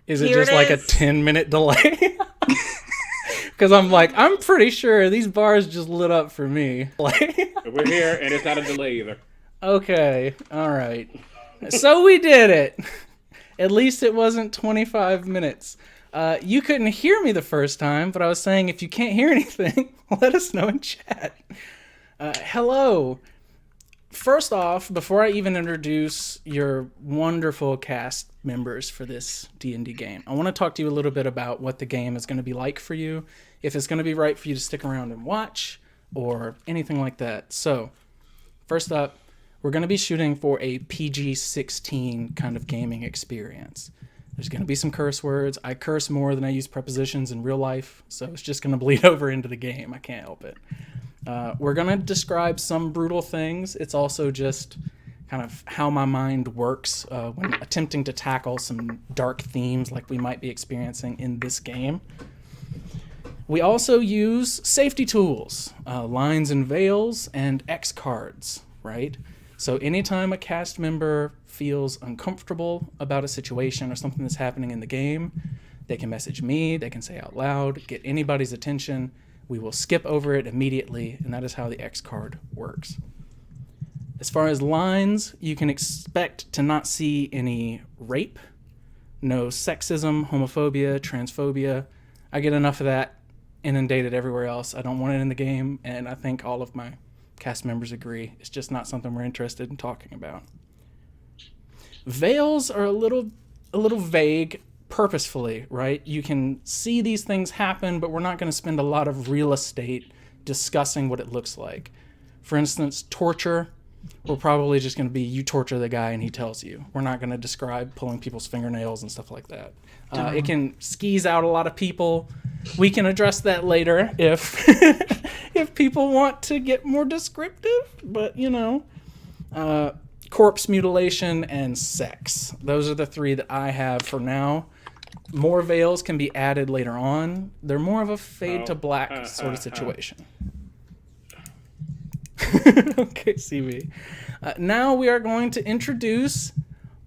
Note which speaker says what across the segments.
Speaker 1: Is it just like a 10-minute delay? Because I'm pretty sure these bars just lit up for me.
Speaker 2: We're here, and it's not a delay either.
Speaker 1: Okay, all right. So we did it. At least it wasn't 25 minutes. You couldn't hear me the first time, but I was saying if you can't hear anything, let us know in chat. Hello. First off, before I even introduce your wonderful cast members for this D&D game, I want to talk to you a little bit about what the game is going to be like for you, if it's going to be right for you to stick around and watch, or anything like that. So, first up, we're going to be shooting for a PG-16 kind of gaming experience. There's going to be some curse words. I curse more than I use prepositions in real life, so it's just going to bleed over into the game. I can't help it. We're going to describe some brutal things. It's also just kind of how my mind works when attempting to tackle some dark themes like we might be experiencing in this game. We also use safety tools, lines and veils, and X cards, right? So anytime a cast member feels uncomfortable about a situation or something that's happening in the game, they can message me, they can say out loud, get anybody's attention. We will skip over it immediately, and that is how the X card works. As far as lines, you can expect to not see any rape, no sexism, homophobia, transphobia. I get enough of that inundated everywhere else. I don't want it in the game, and I think all of my cast members agree. It's just not something we're interested in talking about. Veils are a little vague purposefully, right? You can see these things happen, but we're not going to spend a lot of real estate discussing what it looks like. For instance, torture, we're probably just going to be you torture the guy and he tells you. We're not going to describe pulling people's fingernails and stuff like that. It can skeeze out a lot of people. We can address that later if if people want to get more descriptive, but corpse mutilation and sex. Those are the three that I have for now. More veils can be added later on. They're more of a fade to black sort of situation. Okay, CB. Now we are going to introduce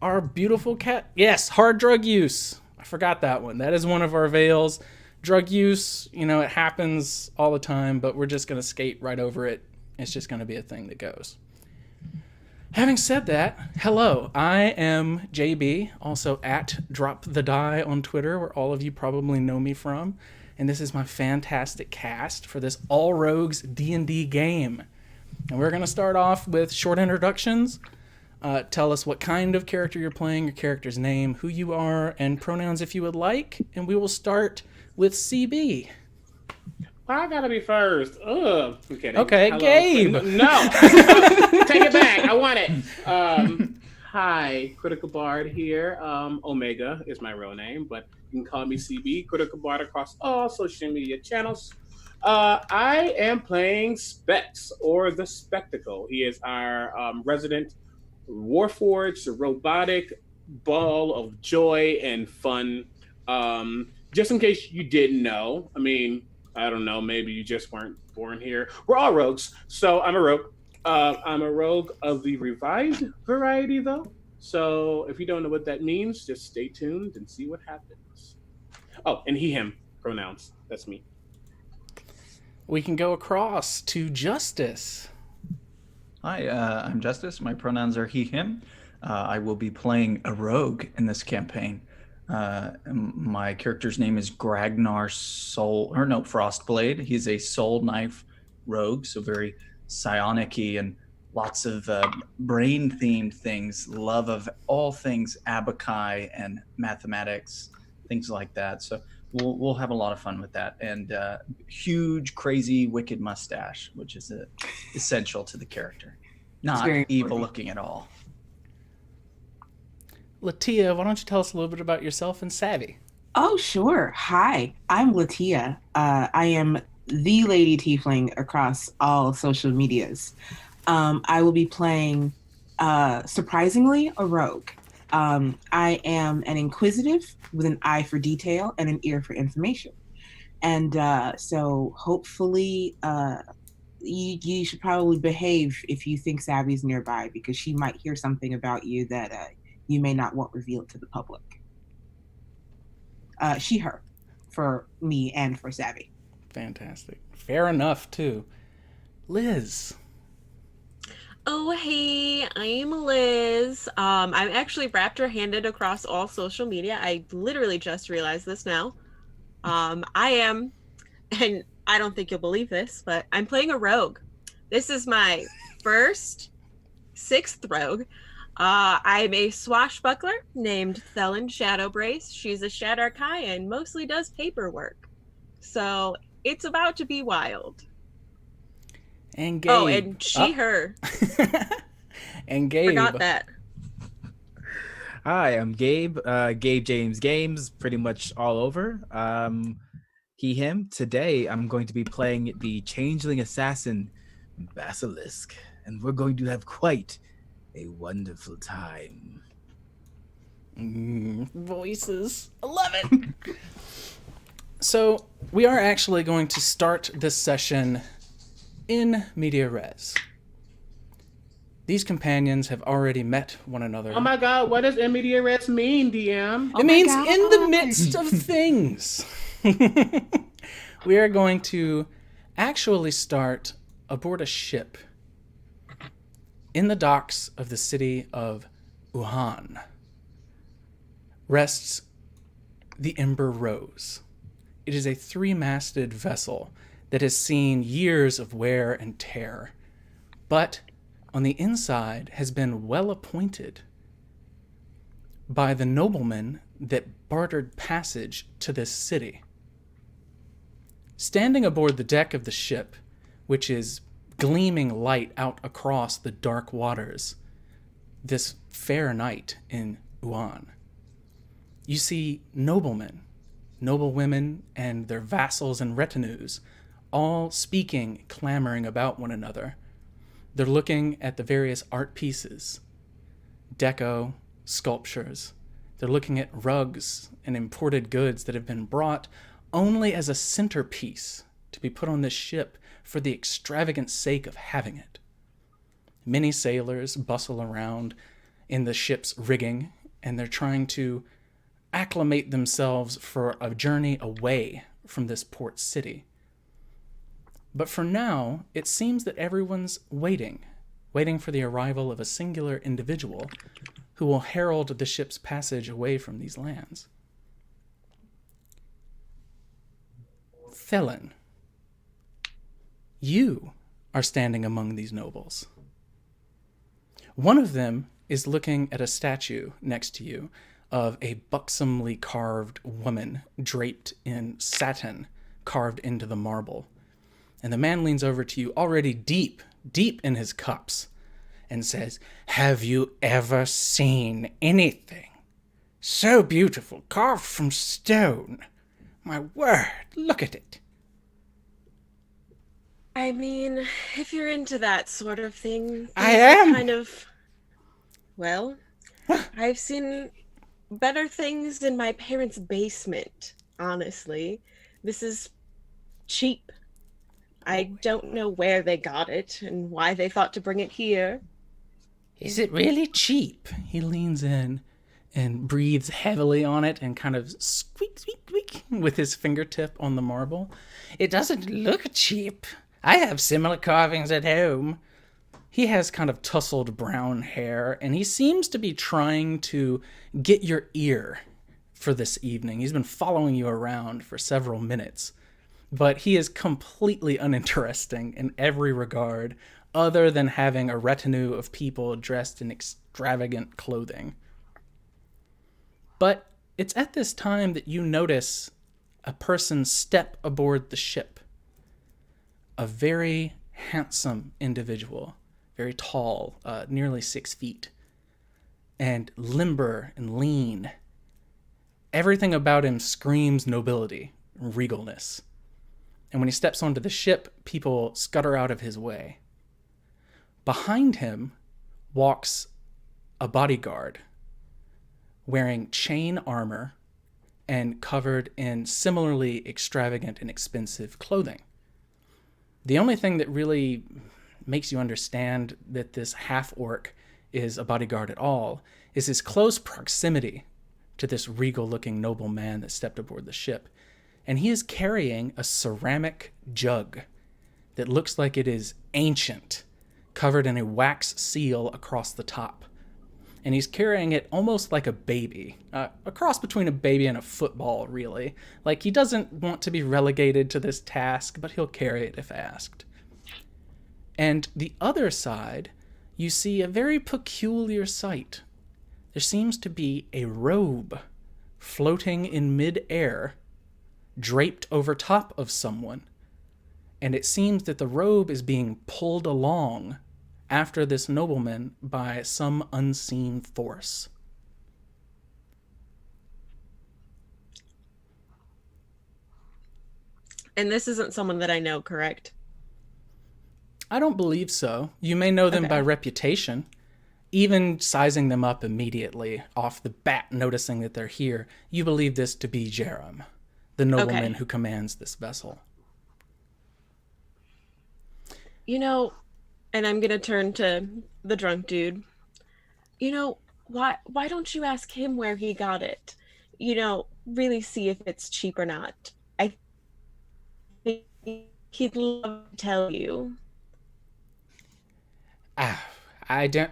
Speaker 1: our beautiful cat. Yes, hard drug use. I forgot that one. That is one of our veils. Drug use, it happens all the time, but we're just going to skate right over it. It's just going to be a thing that goes. Having said that, hello, I am JB, also at Drop the Die on Twitter, where all of you probably know me from, and this is my fantastic cast for this All Rogues D&D game. And we're going to start off with short introductions. Tell us what kind of character you're playing, your character's name, who you are, and pronouns if you would like, and we will start with CB.
Speaker 2: I gotta be first. Ugh. I'm kidding.
Speaker 1: Okay, hello. Gabe.
Speaker 2: No. Take it back. I want it. Hi, Critical Bard here. Omega is my real name, but you can call me CB, Critical Bard, across all social media channels. I am playing Specs, or the Spectacle. He is our resident Warforged robotic ball of joy and fun. Just in case you didn't know, I don't know, maybe you just weren't born here. We're all rogues, so I'm a rogue. I'm a rogue of the revised variety, though. So if you don't know what that means, just stay tuned and see what happens. Oh, and he, him pronouns. That's me.
Speaker 1: We can go across to Justice.
Speaker 3: Hi, I'm Justice. My pronouns are he, him. I will be playing a rogue in this campaign. My character's name is Gragnar Frostblade. He's a soul knife rogue, so very psionic-y and lots of brain-themed things, love of all things abaci and mathematics, things like that. So we'll have a lot of fun with that. And huge, crazy, wicked mustache, which is essential to the character. Not evil looking at all.
Speaker 1: Latia, why don't you tell us a little bit about yourself and Savvy?
Speaker 4: Oh, sure. Hi, I'm Latia. I am the Lady Tiefling across all social medias. I will be playing, surprisingly, a rogue. I am an inquisitive with an eye for detail and an ear for information. And so hopefully you should probably behave if you think Savvy's nearby, because she might hear something about you that you may not want revealed to the public. She, her, for me and for Savvy.
Speaker 1: Fantastic. Fair enough, too. Liz.
Speaker 5: Oh, hey, I'm Liz. I'm actually raptor-handed across all social media. I literally just realized this now. I am, and I don't think you'll believe this, but I'm playing a rogue. This is my sixth rogue. I'm a swashbuckler named Thelen Shadowbrace. She's a Shadarkai and mostly does paperwork. So it's about to be wild.
Speaker 1: And Gabe.
Speaker 5: Oh, and she, her.
Speaker 1: And Gabe.
Speaker 5: Forgot that.
Speaker 6: Hi, I'm Gabe. Gabe James Games, pretty much all over. He, him. Today, I'm going to be playing the changeling assassin, Basilisk, and we're going to have quite a wonderful time.
Speaker 1: Voices. I love it. So, we are actually going to start this session in media res. These companions have already met one another.
Speaker 2: Oh my God, what does in media res mean, DM?
Speaker 1: It means in the midst of things. We are going to actually start aboard a ship in the docks of the city of Wuhan. Rests the Ember Rose. It is a 3-masted vessel that has seen years of wear and tear, but on the inside has been well appointed by the noblemen that bartered passage to this city. Standing aboard the deck of the ship, which is gleaming light out across the dark waters, this fair night in Wuhan, you see noblemen, noble women, and their vassals and retinues, all speaking, clamoring about one another. They're looking at the various art pieces, deco, sculptures. They're looking at rugs and imported goods that have been brought only as a centerpiece to be put on this ship for the extravagant sake of having it. Many sailors bustle around in the ship's rigging, and they're trying to acclimate themselves for a journey away from this port city. But for now, it seems that everyone's waiting for the arrival of a singular individual who will herald the ship's passage away from these lands. Thelen, you are standing among these nobles. One of them is looking at a statue next to you of a buxomly carved woman draped in satin carved into the marble. And the man leans over to you, already deep in his cups, and says, "Have you ever seen anything so beautiful, carved from stone? My word, look at it."
Speaker 5: I mean, if you're into that sort of thing,
Speaker 1: I am.
Speaker 5: Kind of. Well, I've seen better things in my parents' basement, honestly. This is cheap. I don't know where they got it and why they thought to bring it here.
Speaker 1: Is it really cheap? He leans in and breathes heavily on it and kind of squeak, squeak, squeak with his fingertip on the marble. It doesn't look cheap. I have similar carvings at home. He has kind of tousled brown hair, and he seems to be trying to get your ear for this evening. He's been following you around for several minutes, but he is completely uninteresting in every regard other than having a retinue of people dressed in extravagant clothing. But it's at this time that you notice a person step aboard the ship. A very handsome individual, very tall, nearly 6 feet, and limber and lean. Everything about him screams nobility, regalness. And when he steps onto the ship, people scutter out of his way. Behind him walks a bodyguard wearing chain armor and covered in similarly extravagant and expensive clothing. The only thing that really makes you understand that this half-orc is a bodyguard at all is his close proximity to this regal-looking noble man that stepped aboard the ship. And he is carrying a ceramic jug that looks like it is ancient, covered in a wax seal across the top. And he's carrying it almost like a baby, a cross between a baby and a football, really. Like, he doesn't want to be relegated to this task, but he'll carry it if asked. And the other side, you see a very peculiar sight. There seems to be a robe floating in mid-air, draped over top of someone. And it seems that the robe is being pulled along after this nobleman by some unseen force.
Speaker 5: And this isn't someone that I know, correct?
Speaker 1: I don't believe so. You may know them by reputation. Even sizing them up immediately off the bat, noticing that they're here, you believe this to be Jerem, the nobleman who commands this vessel.
Speaker 5: You know, and I'm going to turn to the drunk dude. You know, why don't you ask him where he got it? You know, really see if it's cheap or not. I think he'd love to tell you.
Speaker 1: I don't...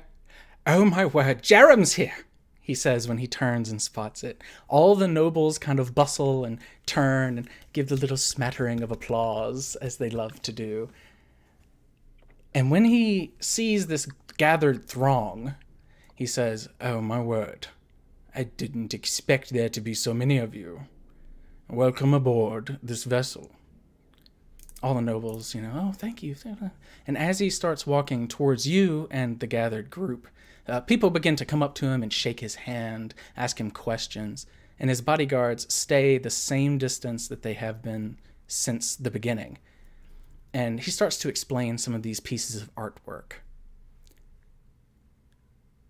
Speaker 1: Oh my word, Jerem's here, he says when he turns and spots it. All the nobles kind of bustle and turn and give the little smattering of applause, as they love to do. And when he sees this gathered throng, he says, "Oh my word, I didn't expect there to be so many of you. Welcome aboard this vessel." All the nobles, "Oh, thank you. And as he starts walking towards you and the gathered group, people begin to come up to him and shake his hand, ask him questions, and his bodyguards stay the same distance that they have been since the beginning. And he starts to explain some of these pieces of artwork.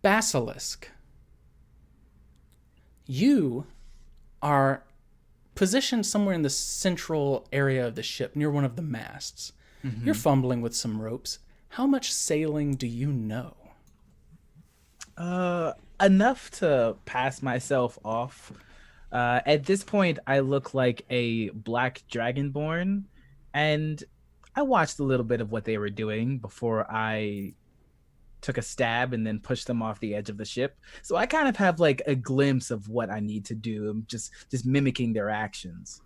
Speaker 1: Basilisk, you are positioned somewhere in the central area of the ship, near one of the masts. Mm-hmm. You're fumbling with some ropes. How much sailing do you know?
Speaker 6: Enough to pass myself off. At this point, I look like a black dragonborn, and I watched a little bit of what they were doing before I took a stab and then pushed them off the edge of the ship. So I kind of have like a glimpse of what I need to do. I'm just mimicking their actions.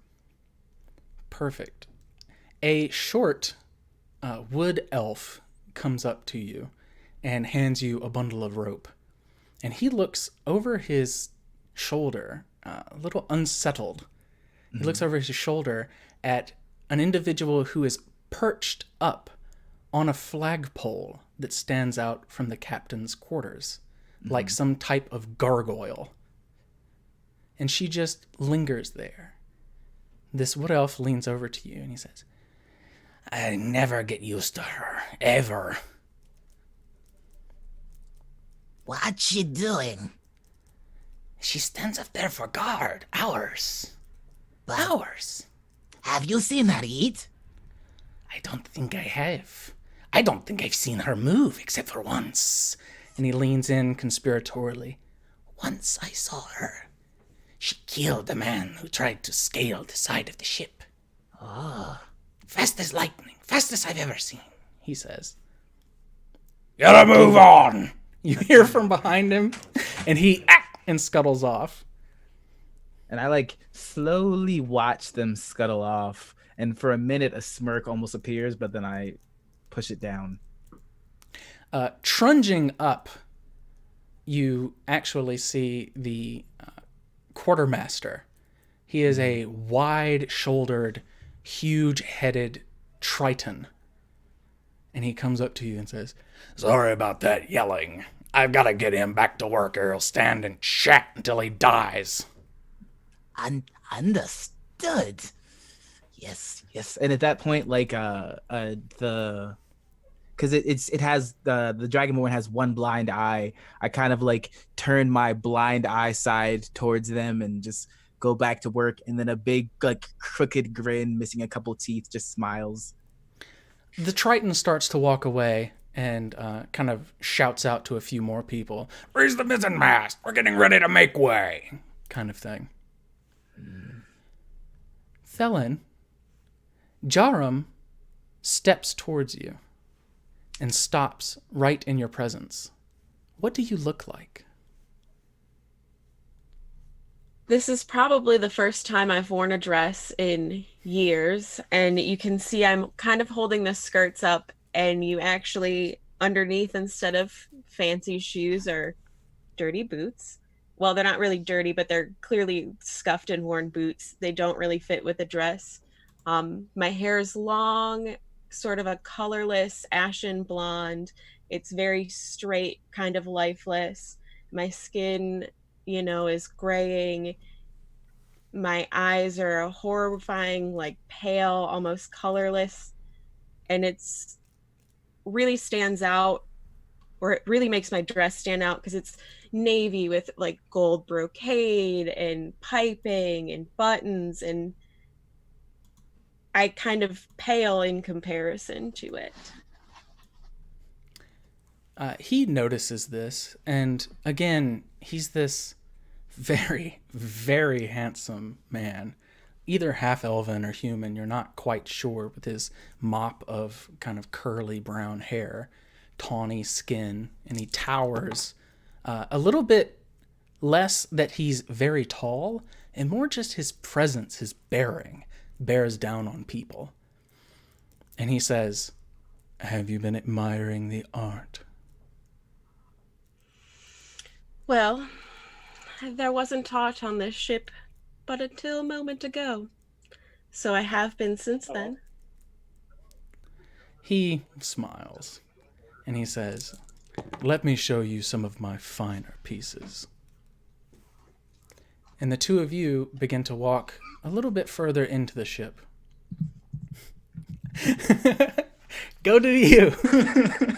Speaker 1: Perfect. A short wood elf comes up to you and hands you a bundle of rope. And he looks over his shoulder, a little unsettled. Mm-hmm. He looks over his shoulder at an individual who is perched up on a flagpole that stands out from the captain's quarters, like some type of gargoyle. And she just lingers there. This wood elf leans over to you and he says, "I never get used to her, ever."
Speaker 7: "What's she doing?"
Speaker 8: "She stands up there for guard. Hours.
Speaker 7: But
Speaker 8: Hours.
Speaker 7: have you seen her eat?
Speaker 8: I don't think I have. I don't think I've seen her move except for once."
Speaker 1: And he leans in conspiratorially.
Speaker 8: "Once I saw her. She killed a man who tried to scale the side of the ship.
Speaker 7: Oh.
Speaker 8: Fast as lightning. Fastest I've ever seen," he says.
Speaker 1: "Gotta move on," you hear from behind him, and he and scuttles off.
Speaker 6: And I like slowly watch them scuttle off, and for a minute a smirk almost appears, but then I push it down.
Speaker 1: Trunging up, you actually see the quartermaster. He is a wide-shouldered, huge-headed Triton. And he comes up to you and says,
Speaker 8: "Sorry about that yelling. I've got to get him back to work or he'll stand and chat until he dies."
Speaker 7: Understood.
Speaker 6: Yes. And at that point, like because it has the Dragonborn has one blind eye. I kind of like turn my blind eye side towards them and just go back to work. And then a big like crooked grin, missing a couple teeth, just smiles.
Speaker 1: The Triton starts to walk away, and kind of shouts out to a few more people.
Speaker 8: Raise the mizzen mast. We're getting ready to make way.
Speaker 1: Kind of thing. Thelen, Jarum steps towards you and stops right in your presence. What do you look like?
Speaker 5: This is probably the first time I've worn a dress in years, and you can see I'm kind of holding the skirts up, and you actually, underneath, instead of fancy shoes, are dirty boots. Well, they're not really dirty, but they're clearly scuffed and worn boots. They don't really fit with the dress. My hair is long, sort of a colorless ashen blonde. It's very straight, kind of lifeless. My skin, is graying. My eyes are a horrifying, like pale, almost colorless. And it's really stands out, or it really makes my dress stand out because it's navy with like gold brocade and piping and buttons, and I kind of pale in comparison to it.
Speaker 1: He notices this, and again, he's this very, very handsome man, either half-elven or human, you're not quite sure, with his mop of kind of curly brown hair, tawny skin, and he towers a little bit less that he's very tall, and more just his presence, his bearing, bears down on people. And he says, "Have you been admiring the art?"
Speaker 5: Well, there wasn't art on this ship but until a moment ago. So I have been since then.
Speaker 1: He smiles, and he says, "Let me show you some of my finer pieces." And the two of you begin to walk a little bit further into the ship. Go to you.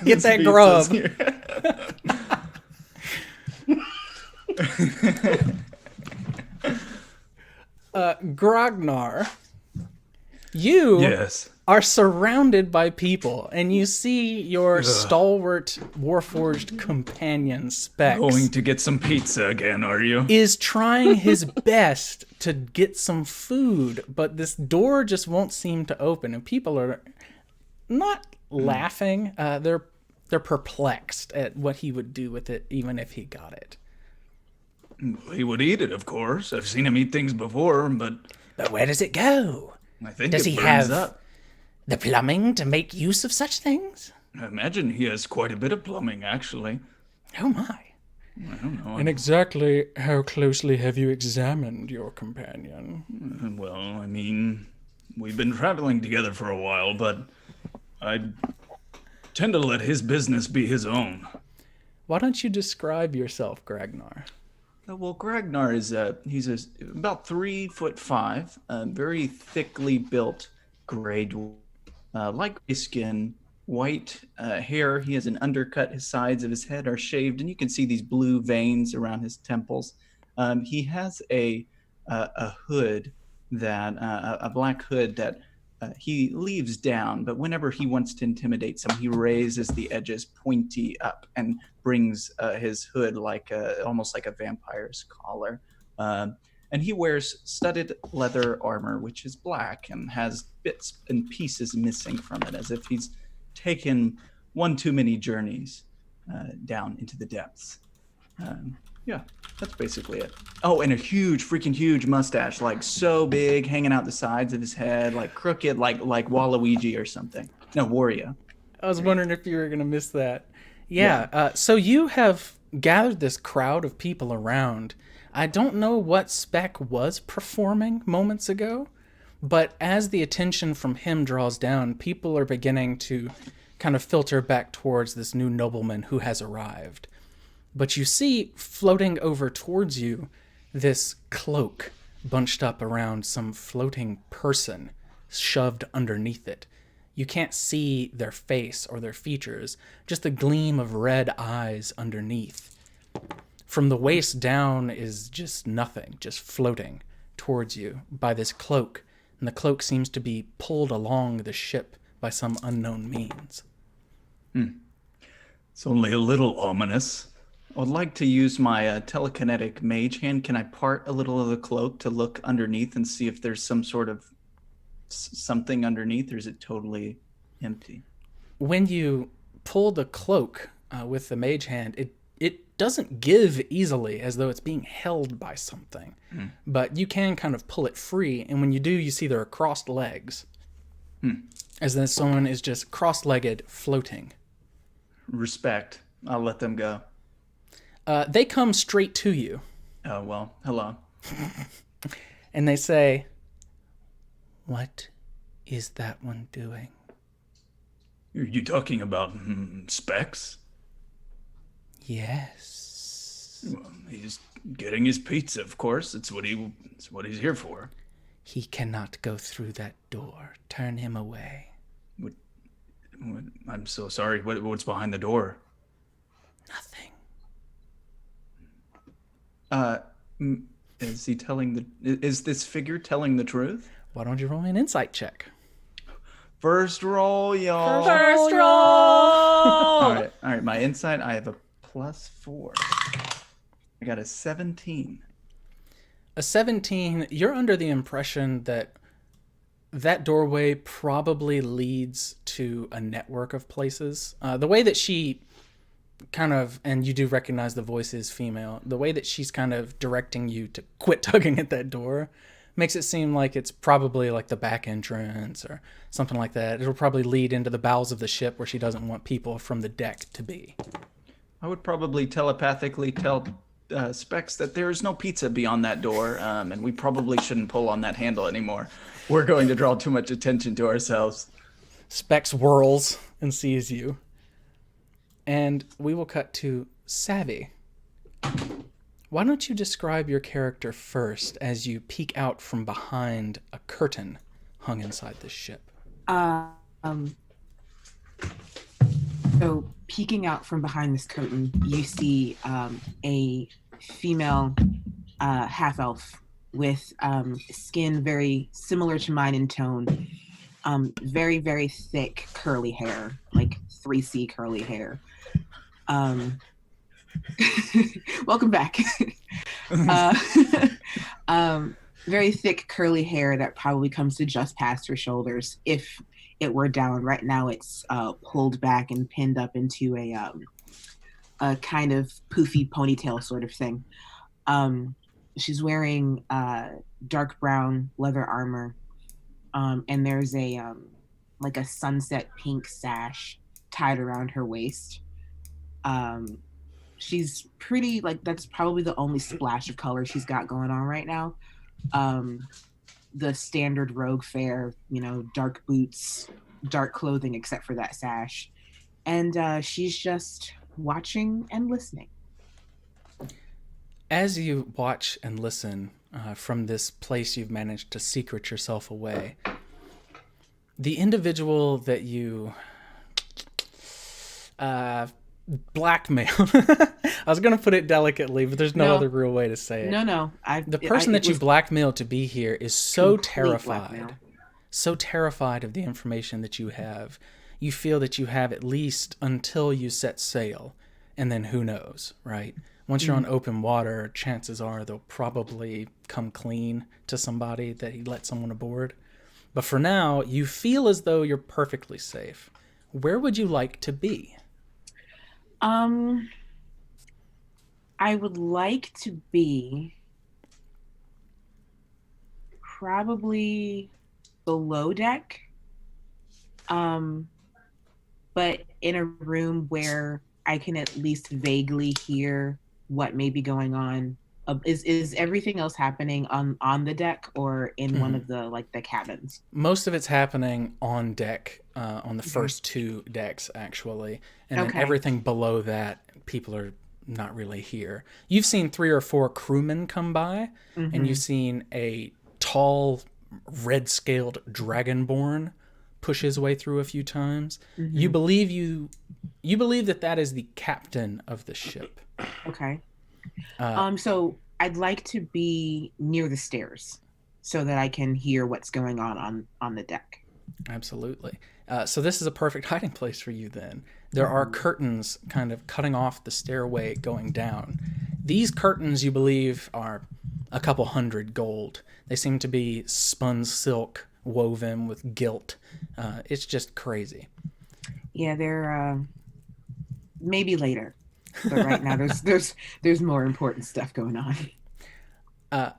Speaker 1: Get that grub. Grognar, you
Speaker 3: Yes.
Speaker 1: are surrounded by people, and you see your stalwart warforged companion Specs
Speaker 3: Going to get some pizza again, are you?
Speaker 1: is trying his best to get some food, but this door just won't seem to open, and people are not laughing. They're perplexed at what he would do with it, even if he got it.
Speaker 3: He would eat it, of course. I've seen him eat things before, but
Speaker 8: But where does it go?
Speaker 3: I think
Speaker 8: Does
Speaker 3: it
Speaker 8: he
Speaker 3: burns
Speaker 8: have
Speaker 3: up.
Speaker 8: the plumbing to make use of such things?
Speaker 3: I imagine he has quite a bit of plumbing, actually.
Speaker 8: Oh my.
Speaker 3: I don't know.
Speaker 1: And exactly how closely have you examined your companion?
Speaker 3: Well, I mean, we've been traveling together for a while, but I tend to let his business be his own.
Speaker 1: Why don't you describe yourself, Gragnar?
Speaker 3: Well, Gragnar is he's about 3'5", very thickly built gray dwarf, light gray skin, white hair. He has an undercut. His sides of his head are shaved, and you can see these blue veins around his temples. He has a hood that a black hood that he leaves down, but whenever he wants to intimidate someone, he raises the edges pointy up and brings his hood like almost like a vampire's collar. And he wears studded leather armor, which is black and has bits and pieces missing from it, as if he's taken one too many journeys down into the depths. Yeah, that's basically it. Oh, and a freaking huge mustache, like so big, hanging out the sides of his head, like crooked, like Waluigi or something. No, Wario.
Speaker 1: I was wondering if you were going to miss that. Yeah, so you have gathered this crowd of people around. I don't know what Spec was performing moments ago, but as the attention from him draws down, people are beginning to kind of filter back towards this new nobleman who has arrived. But you see, floating over towards you, this cloak bunched up around some floating person shoved underneath it. You can't see their face or their features, just a gleam of red eyes underneath. From the waist down is just nothing, just floating towards you by this cloak, and the cloak seems to be pulled along the ship by some unknown means.
Speaker 3: It's only a little ominous. I would like to use my telekinetic mage hand. Can I part a little of the cloak to look underneath and see if there's some sort of something underneath, or is it totally empty?
Speaker 1: When you pull the cloak with the mage hand, it doesn't give easily, as though it's being held by something. But you can kind of pull it free, and when you do, you see there are crossed legs. As though someone is just cross-legged floating.
Speaker 3: Respect. I'll let them go.
Speaker 1: They come straight to you.
Speaker 3: Oh, well, hello.
Speaker 1: And they say, "What is that one doing?"
Speaker 3: Are you talking about Specs?
Speaker 1: Yes.
Speaker 3: Well, he's getting his pizza, of course. It's what he's here for.
Speaker 1: He cannot go through that door. Turn him away.
Speaker 3: What, I'm so sorry. What's behind the door?
Speaker 1: Nothing.
Speaker 3: Is he is this figure telling the truth?
Speaker 1: Why don't you roll me an insight check?
Speaker 3: First roll, y'all.
Speaker 5: First roll.
Speaker 3: All right. My insight, I have a +4. I got a 17.
Speaker 1: A 17, you're under the impression that that doorway probably leads to a network of places. The way that she kind of, and you do recognize the voice is female, the way that she's kind of directing you to quit tugging at that door makes it seem like it's probably like the back entrance or something like that. It'll probably lead into the bowels of the ship where she doesn't want people from the deck to be.
Speaker 3: I would probably telepathically tell Specs that there is no pizza beyond that door, and we probably shouldn't pull on that handle anymore. We're going to draw too much attention to ourselves.
Speaker 1: Specs whirls and sees you. And we will cut to Savvy. Why don't you describe your character first as you peek out from behind a curtain hung inside this ship?
Speaker 4: So peeking out from behind this curtain, you see a female half-elf with skin very similar to mine in tone. Very, very thick curly hair, like 3C curly hair. Welcome back. Very thick curly hair that probably comes to just past her shoulders. If it were down right now, it's pulled back and pinned up into a kind of poofy ponytail sort of thing. She's wearing dark brown leather armor, and there's a like a sunset pink sash tied around her waist. She's pretty, like, that's probably the only splash of color she's got going on right now. The standard rogue fare, dark boots, dark clothing, except for that sash. And she's just watching and listening.
Speaker 1: As you watch and listen from this place you've managed to secret yourself away, the individual that you blackmailed. I was going to put it delicately, but there's no other real way to say it.
Speaker 4: No.
Speaker 1: The person that you blackmailed to be here is so terrified.
Speaker 4: Blackmail.
Speaker 1: So terrified of the information that you have. You feel that you have at least until you set sail. And then who knows, right? Once you're on open water, chances are they'll probably come clean to somebody that he let someone aboard. But for now, you feel as though you're perfectly safe. Where would you like to be?
Speaker 4: I would like to be probably below deck, but in a room where I can at least vaguely hear what may be going on. Is everything else happening on the deck or in one of the cabins?
Speaker 1: Most of it's happening on deck, on the first two decks, actually. And then everything below that, people are not really here. You've seen 3 or 4 crewmen come by, and you've seen a tall, red-scaled dragonborn push his way through a few times. You believe that is the captain of the ship.
Speaker 4: Okay. So I'd like to be near the stairs so that I can hear what's going on the deck.
Speaker 1: Absolutely. So this is a perfect hiding place for you then. There are curtains kind of cutting off the stairway going down. These curtains, you believe, are a couple hundred gold. They seem to be spun silk woven with gilt. It's just crazy.
Speaker 4: Yeah, they're maybe later, but right now there's more important stuff going on.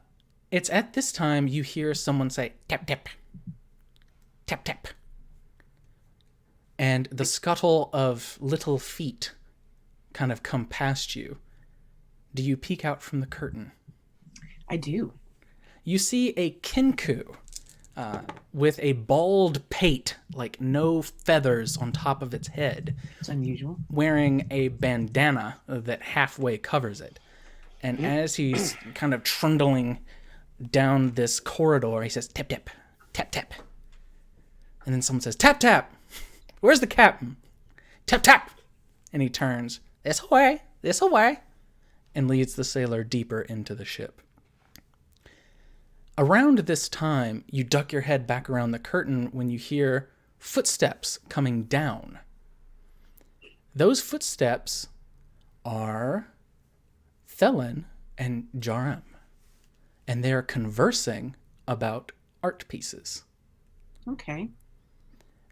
Speaker 1: It's at this time you hear someone say, tap, tap, tap, tap. And the scuttle of little feet kind of come past you. Do you peek out from the curtain?
Speaker 4: I do.
Speaker 1: You see a kinku with a bald pate, like no feathers on top of its head.
Speaker 4: It's unusual.
Speaker 1: Wearing a bandana that halfway covers it. And as he's kind of trundling down this corridor, he says, tap, tap, tap, tap. And then someone says, tap, tap. Where's the captain? Tap, tap. And he turns, this away, and leads the sailor deeper into the ship. Around this time, you duck your head back around the curtain when you hear footsteps coming down. Those footsteps are Thelen and Jarem, and they're conversing about art pieces.
Speaker 4: Okay.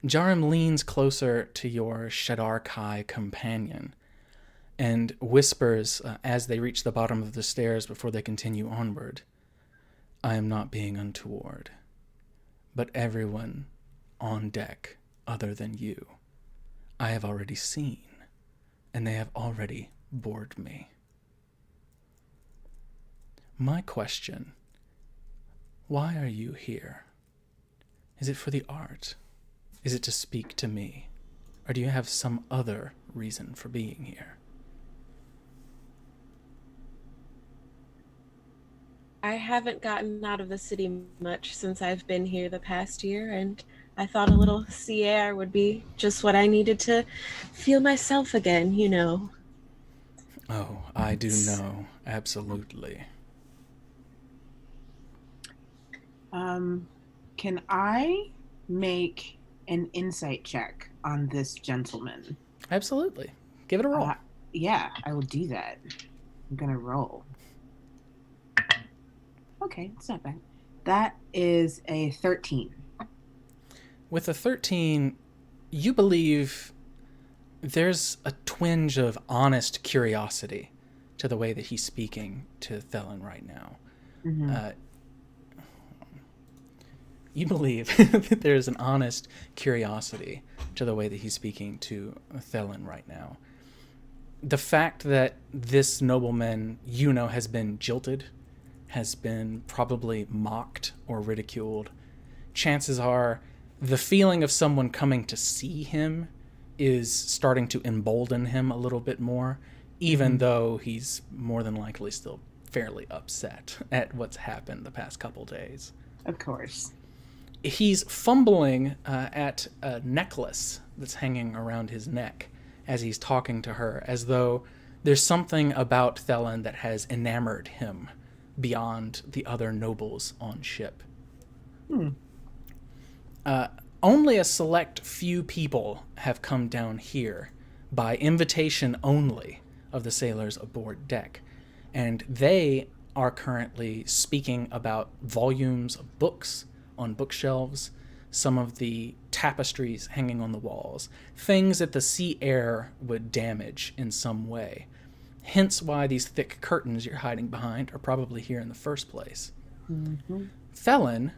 Speaker 1: Jarem leans closer to your Shadar Kai companion and whispers as they reach the bottom of the stairs before they continue onward. I am not being untoward, but everyone on deck other than you, I have already seen, and they have already bored me. My question, why are you here? Is it for the art? Is it to speak to me? Or do you have some other reason for being here?
Speaker 5: I haven't gotten out of the city much since I've been here the past year, and I thought a little sea air would be just what I needed to feel myself again, you know.
Speaker 1: Oh, I do know. Absolutely.
Speaker 4: Can I make an insight check on this gentleman?
Speaker 1: Absolutely. Give it a roll.
Speaker 4: Yeah, I will do that. I'm gonna roll. Okay, it's not bad. That is a 13.
Speaker 1: With a 13, you believe there's a twinge of honest curiosity to the way that he's speaking to Thelen right now.
Speaker 4: Mm-hmm.
Speaker 1: You believe that there's an honest curiosity to the way that he's speaking to Thelen right now. The fact that this nobleman, you know, has been jilted, has been probably mocked or ridiculed, chances are the feeling of someone coming to see him is starting to embolden him a little bit more, even though he's more than likely still fairly upset at what's happened the past couple days.
Speaker 4: Of course.
Speaker 1: He's fumbling at a necklace that's hanging around his neck as he's talking to her, as though there's something about Thelen that has enamored him beyond the other nobles on ship. Only a select few people have come down here by invitation only of the sailors aboard deck, and they are currently speaking about volumes of books on bookshelves, some of the tapestries hanging on the walls, things that the sea air would damage in some way. Hence why these thick curtains you're hiding behind are probably here in the first place.
Speaker 4: Mm-hmm.
Speaker 1: Thelen,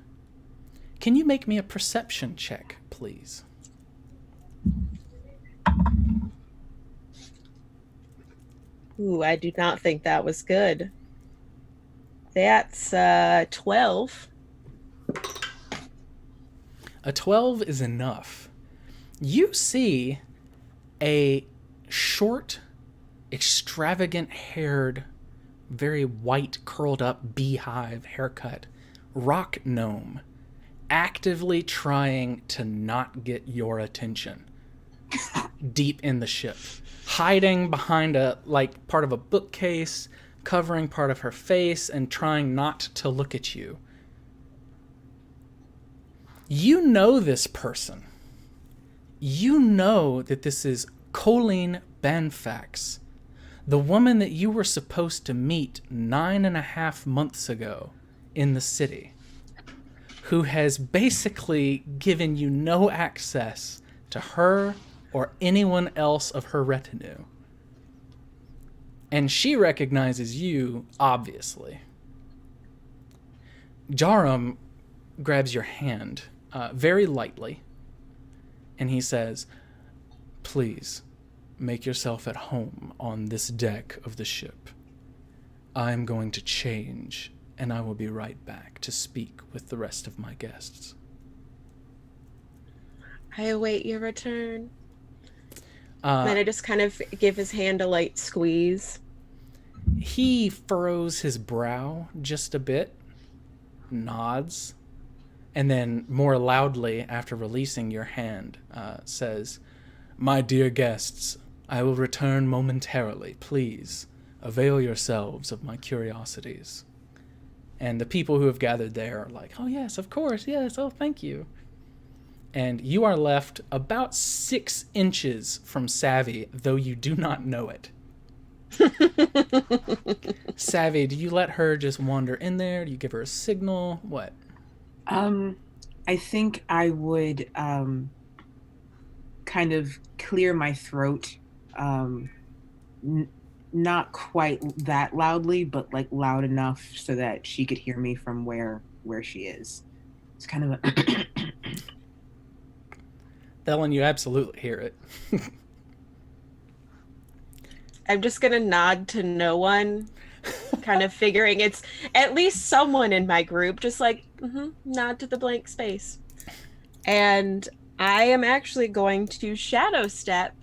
Speaker 1: can you make me a perception check, please?
Speaker 5: Ooh, I do not think that was good. That's 12.
Speaker 1: A 12 is enough. You see a short, extravagant-haired, very white, curled-up, beehive haircut rock gnome actively trying to not get your attention deep in the ship, hiding behind part of a bookcase, covering part of her face, and trying not to look at you. You know this person. You know that this is Colleen Banfax, the woman that you were supposed to meet 9.5 months ago in the city, who has basically given you no access to her or anyone else of her retinue. And she recognizes you, obviously. Jarum grabs your hand very lightly, and he says, "Please, make yourself at home on this deck of the ship. I am going to change, and I will be right back to speak with the rest of my guests."
Speaker 5: I await your return. Then I just kind of give his hand a light squeeze.
Speaker 1: He furrows his brow just a bit, nods, and then more loudly, after releasing your hand, says, "My dear guests, I will return momentarily. Please avail yourselves of my curiosities." And the people who have gathered there are like, "Oh yes, of course, yes, oh thank you." And you are left about 6 inches from Savvy, though you do not know it. Savvy, do you let her just wander in there? Do you give her a signal? What?
Speaker 4: I think I would kind of clear my throat, not quite that loudly, but like loud enough so that she could hear me from where she is. It's kind of a
Speaker 1: Ellen, you absolutely hear it.
Speaker 5: I'm just gonna nod to no one, kind of figuring it's at least someone in my group, just like nod to the blank space. And I am actually going to shadow step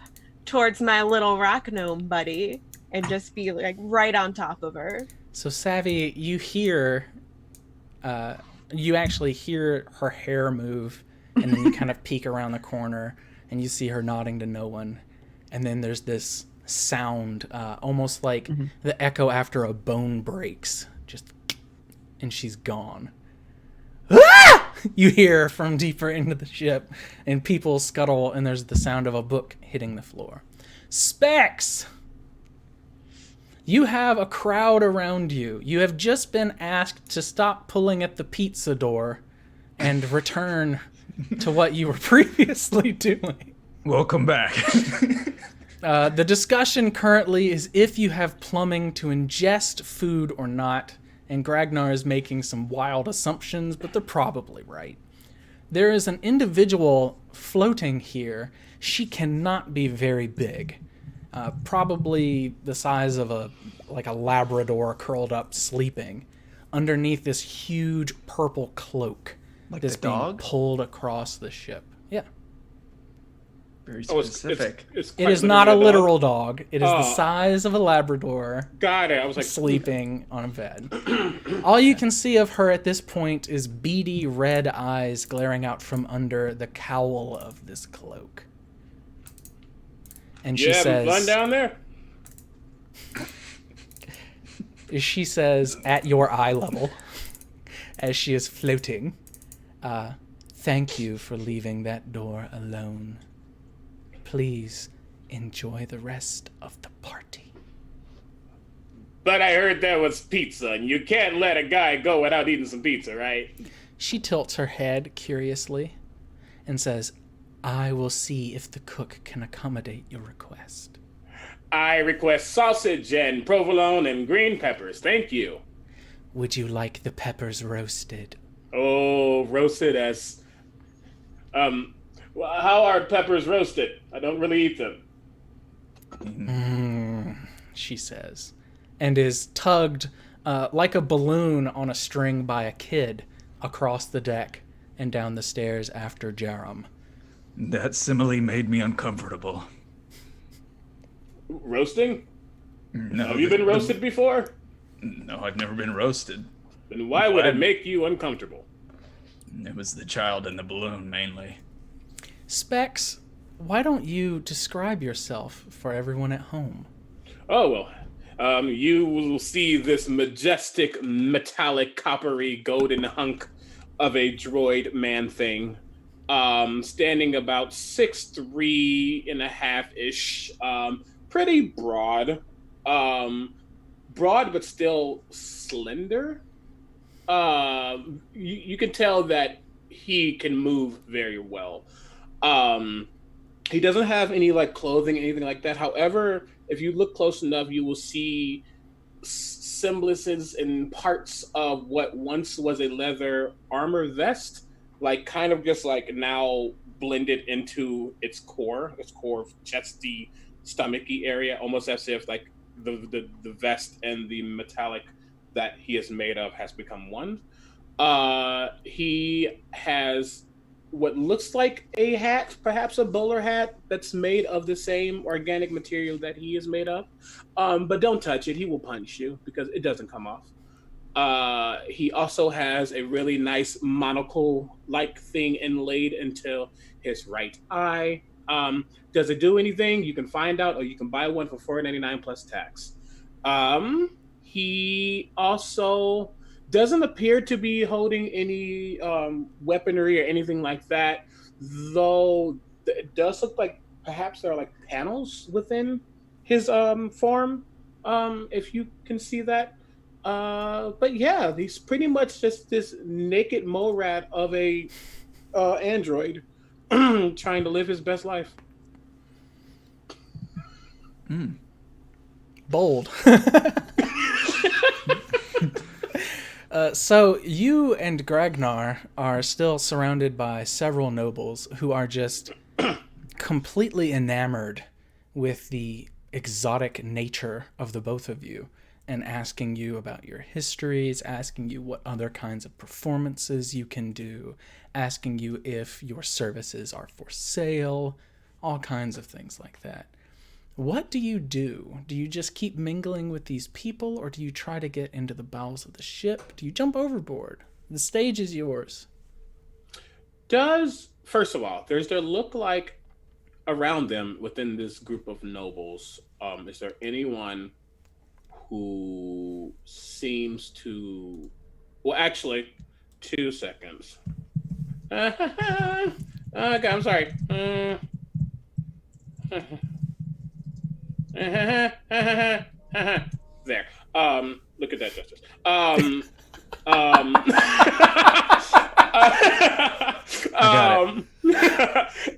Speaker 5: towards my little rock gnome buddy and just be like right on top of her.
Speaker 1: So Savvy, you hear, you actually hear her hair move, and then you kind of peek around the corner and you see her nodding to no one. And then there's this sound, almost like the echo after a bone breaks, just, and she's gone. Ah! You hear from deeper into the ship, and people scuttle, and there's the sound of a book hitting the floor. Specs! You have a crowd around you. You have just been asked to stop pulling at the pizza door and return to what you were previously doing.
Speaker 3: Welcome back.
Speaker 1: The discussion currently is if you have plumbing to ingest food or not, and Gragnar is making some wild assumptions, but they're probably right. There is an individual floating here. She cannot be very big. Probably the size of a Labrador curled up sleeping underneath this huge purple cloak that's being pulled across the ship. Yeah.
Speaker 3: Very specific.
Speaker 1: It is not a literal dog. It is the size of a Labrador.
Speaker 2: Got it. I was like
Speaker 1: sleeping on a bed. All you can see of her at this point is beady red eyes glaring out from under the cowl of this cloak. And she says,
Speaker 2: fun down there?
Speaker 1: She says, at your eye level, as she is floating, "Thank you for leaving that door alone. Please enjoy the rest of the party."
Speaker 2: But I heard there was pizza, and you can't let a guy go without eating some pizza, right?
Speaker 1: She tilts her head curiously and says, "I will see if the cook can accommodate your request."
Speaker 2: I request sausage and provolone and green peppers. Thank you.
Speaker 1: Would you like the peppers roasted?
Speaker 2: Oh, roasted as... how are peppers roasted? I don't really eat them.
Speaker 1: She says, and is tugged like a balloon on a string by a kid across the deck and down the stairs after Jarum.
Speaker 3: That simile made me uncomfortable.
Speaker 2: Roasting?
Speaker 3: No.
Speaker 2: Have you been roasted before?
Speaker 3: No, I've never been roasted.
Speaker 2: Then why would it make you uncomfortable?
Speaker 3: It was the child in the balloon, mainly.
Speaker 1: Specs, why don't you describe yourself for everyone at home?
Speaker 2: Oh, well, you will see this majestic, metallic, coppery, golden hunk of a droid man thing standing about 6'3.5" ish, pretty broad, broad but still slender. You can tell that he can move very well. Um, he doesn't have any like clothing, anything like that. However, if you look close enough, you will see semblances and parts of what once was a leather armor vest, like kind of just like now blended into its core chesty, stomachy area, almost as if like the vest and the metallic that he is made of has become one. He has what looks like a hat, perhaps a bowler hat that's made of the same organic material that he is made of. But don't touch it; he will punch you because it doesn't come off. He also has a really nice monocle-like thing inlaid into his right eye. Does it do anything? You can find out, or you can buy one for $4.99 plus tax. He also doesn't appear to be holding any weaponry or anything like that, though it does look like perhaps there are like panels within his form, if you can see that. But yeah, he's pretty much just this naked mole rat of a android trying to live his best life.
Speaker 1: Bold. So you and Gragnar are still surrounded by several nobles who are just completely enamored with the exotic nature of the both of you and asking you about your histories, asking you what other kinds of performances you can do, asking you if your services are for sale, all kinds of things like that. What do you do? Do you just keep mingling with these people, or do you try to get into the bowels of the ship? Do you jump overboard? The stage is yours.
Speaker 2: First of all, does there look like around them within this group of nobles, is there anyone who seems to... Well, actually, 2 seconds. Okay, I'm sorry. There. Look at that, Justice.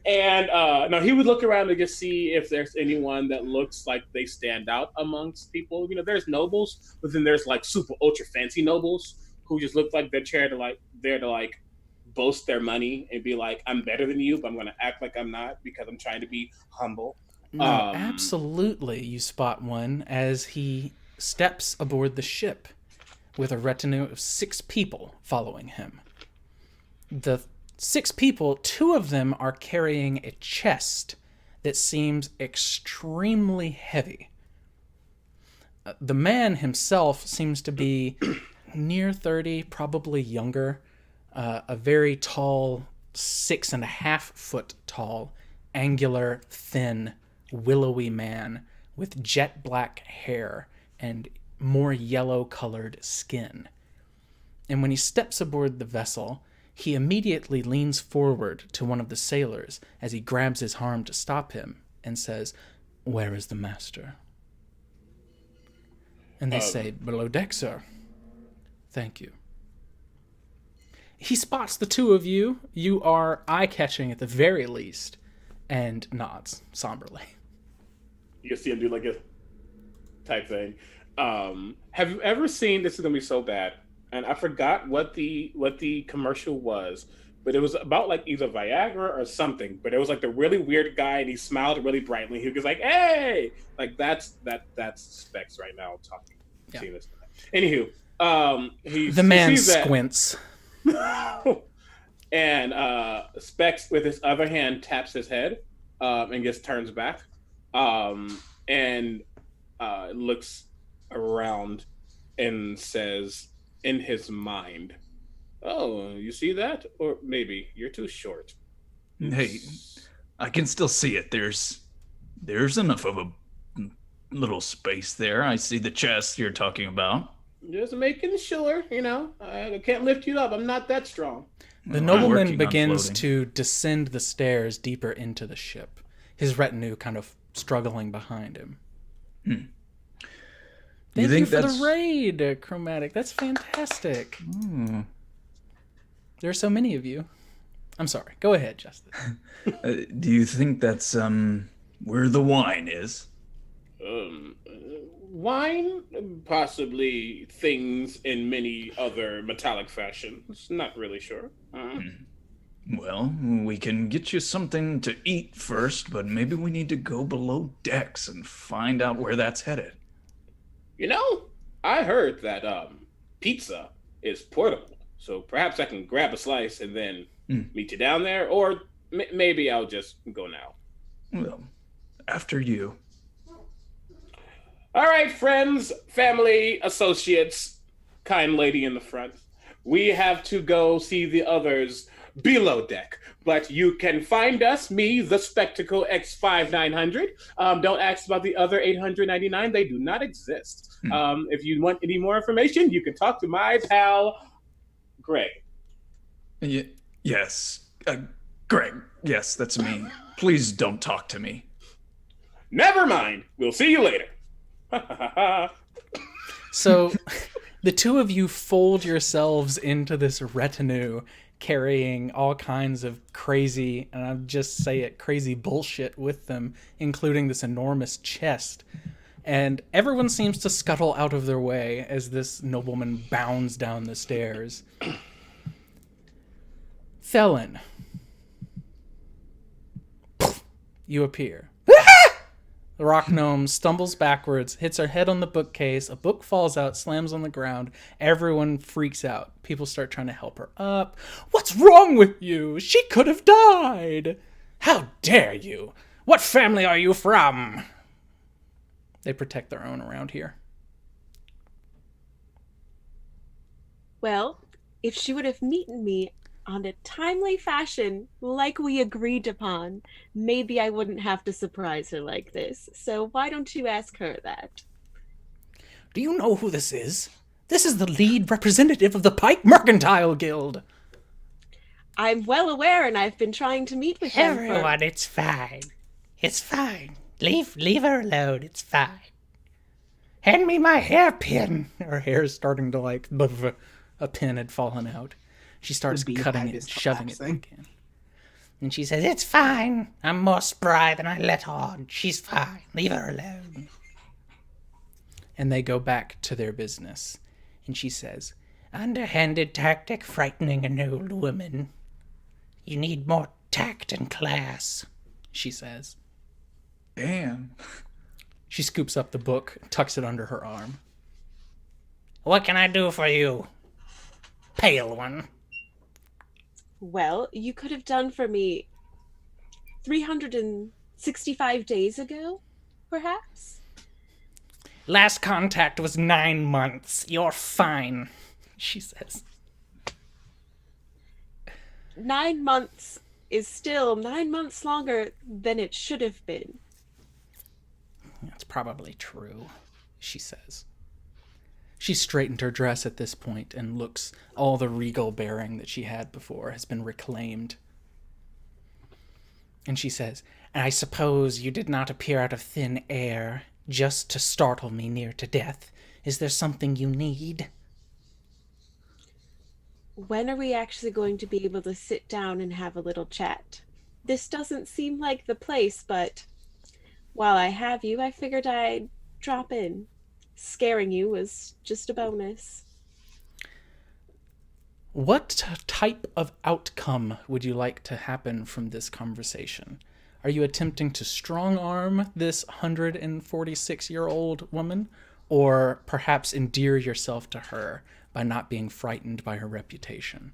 Speaker 2: And no, he would look around to just see if there's anyone that looks like they stand out amongst people. You know, there's nobles, but then there's like super ultra fancy nobles who just look like they're there to boast their money and be like, I'm better than you, but I'm going to act like I'm not because I'm trying to be humble.
Speaker 1: No, absolutely, you spot one as he steps aboard the ship with a retinue of 6 people following him. The 6 people, 2 of them are carrying a chest that seems extremely heavy. The man himself seems to be near 30, probably younger, a very tall, 6.5 foot tall, angular, thin, willowy man with jet black hair and more yellow colored skin. And when he steps aboard the vessel, he immediately leans forward to one of the sailors as he grabs his arm to stop him and says, "Where is the master?" And they say, "Below deck, sir." "Thank you." He spots the 2 of you. You are eye-catching at the very least, and nods somberly.
Speaker 2: You see him do like a type thing. Have you ever seen, this is gonna be so bad, and I forgot what the commercial was, but it was about like either Viagra or something, but it was like the really weird guy and he smiled really brightly. He was like, "Hey!" Like that's Specs right now talking.
Speaker 1: Yeah.
Speaker 2: Seeing this. Anywho,
Speaker 1: the man squints.
Speaker 2: And Specs with his other hand taps his head and just turns back and looks around and says in his mind, "Oh, you see that? Or maybe you're too short."
Speaker 3: Hey, I can still see it. There's enough of a little space there. I see the chest you're talking about.
Speaker 2: Just making sure, I can't lift you up. I'm not that strong.
Speaker 1: The
Speaker 3: Well, I'm
Speaker 1: nobleman
Speaker 3: working on
Speaker 1: begins
Speaker 3: floating.
Speaker 1: to descend the stairs deeper into the ship, his retinue kind of struggling behind him. Thank you
Speaker 3: think
Speaker 1: for
Speaker 3: that's-
Speaker 1: the raid, Chromatic. That's fantastic.
Speaker 3: Hmm.
Speaker 1: There are so many of you. I'm sorry. Go ahead, Justice.
Speaker 3: Do you think that's where the wine is?
Speaker 2: Wine, possibly things in many other metallic fashions. Not really sure.
Speaker 3: Well, we can get you something to eat first, but maybe we need to go below decks and find out where that's headed.
Speaker 2: You know, I heard that pizza is portable, so perhaps I can grab a slice and then meet you down there, or maybe I'll just go now.
Speaker 3: Well, after you.
Speaker 2: All right, friends, family, associates, kind lady in the front. We have to go see the others below deck. But you can find us, me, the Spectacle X5900. Don't ask about the other 899. They do not exist. If you want any more information, you can talk to my pal, Greg.
Speaker 3: Yes. Greg. Yes, that's me. Please don't talk to me.
Speaker 2: Never mind. We'll see you later.
Speaker 1: So, the two of you fold yourselves into this retinue carrying all kinds of crazy, and I'll just say it, crazy bullshit with them, including this enormous chest. And everyone seems to scuttle out of their way as this nobleman bounds down the stairs. Felon, you appear. The rock gnome stumbles backwards, hits her head on the bookcase, a book falls out, slams on the ground. Everyone freaks out. People start trying to help her up. What's wrong with you? She could have died. How dare you? What family are you from? They protect their own around here.
Speaker 5: Well, if she would have meeting me on a timely fashion, like we agreed upon, maybe I wouldn't have to surprise her like this. So why don't you ask her that?
Speaker 1: Do you know who this is? This is the lead representative of the Pike Mercantile Guild.
Speaker 5: I'm well aware, and I've been trying to meet with them.
Speaker 8: Everyone, it's fine. It's fine. Leave her alone. It's fine. Hand me my hairpin.
Speaker 1: Her hair is starting to a pin had fallen out. She starts cutting it and shoving it back in.
Speaker 8: And she says, it's fine. I'm more spry than I let on. She's fine. Leave her alone.
Speaker 1: And they go back to their business. And she says,
Speaker 8: Underhanded tactic frightening an old woman. You need more tact and class,
Speaker 1: she says.
Speaker 3: Damn.
Speaker 1: She scoops up the book, tucks it under her arm.
Speaker 8: What can I do for you, pale one?
Speaker 5: Well, you could have done for me 365 days ago, perhaps?
Speaker 8: Last contact was 9 months. You're fine, she says.
Speaker 5: 9 months is still 9 months longer than it should have been.
Speaker 1: That's probably true, she says. She straightened her dress at this point and looks, all the regal bearing that she had before has been reclaimed. And she says,
Speaker 8: I suppose you did not appear out of thin air just to startle me near to death. Is there something you need?
Speaker 5: When are we actually going to be able to sit down and have a little chat? This doesn't seem like the place, but while I have you, I figured I'd drop in. Scaring you was just a bonus.
Speaker 1: What type of outcome would you like to happen from this conversation? Are you attempting to strong-arm this 146-year-old woman, or perhaps endear yourself to her by not being frightened by her reputation?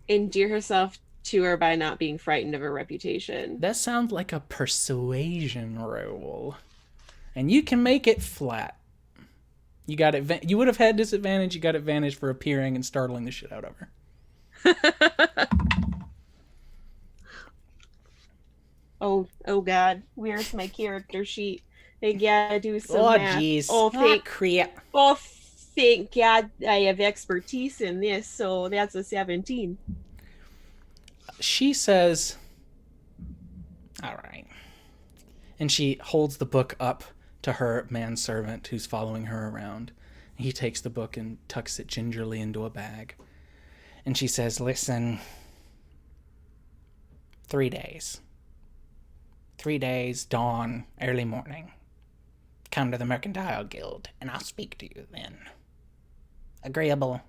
Speaker 5: Endear herself to her by not being frightened of her reputation.
Speaker 1: That sounds like a persuasion roll. And you can make it flat. You got it. You would have had disadvantage. You got advantage for appearing and startling the shit out of her.
Speaker 5: Oh God! Where's my character sheet? I gotta do some math.
Speaker 8: Jeez.
Speaker 5: Oh,
Speaker 8: Crap.
Speaker 5: thank God I have expertise in this. So that's a 17.
Speaker 1: She says, all right. And she holds the book up to her manservant who's following her around. He takes the book and tucks it gingerly into a bag. And she says, listen, 3 days. 3 days, dawn, early morning. Come to the Mercantile Guild, and I'll speak to you then. Agreeable?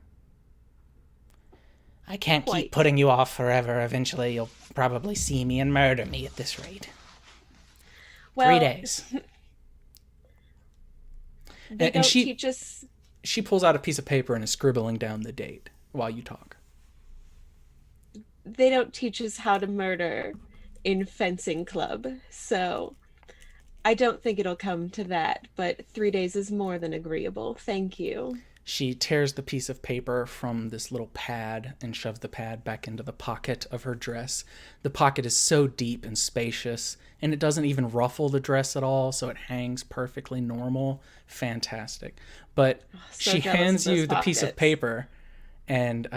Speaker 1: I can't keep putting you off forever. Eventually, you'll probably see me and murder me at this rate.
Speaker 5: Well,
Speaker 1: 3 days.
Speaker 5: They don't teach us...
Speaker 1: She pulls out a piece of paper and is scribbling down the date while you talk.
Speaker 5: They don't teach us how to murder in fencing club, so I don't think it'll come to that, but 3 days is more than agreeable. Thank you.
Speaker 1: She tears the piece of paper from this little pad and shoves the pad back into the pocket of her dress. The pocket is so deep and spacious, and it doesn't even ruffle the dress at all, so it hangs perfectly normal. Fantastic. But she hands you the piece of paper, and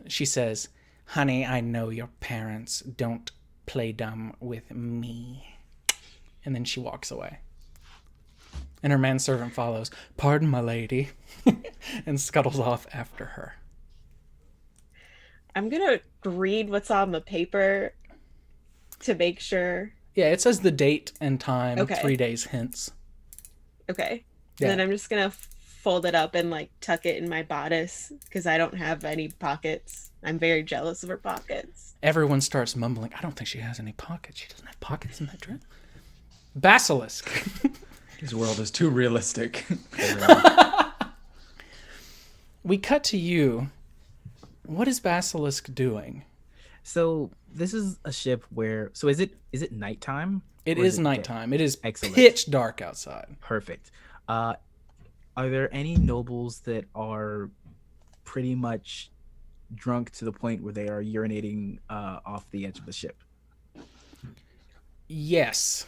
Speaker 1: she says, honey, I know your parents. Don't play dumb with me. And then she walks away. And her manservant follows, pardon, my lady, and scuttles off after her.
Speaker 5: I'm going to read what's on the paper to make sure.
Speaker 1: Yeah, it says the date and time,
Speaker 5: Okay.
Speaker 1: 3 days hence.
Speaker 5: Okay.
Speaker 1: Yeah.
Speaker 5: And then I'm just going to fold it up and like tuck it in my bodice because I don't have any pockets. I'm very jealous of her pockets.
Speaker 1: Everyone starts mumbling, I don't think she has any pockets. She doesn't have pockets in that dress. Basilisk.
Speaker 3: His world is too realistic.
Speaker 1: We cut to you. What is Basilisk doing?
Speaker 6: So this is a ship where. So is it nighttime?
Speaker 1: It
Speaker 6: Or
Speaker 1: is
Speaker 6: day?
Speaker 1: nighttime. It is
Speaker 6: Excellent.
Speaker 1: pitch dark outside.
Speaker 6: Perfect. Are there any nobles that are pretty much drunk to the point where they are urinating off the edge of the ship?
Speaker 1: Yes.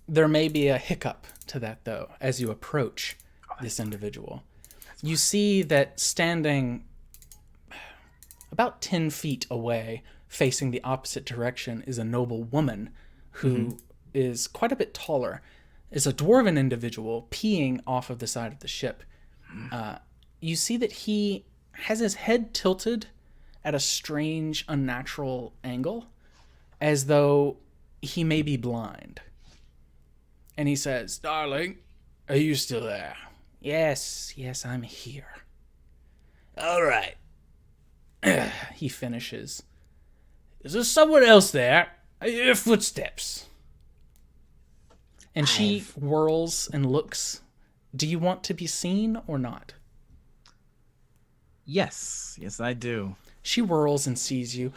Speaker 1: There may be a hiccup to that, though, as you approach this individual. You see that standing about 10 feet away, facing the opposite direction, is a noble woman who is quite a bit taller. Is a dwarven individual peeing off of the side of the ship. You see that he has his head tilted at a strange, unnatural angle, as though he may be blind. And he says, darling, are you still there? Yes, I'm here. All right. He finishes. Is there someone else there? I hear footsteps. And she whirls and looks. Do you want to be seen or not?
Speaker 6: Yes, I do.
Speaker 1: She whirls and sees you.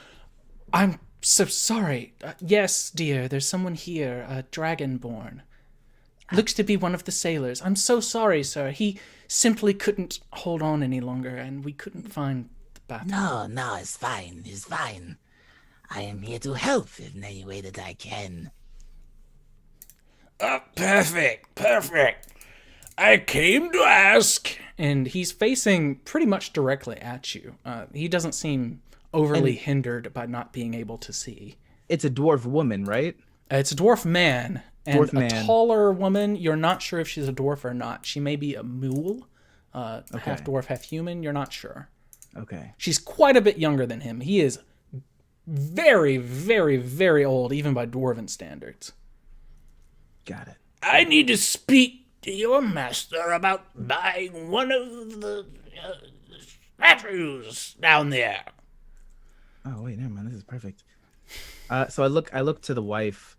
Speaker 1: I'm so sorry. Yes, dear, there's someone here, a dragonborn. Looks to be one of the sailors. I'm so sorry, sir. He simply couldn't hold on any longer, and we couldn't find the bathroom.
Speaker 7: No, it's fine. It's fine. I am here to help in any way that I can.
Speaker 1: Perfect. I came to ask. And he's facing pretty much directly at you. He doesn't seem overly hindered by not being able to see.
Speaker 6: It's a dwarf woman, right?
Speaker 1: It's a dwarf man. And a taller woman. You're not sure if she's a dwarf or not. She may be a mule, half dwarf, half human. You're not sure.
Speaker 6: Okay.
Speaker 1: She's quite a bit younger than him. He is very, very, very old, even by dwarven standards.
Speaker 6: Got it.
Speaker 8: I need to speak to your master about buying one of the statues down there.
Speaker 6: Oh wait, never mind. This is perfect. So I look to the wife.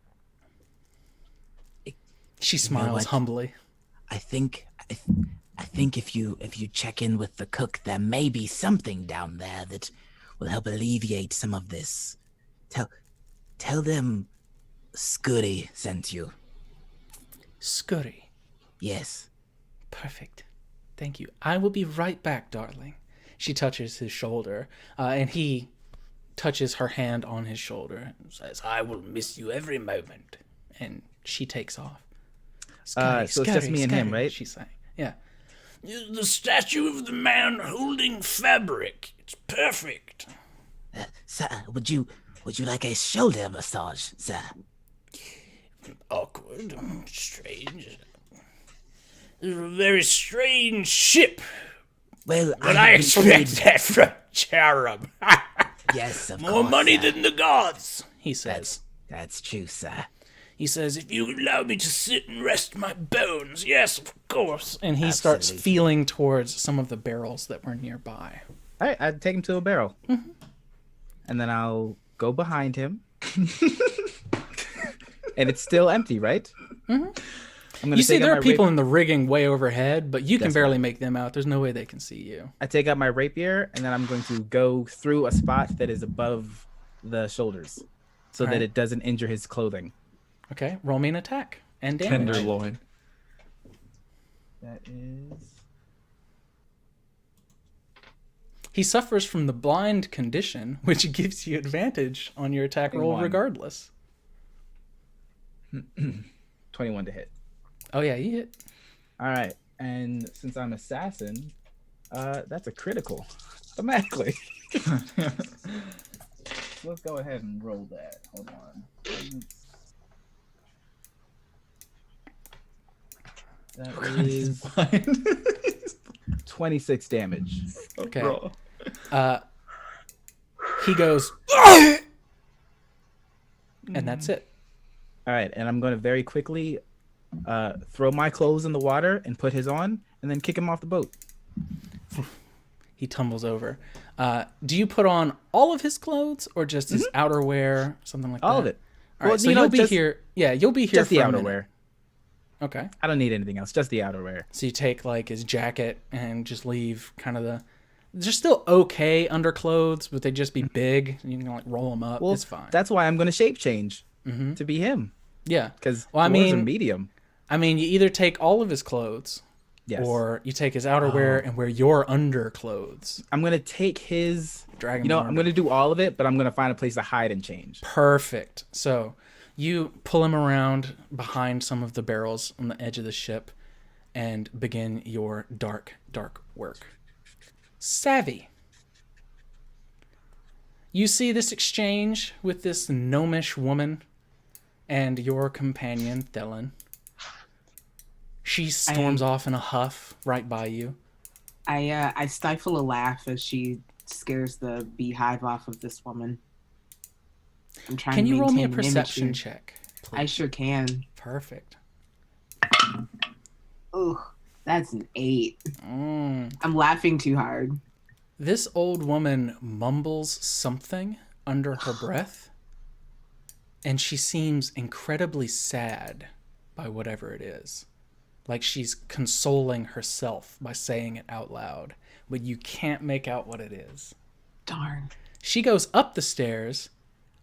Speaker 1: She smiles humbly.
Speaker 7: I think if you check in with the cook, there may be something down there that will help alleviate some of this. Tell them Scurry sent you.
Speaker 1: Scurry.
Speaker 7: Yes.
Speaker 1: Perfect. Thank you. I will be right back, darling. She touches his shoulder, and he touches her hand on his shoulder and says, I will miss you every moment. And she takes off.
Speaker 6: So it's just me and him, right?
Speaker 1: She's saying, yeah.
Speaker 8: The statue of the man holding fabric. It's perfect.
Speaker 7: Sir, would you like a shoulder massage, sir?
Speaker 8: Awkward. Strange. This is a very strange ship.
Speaker 7: Well,
Speaker 8: But I expect that from Cherub.
Speaker 7: Yes, of
Speaker 8: More
Speaker 7: course,
Speaker 8: money
Speaker 7: sir.
Speaker 8: than the gods, he says.
Speaker 7: That's true, sir.
Speaker 8: He says, if you allow me to sit and rest my bones, yes, of course. And he starts
Speaker 7: Absolutely.
Speaker 8: feeling towards some of the barrels that were nearby.
Speaker 6: All right, I'd take him to a barrel,
Speaker 8: Mm-hmm.
Speaker 6: and then I'll go behind him, and it's still empty, right?
Speaker 8: Mm-hmm.
Speaker 6: I'm gonna
Speaker 8: You see
Speaker 6: take out
Speaker 8: there
Speaker 6: my
Speaker 8: are people
Speaker 6: rapier.
Speaker 8: in the rigging way overhead, but you can
Speaker 6: That's
Speaker 8: barely make them out. There's no way they can see you.
Speaker 6: I take out my rapier, and then I'm going to go through a spot that is above the shoulders, so that
Speaker 8: Alright.
Speaker 6: it doesn't injure his clothing.
Speaker 8: Okay, roll me an attack and damage.
Speaker 3: Tenderloin.
Speaker 6: That is
Speaker 8: He suffers from the blind condition, which gives you advantage on your attack roll
Speaker 6: 21.
Speaker 8: regardless.
Speaker 6: 21 to hit.
Speaker 8: Oh yeah, you hit.
Speaker 6: All right, and since I'm assassin, that's a critical, automatically. Let's go ahead and roll that. Hold on. That is 26 damage.
Speaker 8: Okay.
Speaker 3: Bro.
Speaker 8: He goes, and that's it.
Speaker 6: All right, and I'm going to very quickly throw my clothes in the water and put his on, and then kick him off the boat.
Speaker 8: He tumbles over. Do you put on all of his clothes or just his outerwear, something like that?
Speaker 6: All of it.
Speaker 8: All right,
Speaker 6: Well,
Speaker 8: so
Speaker 6: you know,
Speaker 8: you'll be
Speaker 6: just-
Speaker 8: here. Yeah, you'll be here
Speaker 6: Just
Speaker 8: for
Speaker 6: the
Speaker 8: a minute.
Speaker 6: outerwear.
Speaker 8: Okay.
Speaker 6: I don't need anything else. Just the outerwear.
Speaker 8: So you take like his jacket and just leave kind of the. They're still okay underclothes, but they just be big. And you can like roll them up.
Speaker 6: Well,
Speaker 8: It's fine.
Speaker 6: that's why I'm going to shape change to be him,
Speaker 8: Yeah.
Speaker 6: because
Speaker 8: Well, I
Speaker 6: are
Speaker 8: mean-
Speaker 6: medium.
Speaker 8: I mean, you either take all of his clothes,
Speaker 6: Yes.
Speaker 8: or you take his outerwear and wear your underclothes.
Speaker 6: I'm going to take his.
Speaker 8: Drag him
Speaker 6: You know,
Speaker 8: over.
Speaker 6: I'm going to do all of it, but I'm going to find a place to hide and change.
Speaker 8: Perfect. So you pull him around behind some of the barrels on the edge of the ship and begin your dark work. Savvy. You see this exchange with this gnomish woman and your companion, Thelen. She storms off in a huff right by you.
Speaker 4: I stifle a laugh as she scares the beehive off of this woman. I'm trying
Speaker 8: Can
Speaker 4: to
Speaker 8: you roll me a
Speaker 4: maintain an
Speaker 8: perception
Speaker 4: image
Speaker 8: check,
Speaker 4: here. I
Speaker 8: please?
Speaker 4: sure can.
Speaker 8: Perfect.
Speaker 4: Ooh, that's an 8.
Speaker 8: Mm.
Speaker 4: I'm laughing too hard.
Speaker 8: This old woman mumbles something under her breath, and she seems incredibly sad by whatever it is. Like she's consoling herself by saying it out loud, but you can't make out what it is.
Speaker 4: Darn.
Speaker 8: She goes up the stairs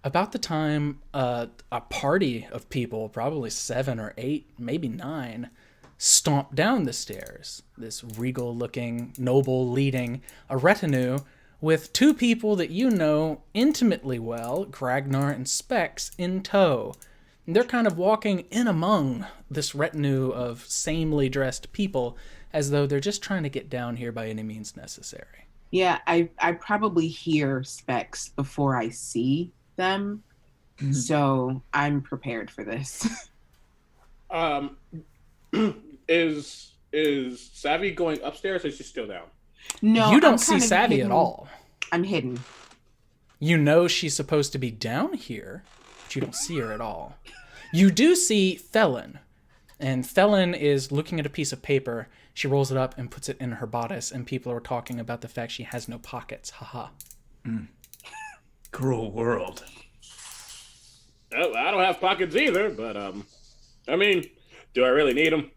Speaker 8: about the time a party of people, probably 7 or 8, maybe 9, stomp down the stairs. This regal-looking noble leading a retinue with 2 people that you know intimately well, Gragnar and Specs, in tow. And they're kind of walking in among this retinue of samely dressed people as though they're just trying to get down here by any means necessary.
Speaker 4: Yeah, I probably hear specs before I see them. So I'm prepared for this.
Speaker 2: Is Savvy going upstairs or is she still down?
Speaker 4: No,
Speaker 8: You don't
Speaker 4: I'm
Speaker 8: see
Speaker 4: kind of
Speaker 8: Savvy
Speaker 4: hidden.
Speaker 8: at all.
Speaker 4: I'm hidden.
Speaker 8: You know she's supposed to be down here, but you don't see her at all. You do see Felon, and Felon is looking at a piece of paper. She rolls it up and puts it in her bodice, and people are talking about the fact she has no pockets. Haha.
Speaker 3: Cruel world.
Speaker 2: Oh, I don't have pockets either, but I mean, do I really need them?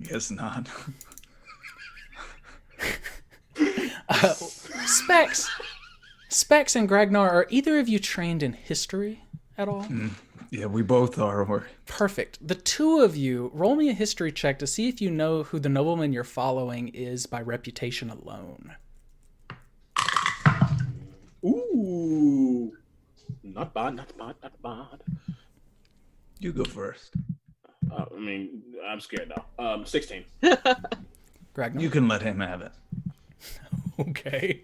Speaker 3: Guess not.
Speaker 8: Specs and Gragnar, are either of you trained in history at all?
Speaker 3: Yeah, we both are.
Speaker 8: Perfect. The 2 of you, roll me a history check to see if you know who the nobleman you're following is by reputation alone.
Speaker 2: Ooh, not bad, not bad, not bad.
Speaker 3: You go first.
Speaker 2: I mean, I'm scared now. 16.
Speaker 8: Gragnar?
Speaker 3: You can let him have it.
Speaker 8: Okay.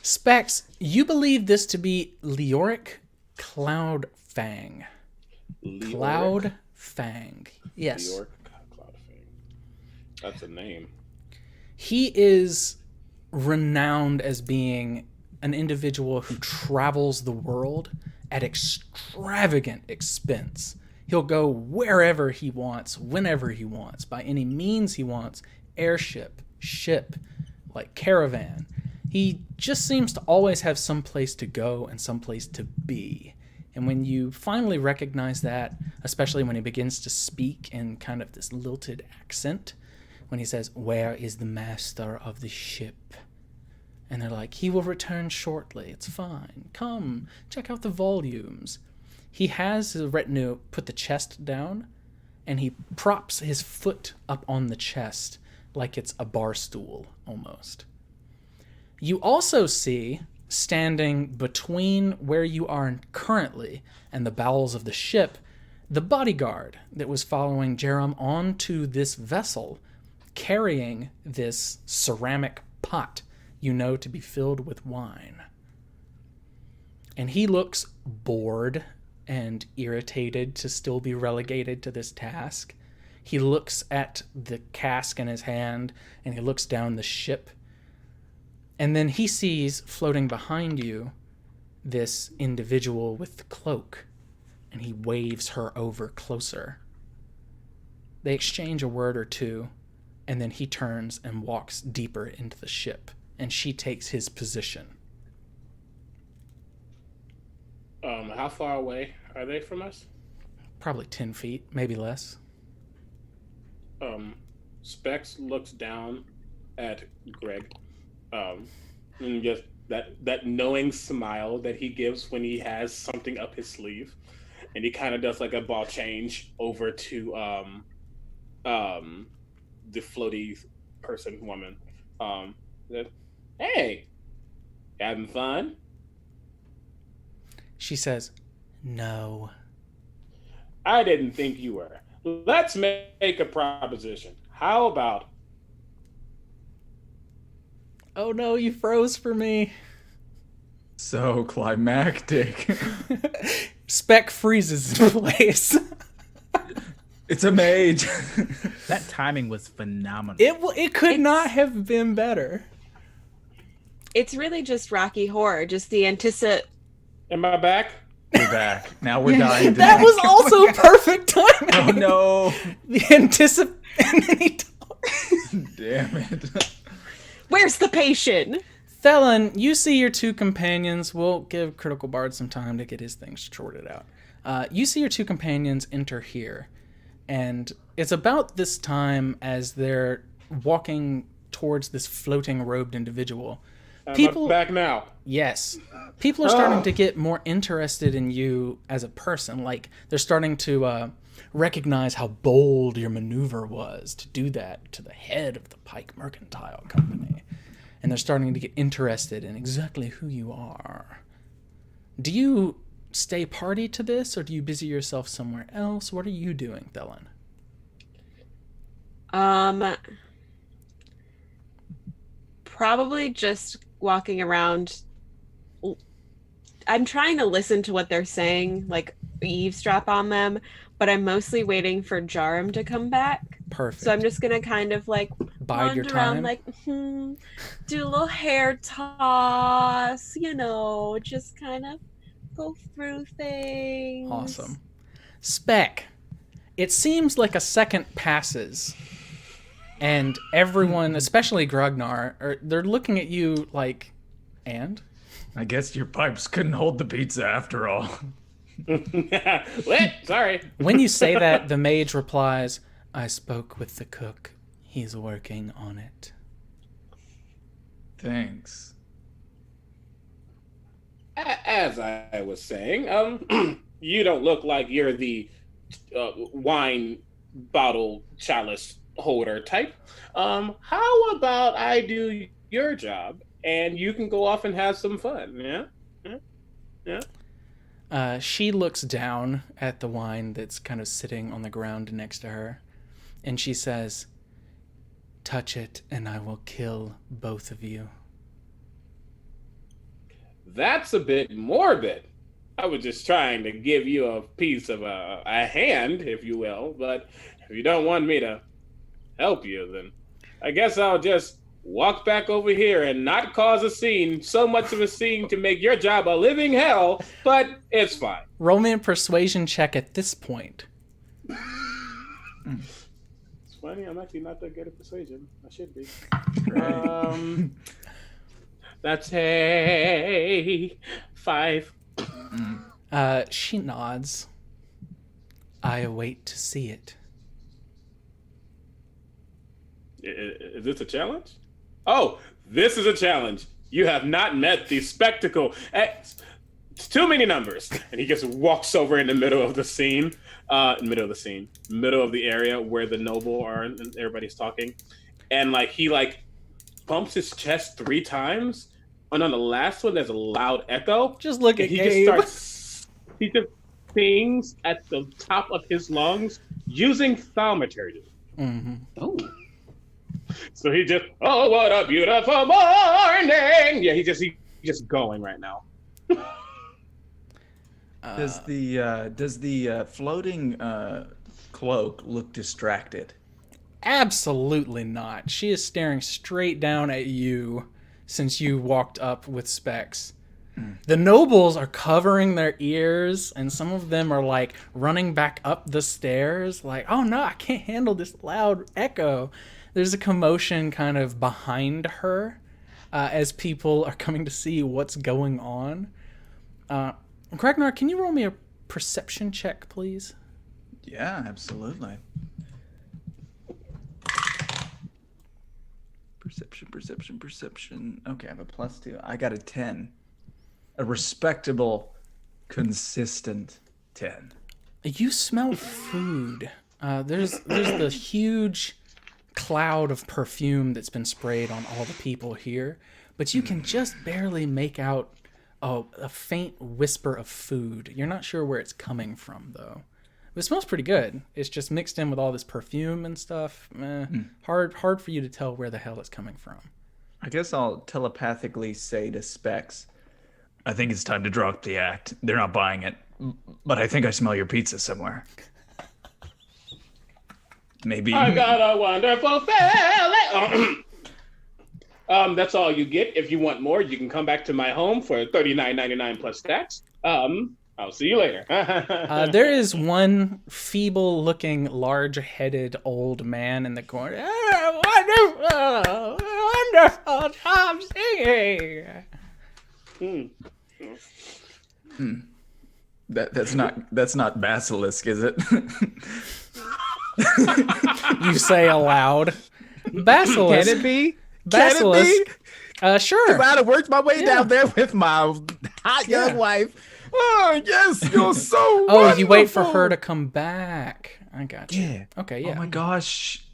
Speaker 1: Specs, you believe this to be Leoric Cloudfang. Cloudfang. Yes.
Speaker 2: Leoric Cloudfang. That's a name.
Speaker 1: He is renowned as being an individual who travels the world at extravagant expense. He'll go wherever he wants, whenever he wants, by any means he wants. Airship, ship, like caravan. He just seems to always have some place to go and some place to be. And when you finally recognize that, especially when he begins to speak in kind of this lilted accent, when he says, "Where is the master of the ship?" And they're like, "He will return shortly. It's fine. Come, check out the volumes." He has his retinue put the chest down, and he props his foot up on the chest like it's a bar stool, almost. You also see, standing between where you are currently and the bowels of the ship, the bodyguard that was following Jerem onto this vessel, carrying this ceramic pot you know to be filled with wine. And he looks bored and irritated to still be relegated to this task. He looks at the cask in his hand, and he looks down the ship. And then he sees floating behind you this individual with the cloak, and he waves her over closer. They exchange a word or two, and then he turns and walks deeper into the ship, and she takes his position.
Speaker 2: How far away are they from us?
Speaker 1: Probably 10 feet, maybe less.
Speaker 2: Specs looks down at Greg, and just that knowing smile that he gives when he has something up his sleeve, and he kind of does like a ball change over to the floaty woman. Hey, having fun?
Speaker 1: She says, "No."
Speaker 2: I didn't think you were. Let's make a proposition. How about...
Speaker 1: Oh no, you froze for me.
Speaker 3: So climactic.
Speaker 1: Spec freezes in place.
Speaker 3: It's a mage.
Speaker 6: That timing was phenomenal.
Speaker 1: It could not have been better.
Speaker 5: It's really just Rocky Horror, just the
Speaker 2: Am I back?
Speaker 3: We're back. Now we're dying.
Speaker 1: That was also perfect timing.
Speaker 3: Oh no.
Speaker 1: The and then he
Speaker 3: Damn it.
Speaker 5: Where's the patient?
Speaker 1: Thelen, you see your two companions. We'll give Critical Bard some time to get his things sorted out. You see your two companions enter here, and it's about this time as they're walking towards this floating robed individual.
Speaker 2: I'm back now.
Speaker 1: Yes. People are starting to get more interested in you as a person. Like, they're starting to recognize how bold your maneuver was to do that to the head of the Pike Mercantile Company. And they're starting to get interested in exactly who you are. Do you stay party to this, or do you busy yourself somewhere else? What are you doing, Thelen?
Speaker 5: Probably just walking around. I'm trying to listen to what they're saying, like eavesdrop on them, but I'm mostly waiting for Jarum to come back.
Speaker 1: Perfect.
Speaker 5: So I'm just gonna kind of like
Speaker 1: bide your
Speaker 5: wander around,
Speaker 1: time,
Speaker 5: like do a little hair toss, just kind of go through things.
Speaker 1: Awesome. Spec, it seems like a second passes, and everyone, especially Grognar, they're looking at you like, and?
Speaker 3: I guess your pipes couldn't hold the pizza after all.
Speaker 2: What? Sorry.
Speaker 1: When you say that, the mage replies, "I spoke with the cook. He's working on it."
Speaker 3: Thanks.
Speaker 2: As I was saying, you don't look like you're the wine bottle chalice holder type. How about I do your job and you can go off and have some fun? Yeah.
Speaker 1: She looks down at the wine that's kind of sitting on the ground next to her, and she says, "Touch it and I will kill both of you."
Speaker 2: that's a bit morbid. I was just trying to give you a piece of a hand, if you will, but if you don't want me to help you, then I guess I'll just walk back over here and not cause a scene, so much of a scene to make your job a living hell, but it's fine.
Speaker 1: Roll me a persuasion check at this point.
Speaker 2: It's funny, I'm actually not that good at persuasion. I should be. That's a 5.
Speaker 1: She nods. I await to see it.
Speaker 2: Is this a challenge? Oh, this is a challenge. You have not met the spectacle. It's too many numbers. And he just walks over in the middle of the scene. Middle of the area where the noble are and everybody's talking. And like he like bumps his chest 3 times. And on the last one, there's a loud echo.
Speaker 1: Just look at
Speaker 2: he
Speaker 1: Gabe.
Speaker 2: He just sings at the top of his lungs using thaumaturgy.
Speaker 1: Mm-hmm.
Speaker 4: Oh.
Speaker 2: So he just, oh, what a beautiful morning! Yeah, he's just going right now.
Speaker 3: Does the floating cloak look distracted?
Speaker 1: Absolutely not. She is staring straight down at you since you walked up with Specs. The nobles are covering their ears, and some of them are like running back up the stairs like, oh no, I can't handle this loud echo. There's a commotion kind of behind her as people are coming to see what's going on. Ragnar, can you roll me a perception check, please?
Speaker 3: Yeah, absolutely. Perception. Okay, I have a +2. I got a 10. A respectable, consistent 10.
Speaker 1: You smell food. There's the huge cloud of perfume that's been sprayed on all the people here, but you can just barely make out a faint whisper of food. You're not sure where it's coming from, though. It smells pretty good. It's just mixed in with all this perfume and stuff. Hard for you to tell where the hell it's coming from.
Speaker 3: I guess I'll telepathically say to Specs, I think it's time to drop the act. They're not buying it, but I think I smell your pizza somewhere. Maybe.
Speaker 2: I got a wonderful feeling. That's all you get. If you want more, you can come back to my home for $39.99 plus tax. I'll see you later.
Speaker 1: There is one feeble-looking, large-headed old man in the corner. Oh, wonderful job singing.
Speaker 3: That's not basilisk, is it?
Speaker 1: You say aloud. Basilisk.
Speaker 6: Can it be?
Speaker 1: Basilisk.
Speaker 6: Can it be?
Speaker 1: Sure.
Speaker 6: I had worked my way down there with my hot young wife. Oh, yes, you're so
Speaker 1: Oh, you wait for her to come back. I got you.
Speaker 6: Yeah.
Speaker 1: Okay, yeah.
Speaker 3: Oh my gosh.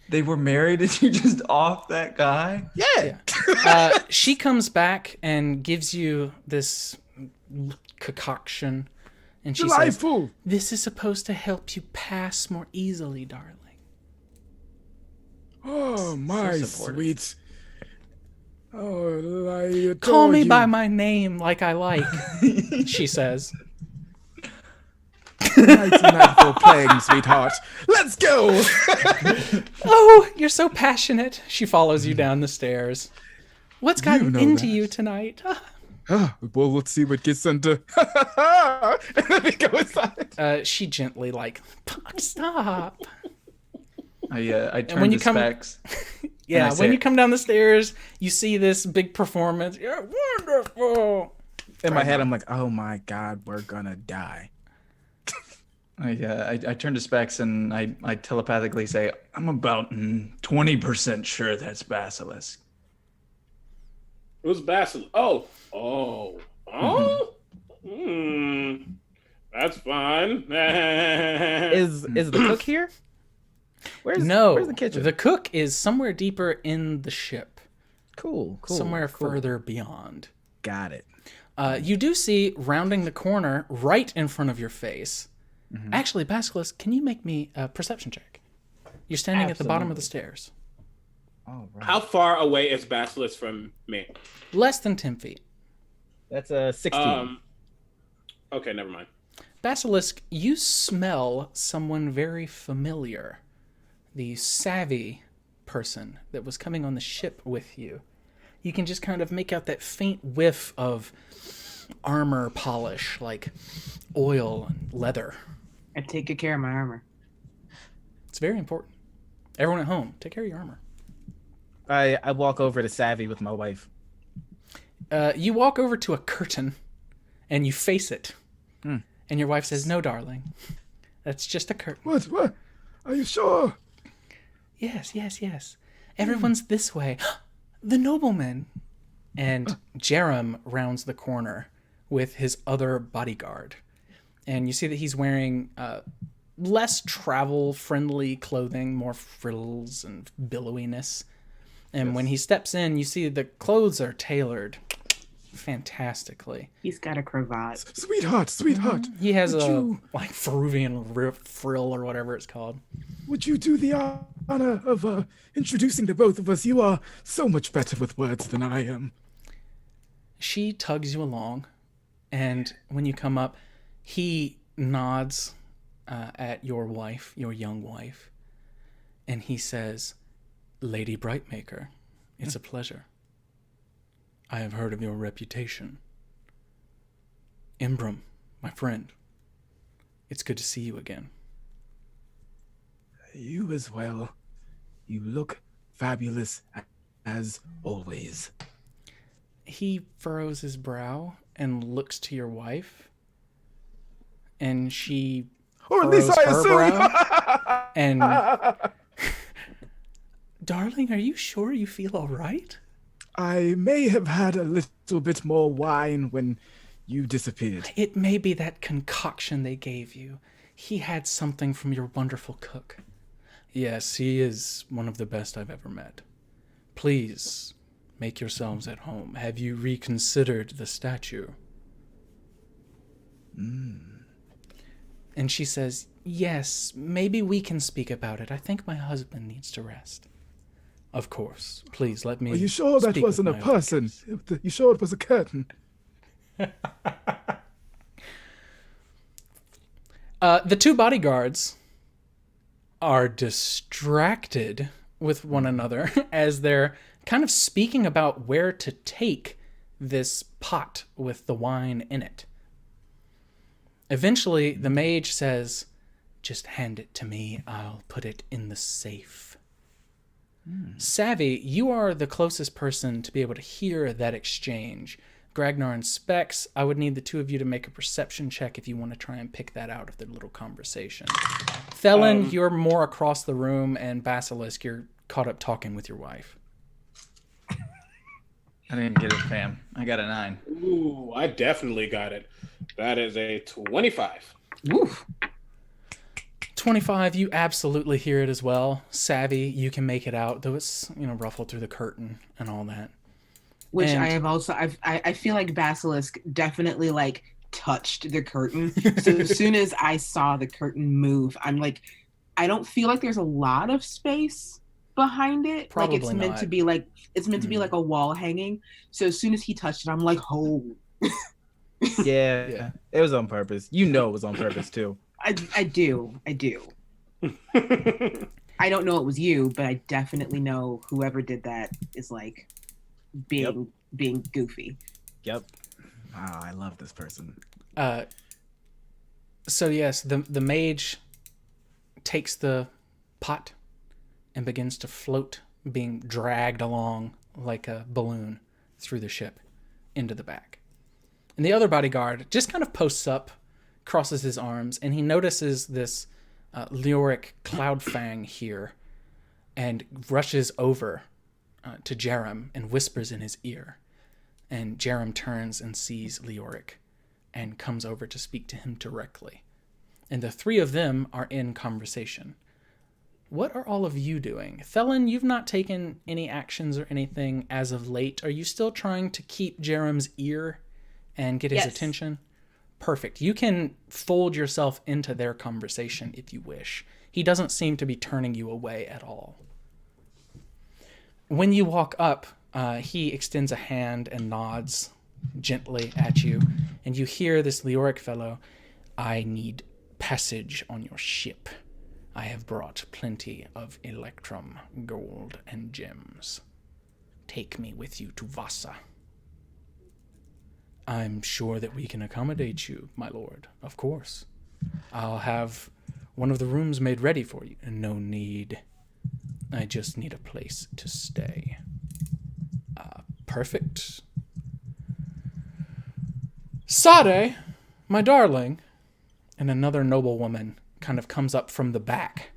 Speaker 3: They were married and you just off that guy?
Speaker 6: Yeah.
Speaker 1: She comes back and gives you this concoction. And she says, this is supposed to help you pass more easily, darling.
Speaker 6: Oh, my sweet. Oh,
Speaker 1: call me by my name like I like, she says.
Speaker 6: Tonight's a night for playing, sweetheart. Let's go.
Speaker 1: Oh, you're so passionate. She follows you down the stairs. What's gotten into you tonight?
Speaker 6: Well, let's see what gets into. And then we go inside.
Speaker 1: She gently stop.
Speaker 3: I turn to Specs.
Speaker 1: Yeah, when you come down the stairs, you see this big performance. You're wonderful.
Speaker 6: In my head, I'm like, oh my God, we're gonna die.
Speaker 3: I turn to Specs and I telepathically say, I'm about 20% sure that's basilisk.
Speaker 2: It was basilisk. Oh. That's fun.
Speaker 6: Is the cook here? Where's the kitchen?
Speaker 1: The cook is somewhere deeper in the ship.
Speaker 6: Cool.
Speaker 1: Somewhere further beyond.
Speaker 6: Got it.
Speaker 1: You do see, rounding the corner, right in front of your face. Mm-hmm. Actually, Basilisk, can you make me a perception check? You're standing at the bottom of the stairs.
Speaker 6: All right.
Speaker 2: How far away is Basilisk from me?
Speaker 1: Less than 10 feet.
Speaker 6: That's a 16.
Speaker 2: Okay, never mind.
Speaker 1: Basilisk, you smell someone very familiar. The savvy person that was coming on the ship with you. You can just kind of make out that faint whiff of armor polish, like oil and leather.
Speaker 4: I take good care of my armor.
Speaker 1: It's very important. Everyone at home, take care of your armor.
Speaker 6: I walk over to Savvy with my wife.
Speaker 1: You walk over to a curtain, and you face it.
Speaker 6: Hmm.
Speaker 1: And your wife says, "No, darling. That's just a curtain."
Speaker 9: What? Are you sure?
Speaker 1: Yes. Everyone's this way. The nobleman. And Jerem rounds the corner with his other bodyguard. And you see that he's wearing less travel-friendly clothing, more frills and billowiness. And when he steps in, you see the clothes are tailored fantastically.
Speaker 4: He's got a cravat.
Speaker 9: Sweetheart.
Speaker 1: He has
Speaker 9: Would
Speaker 1: a
Speaker 9: you-
Speaker 1: like Peruvian frill or whatever it's called.
Speaker 9: Would you do the honor of introducing the both of us? You are so much better with words than I am.
Speaker 1: She tugs you along, and when you come up, he nods at your wife, your young wife, and he says, "Lady Brightmaker, it's a pleasure. I have heard of your reputation. Imbram, my friend, it's good to see you again."
Speaker 9: You as well. You look fabulous as always.
Speaker 1: He furrows his brow and looks to your wife, and she
Speaker 9: Or at least
Speaker 1: furrows
Speaker 9: I
Speaker 1: her
Speaker 9: assume.
Speaker 1: brow, and darling, are you sure you feel all right?
Speaker 9: I may have had a little bit more wine when you disappeared.
Speaker 1: It may be that concoction they gave you. He had something from your wonderful cook. Yes, he is one of the best I've ever met. Please, make yourselves at home. Have you reconsidered the statue? And she says, "Yes, maybe we can speak about it. I think my husband needs to rest." "Of course. Please let me
Speaker 9: Are you sure that
Speaker 1: speak with
Speaker 9: wasn't a
Speaker 1: my
Speaker 9: person?
Speaker 1: advocates."
Speaker 9: You sure it was a curtain?
Speaker 1: The two bodyguards are distracted with one another as they're kind of speaking about where to take this pot with the wine in it. Eventually, the mage says, "Just hand it to me. I'll put it in the safe." Savvy, you are the closest person to be able to hear that exchange. Gragnar and Specs, I would need the two of you to make a perception check if you want to try and pick that out of their little conversation. Felon, you're more across the room, and Basilisk, you're caught up talking with your wife.
Speaker 3: I didn't get it, fam. I got a 9.
Speaker 2: Ooh, I definitely got it. That is a 25.
Speaker 4: Woof.
Speaker 1: 25, you absolutely hear it as well. Savvy, you can make it out, though it's, ruffled through the curtain and all that.
Speaker 4: Which
Speaker 1: And-
Speaker 4: I have also, I feel like Basilisk definitely like touched the curtain. So as soon as I saw the curtain move, I'm like, I don't feel like there's a lot of space behind it.
Speaker 1: Probably
Speaker 4: like it's meant
Speaker 1: not.
Speaker 4: to be like, it's meant to be like a wall hanging. So as soon as he touched it, I'm like, oh,
Speaker 6: Yeah, it was on purpose. You know it was on purpose too.
Speaker 4: I do. I don't know it was you, but I definitely know whoever did that is like being goofy.
Speaker 6: Yep. Wow, I love this person.
Speaker 1: So yes, the mage takes the pot and begins to float, being dragged along like a balloon through the ship into the back. And the other bodyguard just kind of posts up, crosses his arms, and he notices this Leoric Cloudfang here and rushes over to Jerem and whispers in his ear. And Jerem turns and sees Leoric and comes over to speak to him directly. And the three of them are in conversation. What are all of you doing? Felon, you've not taken any actions or anything as of late. Are you still trying to keep Jerem's ear and get his
Speaker 5: Yes.
Speaker 1: attention? Perfect. You can fold yourself into their conversation if you wish. He doesn't seem to be turning you away at all. When you walk up, he extends a hand and nods gently at you, and you hear this Leoric fellow, I need passage on your ship. I have brought plenty of electrum, gold, and gems. Take me with you to Vasa. I'm sure that we can accommodate you, my lord, of course. I'll have one of the rooms made ready for you. No need. I just need a place to stay. Perfect. Sade, my darling. And another noblewoman kind of comes up from the back,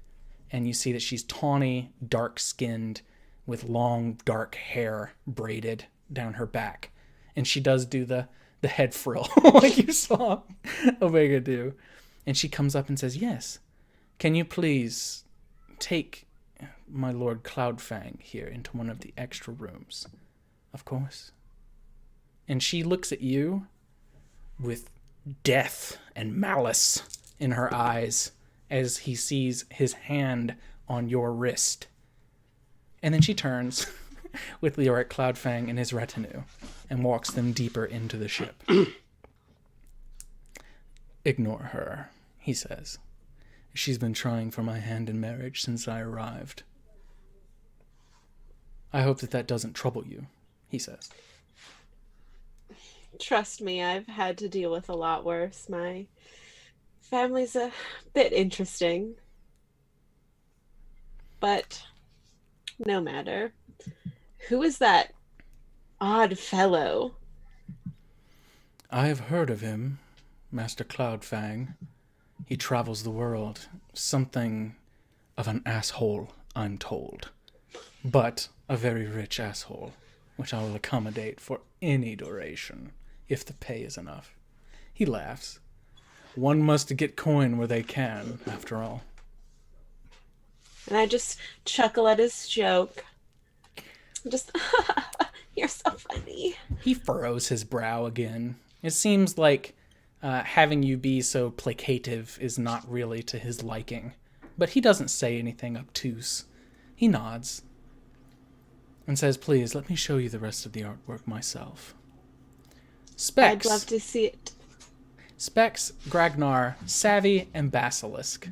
Speaker 1: and you see that she's tawny, dark-skinned, with long, dark hair braided down her back. And she does do the head frill, like you saw Omega do. And she comes up and says, yes, can you please take my Lord Cloudfang here into one of the extra rooms? Of course. And she looks at you with death and malice in her eyes as he sees his hand on your wrist. And then she turns with Leoric Cloudfang and his retinue and walks them deeper into the ship. Ignore her, he says. She's been trying for my hand in marriage since I arrived. I hope that doesn't trouble you, he says.
Speaker 5: Trust me, I've had to deal with a lot worse. My family's a bit interesting. But no matter. Who is that odd fellow?
Speaker 1: I have heard of him, Master Cloudfang. He travels the world. Something of an asshole, I'm told. But a very rich asshole, which I will accommodate for any duration, if the pay is enough. He laughs. One must get coin where they can, after all.
Speaker 5: And I just chuckle at his joke. Just, you're so funny.
Speaker 1: He furrows his brow again. It seems like having you be so placative is not really to his liking. But he doesn't say anything obtuse. He nods and says, please, let me show you the rest of the artwork myself. Specs.
Speaker 5: I'd love to see it.
Speaker 1: Specs, Gragnar, Savvy, and Basilisk.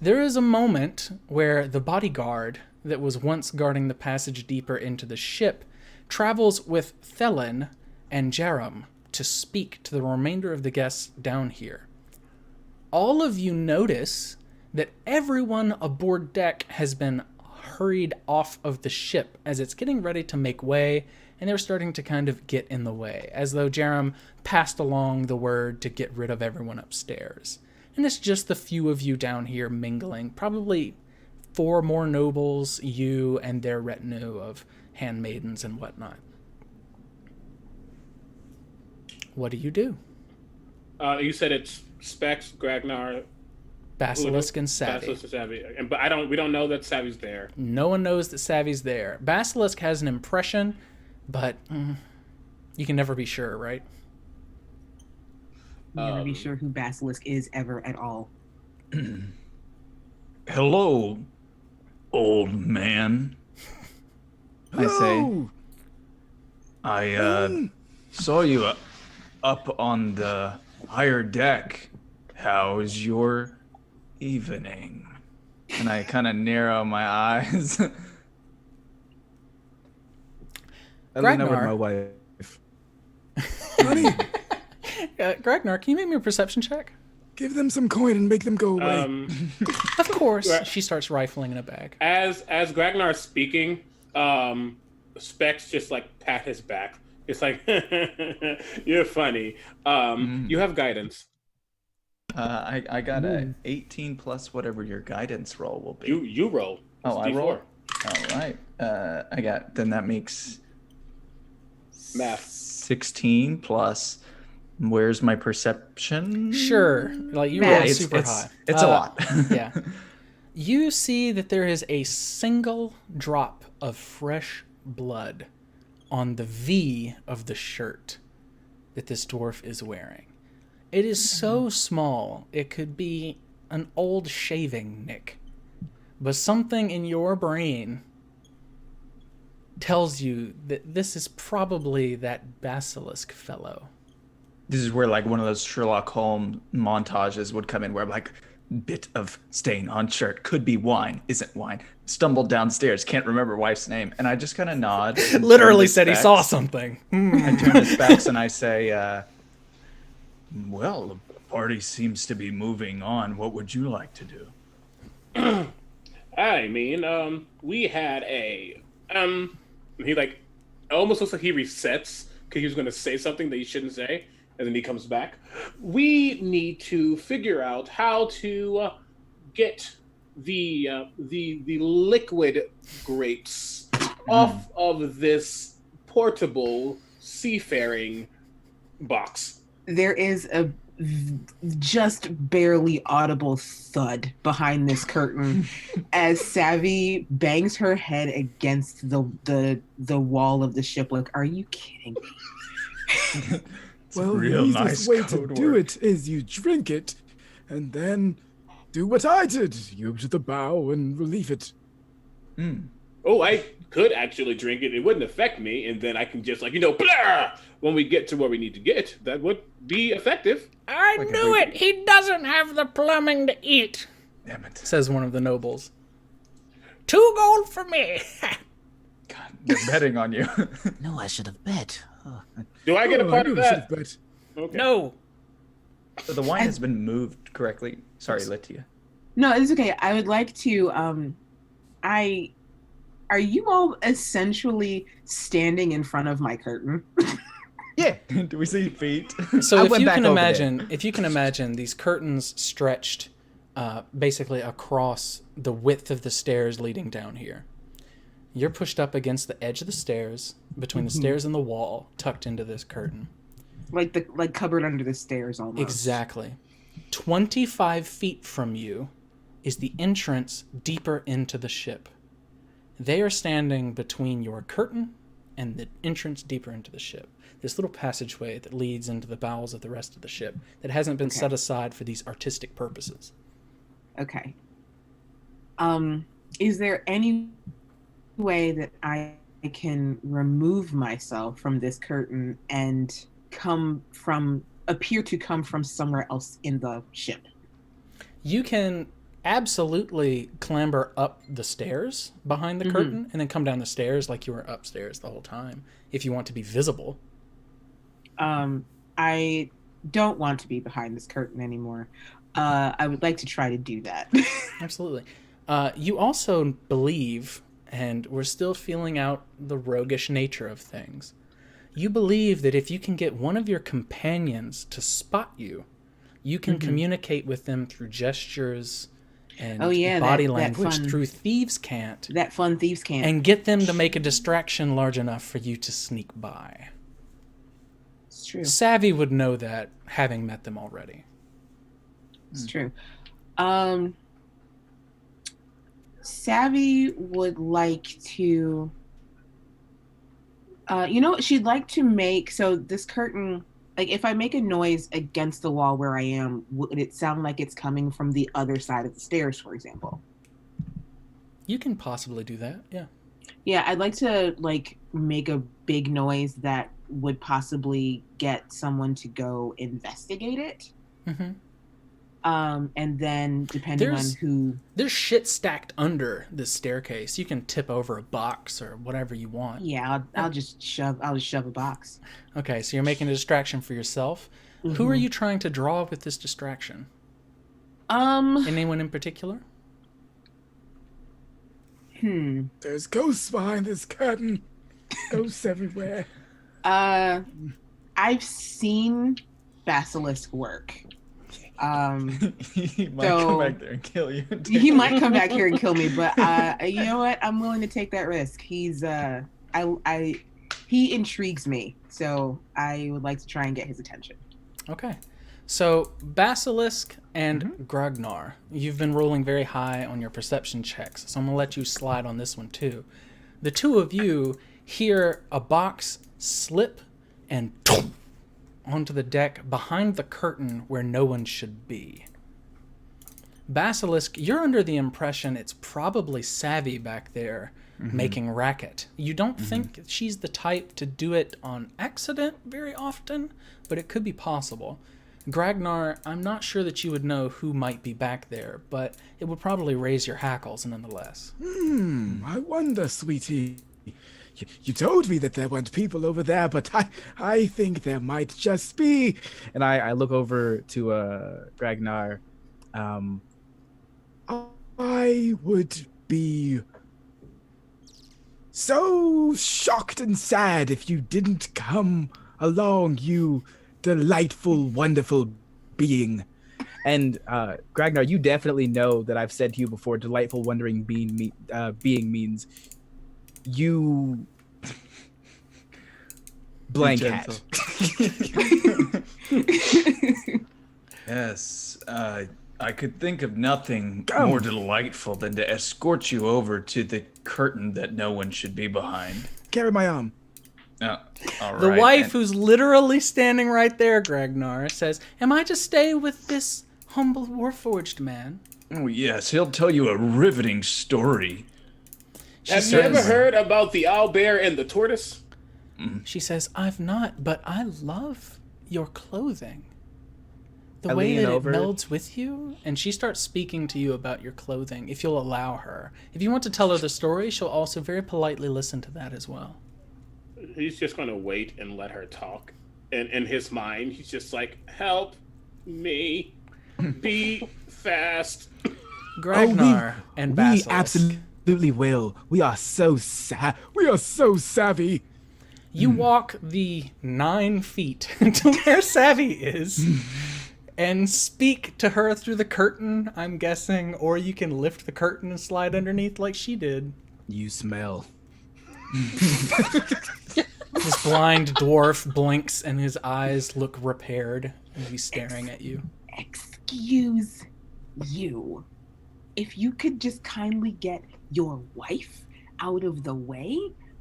Speaker 1: There is a moment where the bodyguard that was once guarding the passage deeper into the ship travels with Thelen and Jerem to speak to the remainder of the guests down here. All of you notice that everyone aboard deck has been hurried off of the ship as it's getting ready to make way, and they're starting to kind of get in the way, as though Jerem passed along the word to get rid of everyone upstairs. And it's just the few of you down here mingling, probably 4 more nobles, you, and their retinue of handmaidens and whatnot. What do you do?
Speaker 2: You said it's Specs, Gragnar,
Speaker 1: Basilisk, and Savvy.
Speaker 2: Basilisk and Savvy. But we don't know that Savvy's there.
Speaker 1: No one knows that Savvy's there. Basilisk has an impression, but you can never be sure, right?
Speaker 4: Never be sure who Basilisk is ever at all.
Speaker 3: Hello, old man.
Speaker 9: Hello.
Speaker 3: I saw you up on the higher deck. How's your evening? And I kind of narrow my eyes.
Speaker 6: I lean over
Speaker 1: Gragnar.
Speaker 6: to my wife.
Speaker 9: Honey,
Speaker 1: Gragnar, can you make me a perception check?
Speaker 9: give them some coin and make them go away.
Speaker 1: Of course.
Speaker 2: Right.
Speaker 1: She starts rifling in a bag.
Speaker 2: As Gragnar's speaking, Specs just like pat his back. It's like, you're funny. You have guidance.
Speaker 3: I got a 18 plus whatever your guidance roll will be.
Speaker 2: You roll. It's
Speaker 3: I
Speaker 2: D4.
Speaker 3: roll. All right. Then that makes
Speaker 2: Math.
Speaker 3: 16 plus. Where's my perception?
Speaker 1: Sure. Like you
Speaker 4: Yeah,
Speaker 1: rolled super high.
Speaker 3: It's a lot.
Speaker 1: Yeah. You see that there is a single drop of fresh blood on the V of the shirt that this dwarf is wearing. It is so small, it could be an old shaving nick. But something in your brain tells you that this is probably that basilisk fellow.
Speaker 3: This is where like one of those Sherlock Holmes montages would come in where like bit of stain on shirt, could be wine, isn't wine, stumbled downstairs, can't remember wife's name, and I just kind of nod.
Speaker 1: Literally said he saw something.
Speaker 3: I turn his backs and I say, well, the party seems to be moving on. What would you like to do?
Speaker 2: I mean, we had a he like almost looks like he resets because he was going to say something that he shouldn't say, and then he comes back. We need to figure out how to get the liquid grapes off of this portable seafaring box.
Speaker 4: There is a just barely audible thud behind this curtain as Savvy bangs her head against the wall of the ship. Like, are you kidding me?
Speaker 9: Well, the
Speaker 3: real
Speaker 9: easiest
Speaker 3: nice
Speaker 9: way to
Speaker 3: code
Speaker 9: do
Speaker 3: word.
Speaker 9: it is you drink it, and then do what I did. You to the bow and relieve it.
Speaker 2: Oh, I could actually drink it. It wouldn't affect me, and then I can just blah! When we get to where we need to get, that would be effective.
Speaker 8: I knew it! He doesn't have the plumbing to eat,
Speaker 3: Damn it.
Speaker 8: says one of the nobles. 2 gold for me.
Speaker 3: God, they're betting on you.
Speaker 7: No, I should have bet. Oh.
Speaker 2: Do I get a part
Speaker 9: I
Speaker 2: of
Speaker 9: knew I should
Speaker 2: that?
Speaker 9: have bet.
Speaker 2: Okay.
Speaker 8: No.
Speaker 3: So the wine has been moved correctly. Sorry, Litia.
Speaker 4: No, it's okay. I would like to are you all essentially standing in front of my curtain?
Speaker 3: Yeah. Do we see feet?
Speaker 1: So
Speaker 6: I
Speaker 1: if
Speaker 6: went
Speaker 1: you
Speaker 6: back
Speaker 1: can
Speaker 6: over
Speaker 1: imagine these curtains stretched basically across the width of the stairs leading down here. You're pushed up against the edge of the stairs, between the stairs and the wall, tucked into this curtain.
Speaker 4: like cupboard under the stairs almost.
Speaker 1: Exactly. 25 feet from you is the entrance deeper into the ship. They are standing between your curtain and the entrance deeper into the ship. This little passageway that leads into the bowels of the rest of the ship that hasn't been set aside for these artistic purposes.
Speaker 4: Okay. Is there any way that I can remove myself from this curtain and appear to come from somewhere else in the ship?
Speaker 1: You can absolutely clamber up the stairs behind the curtain and then come down the stairs like you were upstairs the whole time if you want to be visible.
Speaker 4: I don't want to be behind this curtain anymore. I would like to try to do that.
Speaker 1: Absolutely. You also believe, and we're still feeling out the roguish nature of things, you believe that if you can get one of your companions to spot you, you can communicate with them through gestures and body language through thieves' cant.
Speaker 4: That fun thieves' cant.
Speaker 1: And get them to make a distraction large enough for you to sneak by.
Speaker 4: It's true.
Speaker 1: Savvy would know that, having met them already.
Speaker 4: It's true. Savvy would like to... she'd like to make... So this curtain... Like, if I make a noise against the wall where I am, would it sound like it's coming from the other side of the stairs, for example?
Speaker 1: You can possibly do that, yeah.
Speaker 4: Yeah, I'd like to, make a big noise that would possibly get someone to go investigate it.
Speaker 1: Mm-hmm.
Speaker 4: And then, depending on who...
Speaker 1: There's shit stacked under this staircase. You can tip over a box or whatever you want.
Speaker 4: Yeah, I'll just shove a box.
Speaker 1: Okay, so you're making a distraction for yourself. Mm-hmm. Who are you trying to draw with this distraction? Anyone in particular?
Speaker 9: There's ghosts behind this curtain. Ghosts everywhere.
Speaker 4: I've seen Basilisk work.
Speaker 3: He might come back there and kill you.
Speaker 4: He might come back here and kill me, but you know what? I'm willing to take that risk. He's he intrigues me, so I would like to try and get his attention.
Speaker 1: Okay. So Basilisk and Grognar, you've been rolling very high on your perception checks, so I'm going to let you slide on this one too. The two of you hear a box slip and onto the deck behind the curtain where no one should be. Basilisk, you're under the impression it's probably Savvy back there making racket. You don't think she's the type to do it on accident very often, but it could be possible. Gragnar, I'm not sure that you would know who might be back there, but it would probably raise your hackles nonetheless.
Speaker 9: I wonder, sweetie. You told me that there weren't people over there, but I think there might just be.
Speaker 6: And I look over to Gragnar.
Speaker 9: I would be so shocked and sad if you didn't come along, you delightful, wonderful being.
Speaker 6: And Gragnar, you definitely know that I've said to you before, delightful, wondering being means you blank hat.
Speaker 3: Yes, I could think of nothing more delightful than to escort you over to the curtain that no one should be behind.
Speaker 9: Carry my arm.
Speaker 3: All
Speaker 1: The
Speaker 3: right,
Speaker 1: wife,
Speaker 3: and-
Speaker 1: who's literally standing right there, Gragnar, says, "Am I to stay with this humble warforged man?"
Speaker 3: Oh, yes, he'll tell you a riveting story.
Speaker 2: Have you ever heard about the owlbear and the tortoise?
Speaker 1: She says, "I've not, but I love your clothing. The
Speaker 6: I
Speaker 1: way
Speaker 6: lean
Speaker 1: that
Speaker 6: over.
Speaker 1: it melds with you." And she starts speaking to you about your clothing, if you'll allow her. If you want to tell her the story, she'll also very politely listen to that as well.
Speaker 2: He's just going to wait and let her talk. And in his mind, he's just like, help me. Be fast.
Speaker 1: Gragnar and
Speaker 9: We
Speaker 1: Basilisk.
Speaker 9: absolutely will. We are so savvy.
Speaker 1: You walk the 9 feet to where Savvy is and speak to her through the curtain, I'm guessing, or you can lift the curtain and slide underneath like she did.
Speaker 6: You smell.
Speaker 1: This blind dwarf blinks and his eyes look repaired and he's staring at you.
Speaker 4: Excuse you. If you could just kindly get your wife out of the way,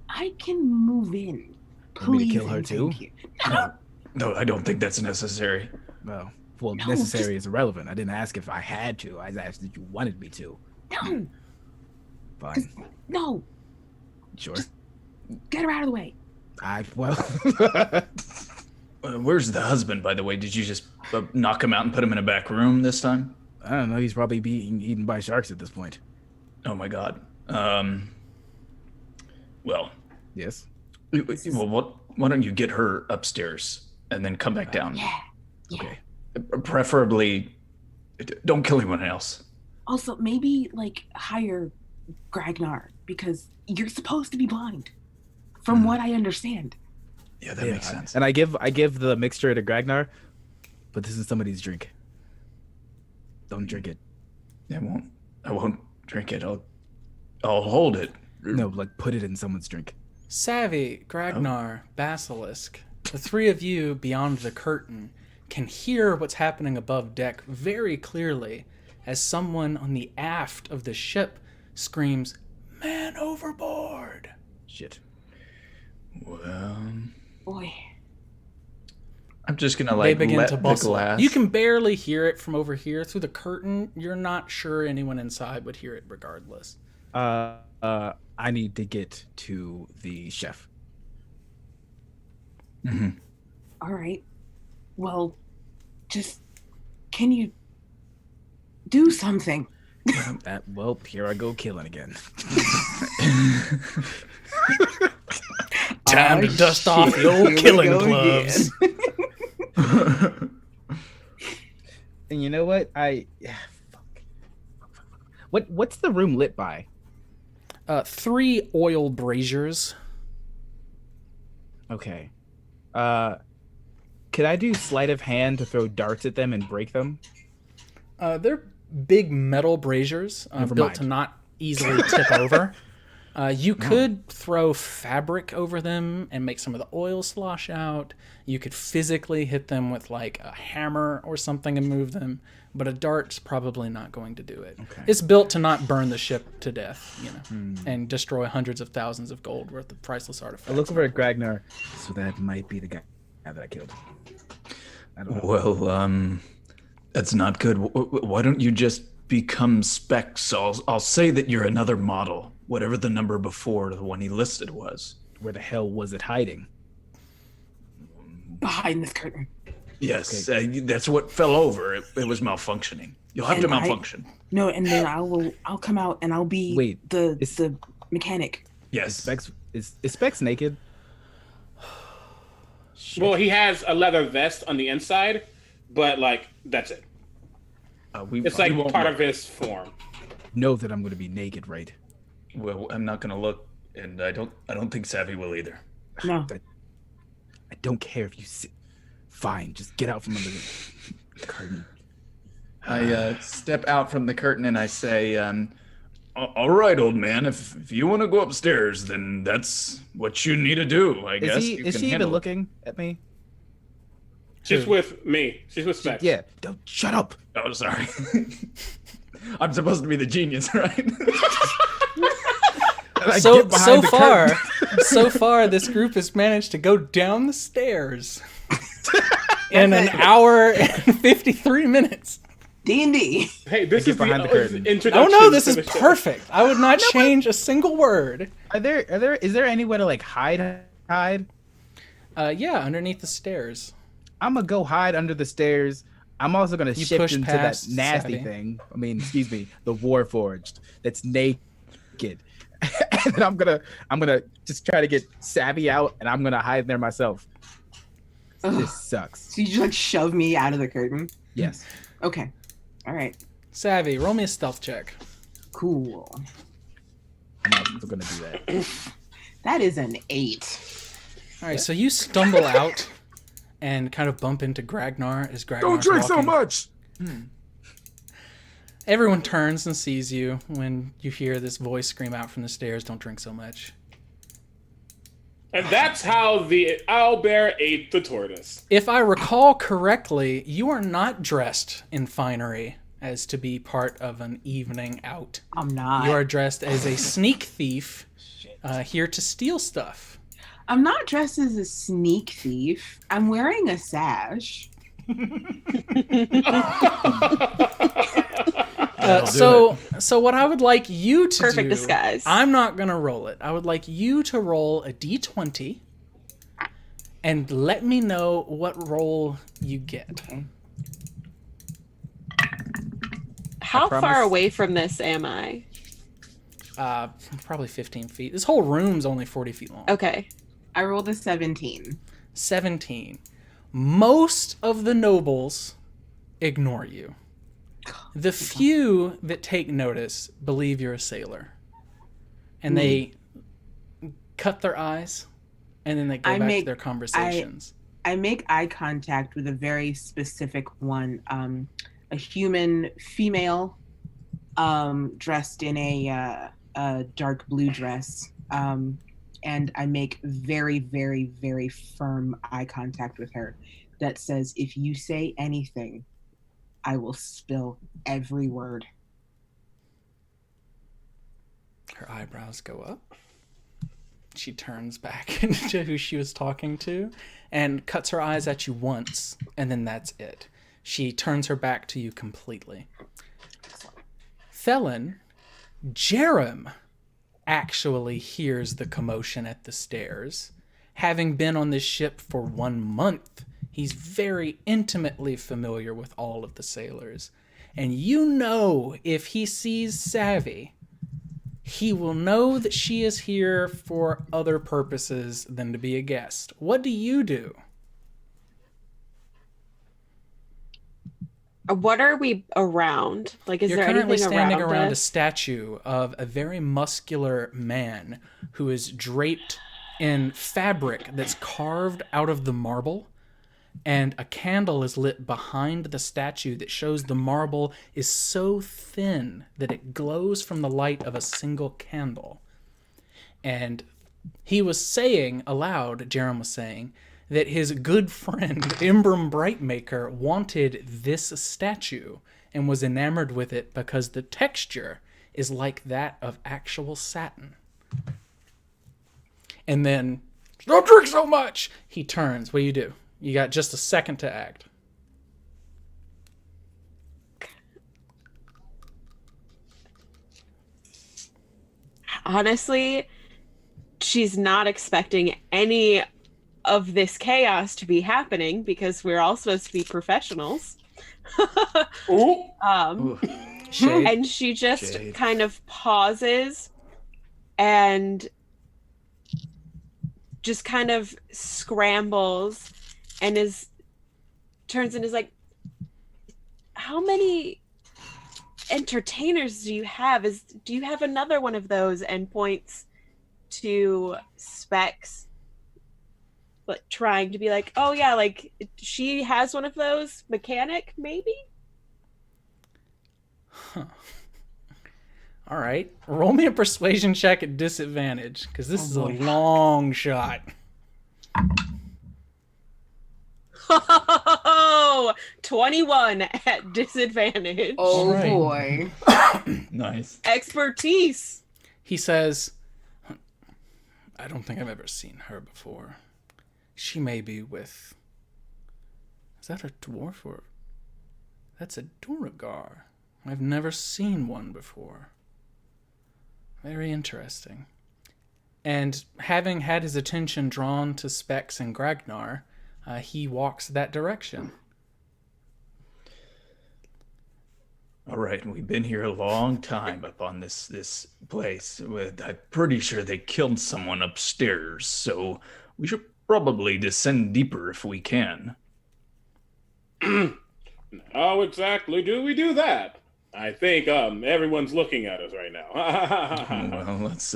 Speaker 4: I can move in.
Speaker 6: Want me to
Speaker 4: Please.
Speaker 6: kill her
Speaker 4: and
Speaker 6: too?
Speaker 4: thank you. No,
Speaker 3: No, I don't think that's necessary.
Speaker 6: Well,
Speaker 4: No,
Speaker 6: necessary
Speaker 4: just-
Speaker 6: is irrelevant. I didn't ask if I had to. I asked if you wanted me to.
Speaker 4: no,
Speaker 6: Fine.
Speaker 4: no.
Speaker 6: Sure.
Speaker 4: Get her out of the way.
Speaker 3: Where's the husband, by the way? Did you just knock him out and put him in a back room this time?
Speaker 6: I don't know. He's probably being eaten by sharks at this point.
Speaker 3: Oh my god. Well,
Speaker 6: Yes.
Speaker 3: why don't you get her upstairs and then come back down?
Speaker 4: Yeah.
Speaker 6: Okay.
Speaker 3: Preferably, don't kill anyone else.
Speaker 4: Also, maybe like hire Gragnar because you're supposed to be blind, from what I understand.
Speaker 3: Yeah, that makes sense.
Speaker 6: And I give the mixture to Gragnar, but this is somebody's drink. Don't drink it.
Speaker 3: I won't drink it. I'll hold it.
Speaker 6: No, like put it in someone's drink.
Speaker 1: Savvy, Gragnar, Basilisk, the three of you beyond the curtain can hear what's happening above deck very clearly as someone on the aft of the ship screams, "Man overboard!"
Speaker 6: Shit.
Speaker 3: Well,
Speaker 4: Boy.
Speaker 3: I'm just gonna
Speaker 1: They
Speaker 3: like
Speaker 1: begin
Speaker 3: let
Speaker 1: to
Speaker 3: the
Speaker 1: bustle.
Speaker 3: glass.
Speaker 1: You can barely hear it from over here through the curtain. You're not sure anyone inside would hear it regardless.
Speaker 6: I need to get to the chef.
Speaker 4: All right. Well, just can you do something?
Speaker 6: Well, here I go killing again.
Speaker 1: Time to dust off the old killing gloves.
Speaker 6: And you know what? What's the room lit by?
Speaker 1: 3 oil braziers.
Speaker 6: Okay. Could I do sleight of hand to throw darts at them and break them?
Speaker 1: They're big metal braziers
Speaker 6: Never
Speaker 1: built
Speaker 6: mind.
Speaker 1: to not easily tip over. You could throw fabric over them and make some of the oil slosh out. You could physically hit them with like a hammer or something and move them, but a dart's probably not going to do it.
Speaker 6: Okay.
Speaker 1: It's built to not burn the ship to death, and destroy hundreds of thousands of gold worth of priceless artifacts.
Speaker 6: I look over at Gragnar, so that might be the guy that I killed. I don't know.
Speaker 3: Well, that's not good. Why don't you just become specs. So I'll say that you're another model, whatever the number before the one he listed was.
Speaker 6: Where the hell was it hiding?
Speaker 4: Behind this curtain.
Speaker 3: Yes, that's what fell over. It was malfunctioning. You'll have to malfunction.
Speaker 4: No, and then I'll come out and I'll be the mechanic.
Speaker 3: Yes.
Speaker 6: Is Specs naked?
Speaker 2: Well, he has a leather vest on the inside, but like that's it. It's like part of his form.
Speaker 6: Know that I'm going to be naked, right?
Speaker 3: Well, I'm not going to look, and I don't think Savvy will either.
Speaker 4: No.
Speaker 6: I don't care if you sit. Fine, just get out from under the curtain.
Speaker 3: I step out from the curtain and I say, all right, old man, if you want to go upstairs, then that's what you need to do, I guess.
Speaker 6: Is she even looking at me?
Speaker 2: She's with me. She's with Specs.
Speaker 6: Yeah, don't shut up.
Speaker 3: Oh, sorry. I'm supposed to be the genius, right?
Speaker 1: So far, this group has managed to go down the stairs in an hour and 53 minutes.
Speaker 4: D&D.
Speaker 2: Hey, this is
Speaker 6: behind the curtain.
Speaker 2: Introduction.
Speaker 1: Oh no, this is perfect. I would not change a single word.
Speaker 6: Is there any way to like hide?
Speaker 1: Yeah, underneath the stairs.
Speaker 6: I'm gonna go hide under the stairs. I'm also gonna shift into that
Speaker 1: past
Speaker 6: nasty
Speaker 1: Savvy.
Speaker 6: thing. I mean, excuse me, the Warforged that's naked. And then I'm gonna just try to get Savvy out, and I'm gonna hide there myself. This sucks.
Speaker 4: So you just like shove me out of the curtain?
Speaker 6: Yes.
Speaker 4: Okay. All right.
Speaker 1: Savvy, roll me a stealth check.
Speaker 4: Cool.
Speaker 6: I'm also gonna do that.
Speaker 4: That is an 8.
Speaker 1: All right, so you stumble out and kind of bump into Gragnar as Gragnar's
Speaker 9: Don't drink so
Speaker 1: walking.
Speaker 9: much.
Speaker 1: Everyone turns and sees you when you hear this voice scream out from the stairs, "Don't drink so much."
Speaker 2: And that's how the owlbear ate the tortoise.
Speaker 1: If I recall correctly, you are not dressed in finery as to be part of an evening out.
Speaker 4: I'm not.
Speaker 1: You are dressed as a sneak thief here to steal stuff.
Speaker 4: I'm not dressed as a sneak thief. I'm wearing a sash.
Speaker 1: So what I would like you to
Speaker 5: Perfect
Speaker 1: do,
Speaker 5: disguise.
Speaker 1: I'm not going to roll it. I would like you to roll a d20 and let me know what roll you get.
Speaker 4: Okay.
Speaker 5: How far away from this am I?
Speaker 1: Probably 15 feet. This whole room's only 40 feet long.
Speaker 5: Okay.
Speaker 4: I rolled a 17.
Speaker 1: 17. Most of the nobles ignore you. The few that take notice believe you're a sailor. And they cut their eyes, and then they go back to their conversations.
Speaker 4: I make eye contact with a very specific one. A human female dressed in a dark blue dress. And I make very, very, very firm eye contact with her that says, if you say anything, I will spill every word.
Speaker 1: Her eyebrows go up. She turns back into who she was talking to and cuts her eyes at you once, and then that's it. She turns her back to you completely. Felon, Jerem actually hears the commotion at the stairs. Having been on this ship for 1 month, he's very intimately familiar with all of the sailors. And you know, if he sees Savvy, he will know that she is here for other purposes than to be a guest. What do you do?
Speaker 5: What are we around? Like, is
Speaker 1: You're
Speaker 5: there
Speaker 1: currently
Speaker 5: anything
Speaker 1: standing around a
Speaker 5: us?
Speaker 1: statue of a very muscular man who is draped in fabric that's carved out of the marble, and a candle is lit behind the statue that shows the marble is so thin that it glows from the light of a single candle. And he was saying aloud, Jerem was saying, that his good friend, Imbram Brightmaker, wanted this statue and was enamored with it because the texture is like that of actual satin. And then, don't drink so much! He turns. What do you do? You got just a second to act.
Speaker 5: honestly, she's not expecting any of this chaos to be happening because we're all supposed to be professionals.
Speaker 2: Ooh.
Speaker 1: Shade.
Speaker 5: And she just
Speaker 3: Jade.
Speaker 5: kind of pauses and just kind of scrambles and turns and is like, how many entertainers do you have? Do you have another one of those? And points to Specs, but trying to be like, oh yeah, like she has one of those, mechanic maybe.
Speaker 1: All right, roll me a persuasion check at disadvantage because this is a long shot.
Speaker 5: Oh, 21 at disadvantage.
Speaker 4: Oh
Speaker 1: Right.
Speaker 4: boy.
Speaker 3: Nice.
Speaker 5: Expertise.
Speaker 1: He says, I don't think I've ever seen her before. She may be with... Is that a dwarf or... That's a Duragar. I've never seen one before. Very interesting. And having had his attention drawn to Specs and Gragnar, he walks that direction.
Speaker 3: All right, we've been here a long time up on this place. I'm pretty sure they killed someone upstairs, so we should probably descend deeper if we can.
Speaker 2: How exactly do we do that? I think everyone's looking at us right now.
Speaker 3: Well, let's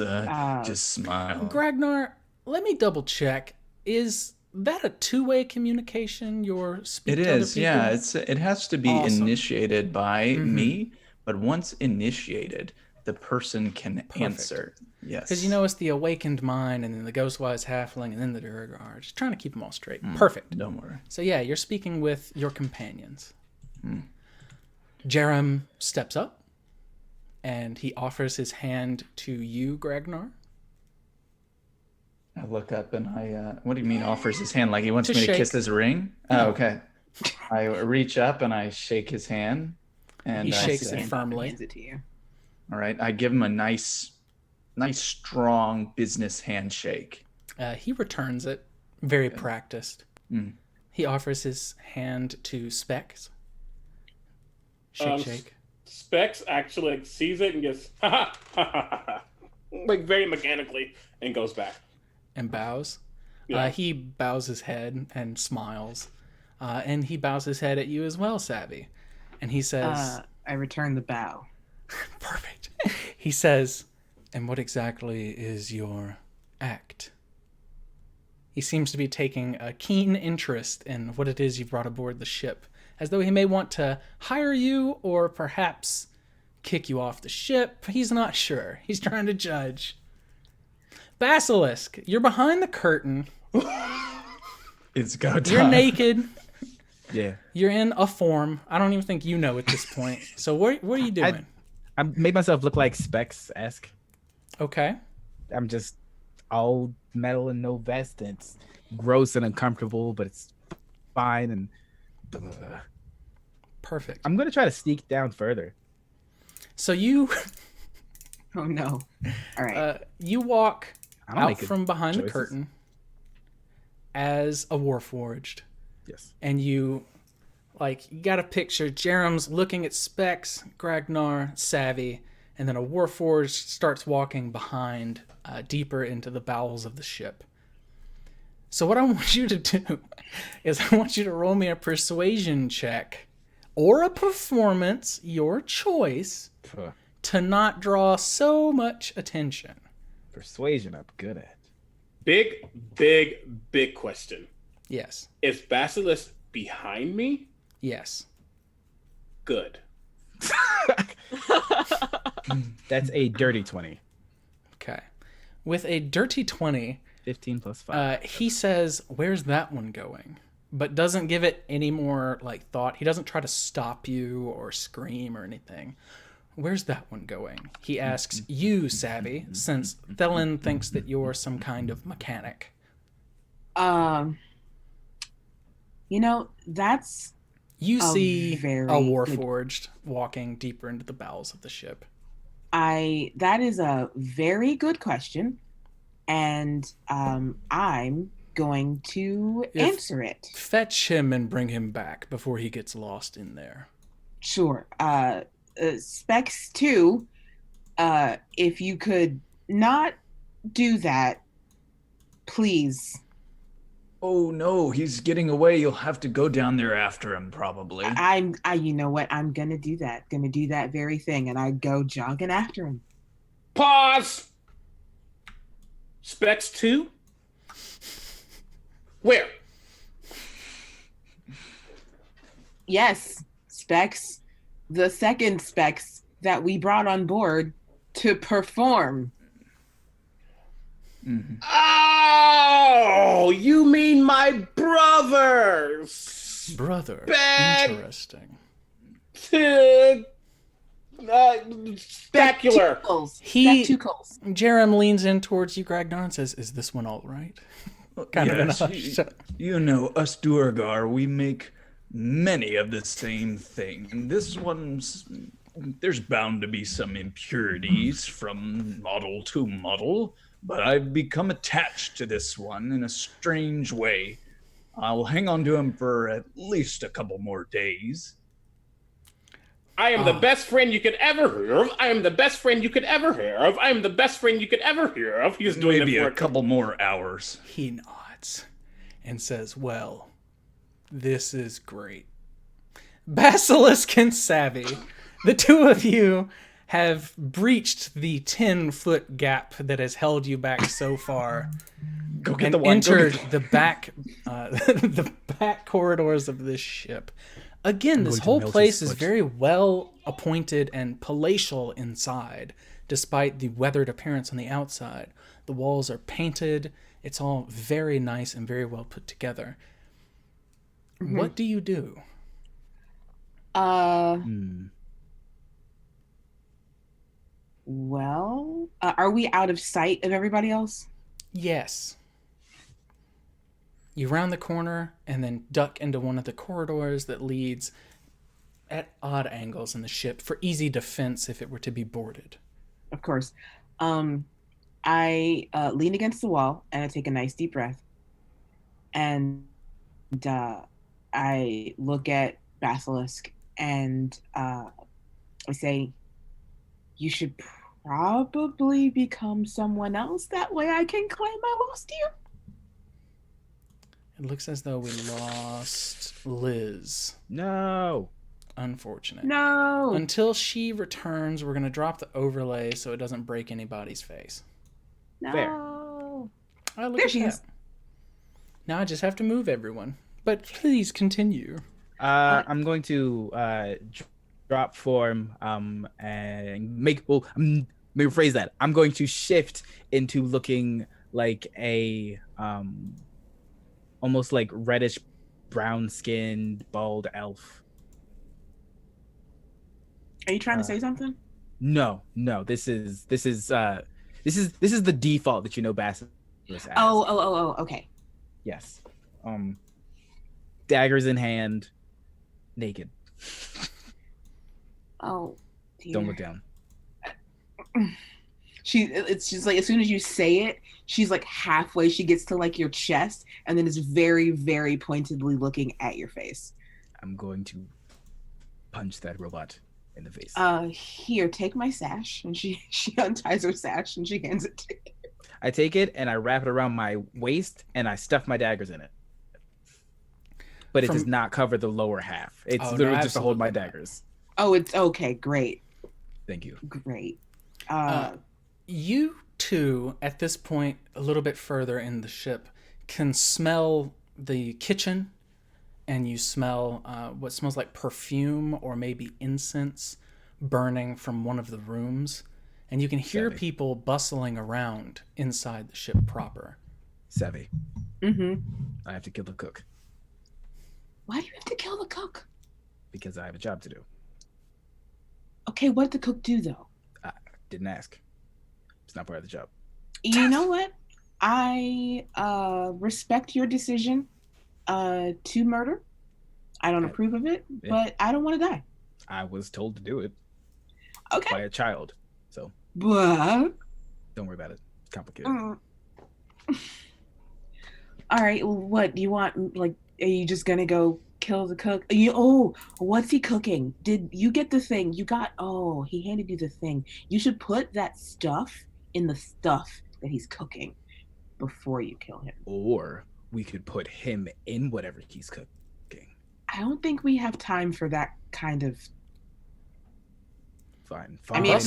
Speaker 3: just smile.
Speaker 1: Gragnar, let me double check. Is that a two-way communication? Your speak
Speaker 3: It
Speaker 1: to other
Speaker 3: is, yeah.
Speaker 1: people?
Speaker 3: It has to be
Speaker 1: Awesome.
Speaker 3: initiated by me, but once initiated, the person can answer. Yes.
Speaker 1: Because it's the awakened mind, and then the ghostwise halfling, and then the Duragar. Just trying to keep them all straight. Perfect.
Speaker 3: Don't worry.
Speaker 1: So yeah, you're speaking with your companions. Jerem steps up, and he offers his hand to you, Gragnar.
Speaker 3: I look up and what do you mean offers his hand? Like he wants
Speaker 1: To
Speaker 3: me to
Speaker 1: shake.
Speaker 3: kiss his ring? Oh, okay. I reach up and I shake his hand. And
Speaker 1: He
Speaker 3: I
Speaker 1: shakes
Speaker 3: say,
Speaker 1: it firmly.
Speaker 4: Hands it to you.
Speaker 3: all right. I give him a nice, strong business handshake.
Speaker 1: He returns it, very practiced. He offers his hand to Specs. Shake.
Speaker 2: Specs actually sees it and gets ha ha, like very mechanically, and goes back.
Speaker 1: And bows.
Speaker 2: Yeah.
Speaker 1: He bows his head and smiles. And he bows his head at you as well, Savvy. And he says...
Speaker 4: I return the bow.
Speaker 1: Perfect. He says, and what exactly is your act? He seems to be taking a keen interest in what it is you brought aboard the ship, as though he may want to hire you or perhaps kick you off the ship. He's not sure. He's trying to judge. Basilisk, you're behind the curtain.
Speaker 3: It's go time.
Speaker 1: You're naked.
Speaker 6: Yeah.
Speaker 1: You're in a form. I don't even think you know at this point. So what are you doing?
Speaker 6: I made myself look like Specs-esque.
Speaker 1: Okay.
Speaker 6: I'm just all metal and no vest. And it's gross and uncomfortable, but it's fine. And
Speaker 1: Perfect.
Speaker 6: I'm going to try to sneak down further.
Speaker 1: So you
Speaker 4: Oh no. All right.
Speaker 1: you walk
Speaker 6: I don't
Speaker 1: out
Speaker 6: make good
Speaker 1: from behind the
Speaker 6: choices.
Speaker 1: curtain as a warforged.
Speaker 6: Yes.
Speaker 1: And you got to picture Jerem's looking at Specs, Gragnar, Savvy, and then a warforged starts walking behind deeper into the bowels of the ship. So what I want you to do is I want you to roll me a persuasion check or a performance, your choice,
Speaker 6: Puh.
Speaker 1: to not draw so much attention.
Speaker 6: Persuasion, I'm good at.
Speaker 2: Big question.
Speaker 1: Yes.
Speaker 2: Is Basilisk behind me?
Speaker 1: Yes.
Speaker 2: Good.
Speaker 6: That's a dirty 20.
Speaker 1: Okay. With a dirty 20,
Speaker 6: 15 plus 5.
Speaker 1: he says, "Where's that one going?" But doesn't give it any more thought. He doesn't try to stop you or scream or anything. Where's that one going? He asks you, Savvy, since Thelen thinks that you're some kind of mechanic.
Speaker 4: That's
Speaker 1: You
Speaker 4: A
Speaker 1: see
Speaker 4: very
Speaker 1: a
Speaker 4: good-
Speaker 1: warforged walking deeper into the bowels of the ship.
Speaker 4: That is a very good question, and I'm going to answer it.
Speaker 8: Fetch him and bring him back before he gets lost in there.
Speaker 4: Sure. Specs 2, if you could not do that, please.
Speaker 3: Oh no, he's getting away. You'll have to go down there after him, probably.
Speaker 4: You know what? I'm gonna do that. Gonna do that very thing, and I go jogging after him.
Speaker 2: Pause. Specs 2? Where?
Speaker 4: Yes, Specs. The second Specs that we brought on board to perform.
Speaker 3: Mm-hmm.
Speaker 2: Oh, you mean my brothers?
Speaker 8: Brother.
Speaker 2: Back
Speaker 8: Interesting.
Speaker 2: to spectacular.
Speaker 8: Jerem leans in towards you, Gragnar, and says, "Is this one all right?" Kind of in a hush.
Speaker 3: You know, us Duergar, we make many of the same thing. And this one's, there's bound to be some impurities from model to model, but I've become attached to this one in a strange way. I'll hang on to him for at least a couple more days.
Speaker 2: I am the best friend you could ever hear of. I am the best friend you could ever hear of. I am the best friend you could ever hear of. He's doing
Speaker 3: maybe
Speaker 2: it for
Speaker 3: a couple more hours.
Speaker 8: He nods and says, "Well, this is great." Basilisk and Savvy, the two of you have breached the 10-foot gap that has held you back so far.
Speaker 3: Go get
Speaker 8: and
Speaker 3: the wine.
Speaker 8: entered the back, the back corridors of this ship. Again, this whole place is very well appointed and palatial inside, despite the weathered appearance on the outside. The walls are painted. It's all very nice and very well put together. Mm-hmm. What do you do?
Speaker 4: Well, are we out of sight of everybody else?
Speaker 8: Yes. You round the corner and then duck into one of the corridors that leads at odd angles in the ship for easy defense if it were to be boarded.
Speaker 4: Of course. I lean against the wall and I take a nice deep breath. And I look at Basilisk and I say, "You should probably become someone else. That way I can claim I lost you."
Speaker 8: It looks as though we lost Liz.
Speaker 6: No.
Speaker 8: Unfortunate.
Speaker 4: No.
Speaker 8: Until she returns, we're going to drop the overlay so it doesn't break anybody's face.
Speaker 4: No.
Speaker 6: Fair.
Speaker 4: There she is.
Speaker 8: Now I just have to move everyone. But please continue.
Speaker 6: I'm going to drop form and make... Well, let me rephrase that. I'm going to shift into looking like a... almost like reddish brown skinned bald elf.
Speaker 4: Are you trying to say something?
Speaker 6: No. This is the default that you know Basilisk as.
Speaker 4: Oh, okay.
Speaker 6: Yes. Daggers in hand, naked.
Speaker 4: Oh, dear.
Speaker 6: Don't look down.
Speaker 4: It's just like as soon as you say it, she's like halfway. She gets to like your chest, and then is very, very pointedly looking at your face.
Speaker 6: I'm going to punch that robot in the face.
Speaker 4: Here, take my sash, and she unties her sash and she hands it to you.
Speaker 6: I take it and I wrap it around my waist and I stuff my daggers in it. But it does not cover the lower half. It's literally just to hold my daggers.
Speaker 4: Oh, it's okay. Great.
Speaker 6: Thank you.
Speaker 4: Great.
Speaker 8: You two, at this point, a little bit further in the ship, can smell the kitchen, and you smell what smells like perfume or maybe incense burning from one of the rooms. And you can hear people bustling around inside the ship proper.
Speaker 6: Savvy.
Speaker 4: Mm-hmm.
Speaker 6: I have to kill the cook.
Speaker 4: Why do you have to kill the cook?
Speaker 6: Because I have a job to do.
Speaker 4: Okay, what did the cook do, though?
Speaker 6: I didn't ask. It's not part of the job.
Speaker 4: You know what? I respect your decision to murder. I don't approve of it, but I don't want to die.
Speaker 6: I was told to do it.
Speaker 4: Okay.
Speaker 6: By a child. So
Speaker 4: But
Speaker 6: Don't worry about it. It's complicated.
Speaker 4: all right, what do you want? Like, are you just gonna go kill the cook? What's he cooking? Did you get the thing? You got? Oh, he handed you the thing. You should put that stuff in the stuff that he's cooking before you kill him.
Speaker 6: Or we could put him in whatever he's cooking.
Speaker 4: I don't think we have time for that kind of.
Speaker 6: Fine.
Speaker 4: I mean,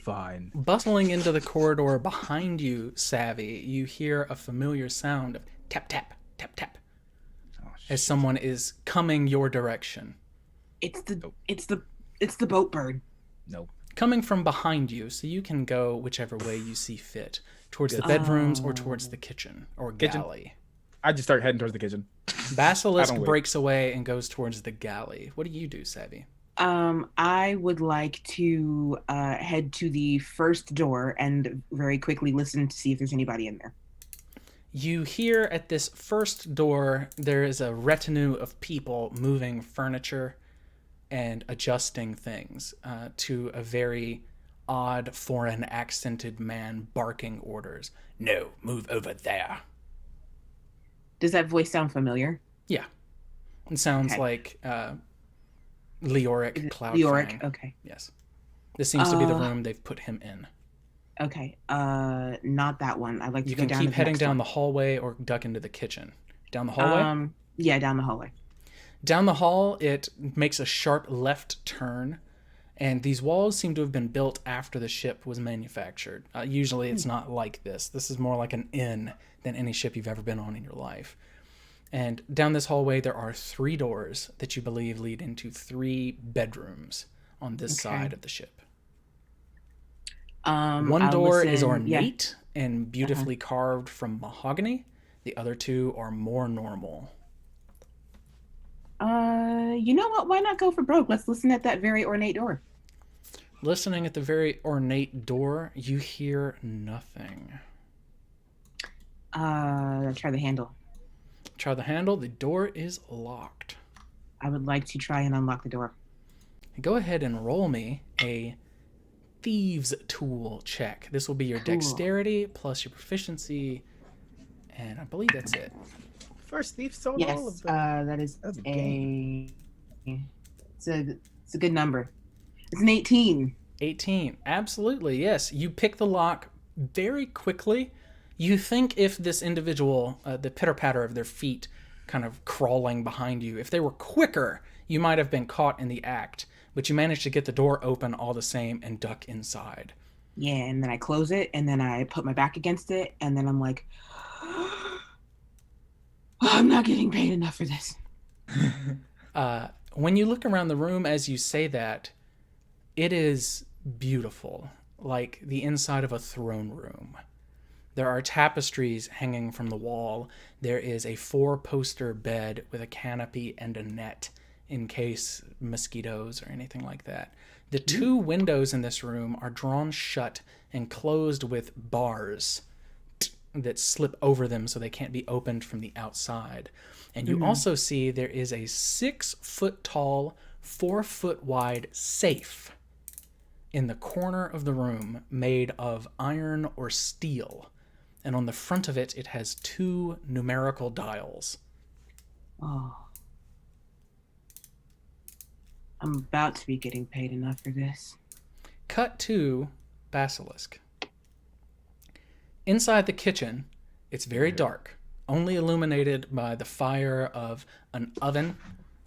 Speaker 6: Fine.
Speaker 1: Bustling into the corridor behind you, Savvy, you hear a familiar sound of tap, tap, tap, tap, as someone is coming your direction.
Speaker 4: It's the boat bird.
Speaker 6: Nope.
Speaker 1: Coming from behind you, so you can go whichever way you see fit, towards the bedrooms or towards the kitchen or galley.
Speaker 6: I just start heading towards the kitchen.
Speaker 1: Basilisk breaks away and goes towards the galley. What do you do, Savvy?
Speaker 4: I would like to head to the first door and very quickly listen to see if there's anybody in there.
Speaker 1: You hear at this first door, there is a retinue of people moving furniture and adjusting things to a very odd foreign accented man barking orders. No, move over there.
Speaker 4: Does that voice sound familiar?
Speaker 1: Yeah. It sounds like Leoric Cloudfang.
Speaker 4: Leoric, okay.
Speaker 1: Yes. This seems to be the room they've put him in.
Speaker 4: Okay. Not that one. I'd like to go down.
Speaker 1: You can keep heading down the hallway or duck into the kitchen. Down the hallway?
Speaker 4: Yeah, down the hallway.
Speaker 1: Down the hall, it makes a sharp left turn, and these walls seem to have been built after the ship was manufactured. Usually it's not like this. This is more like an inn than any ship you've ever been on in your life. And down this hallway, there are 3 doors that you believe lead into 3 bedrooms on this side of the ship. One door is ornate and beautifully carved from mahogany. The other 2 are more normal.
Speaker 4: You know what? Why not go for broke? Let's listen at that very ornate door.
Speaker 1: Listening at the very ornate door, you hear nothing.
Speaker 4: Try the handle.
Speaker 1: Try the handle. The door is locked.
Speaker 4: I would like to try and unlock the door.
Speaker 1: Go ahead and roll me a thieves tool check. This will be your dexterity plus your proficiency, and I believe that's it.
Speaker 6: First thief sold
Speaker 4: Yes,
Speaker 6: all of them.
Speaker 4: that is it's a good number. It's an 18.
Speaker 1: 18. Absolutely, yes. You pick the lock very quickly. You think if this individual, the pitter-patter of their feet kind of crawling behind you, if they were quicker, you might have been caught in the act. But you managed to get the door open all the same and duck inside.
Speaker 4: Yeah, and then I close it, and then I put my back against it, and then I'm like, I'm not getting paid enough for this.
Speaker 1: When you look around the room as you say that, it is beautiful, like the inside of a throne room. There are tapestries hanging from the wall. There is a 4-poster bed with a canopy and a net in case mosquitoes or anything like that. The 2 windows in this room are drawn shut and closed with bars that slip over them so they can't be opened from the outside. And you also see there is a 6-foot tall, 4-foot wide safe in the corner of the room made of iron or steel. And on the front of it, it has 2 numerical dials.
Speaker 4: Oh. I'm about to be getting paid enough for this.
Speaker 1: Cut to Basilisk. Inside the kitchen, it's very dark, only illuminated by the fire of an oven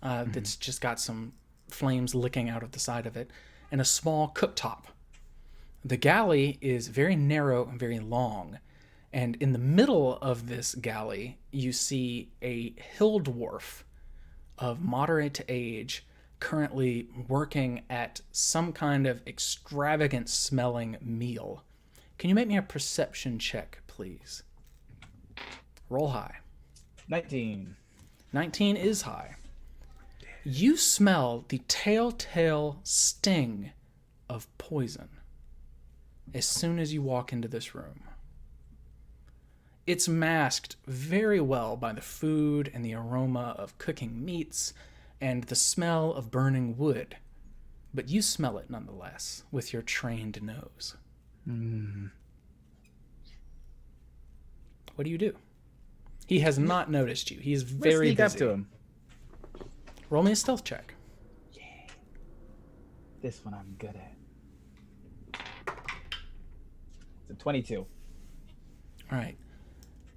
Speaker 1: that's just got some flames licking out of the side of it, and a small cooktop. The galley is very narrow and very long, and in the middle of this galley, you see a hill dwarf of moderate age currently working at some kind of extravagant smelling meal. Can you make me a perception check, please? Roll high.
Speaker 6: 19.
Speaker 1: 19 is high. You smell the telltale sting of poison as soon as you walk into this room. It's masked very well by the food and the aroma of cooking meats and the smell of burning wood, but you smell it nonetheless with your trained nose. What do you do? He has not noticed you. He is
Speaker 6: Let's
Speaker 1: very
Speaker 6: sneak
Speaker 1: busy.
Speaker 6: up to him.
Speaker 1: Roll me a stealth check.
Speaker 6: This one I'm good at. It's a 22.
Speaker 1: All right.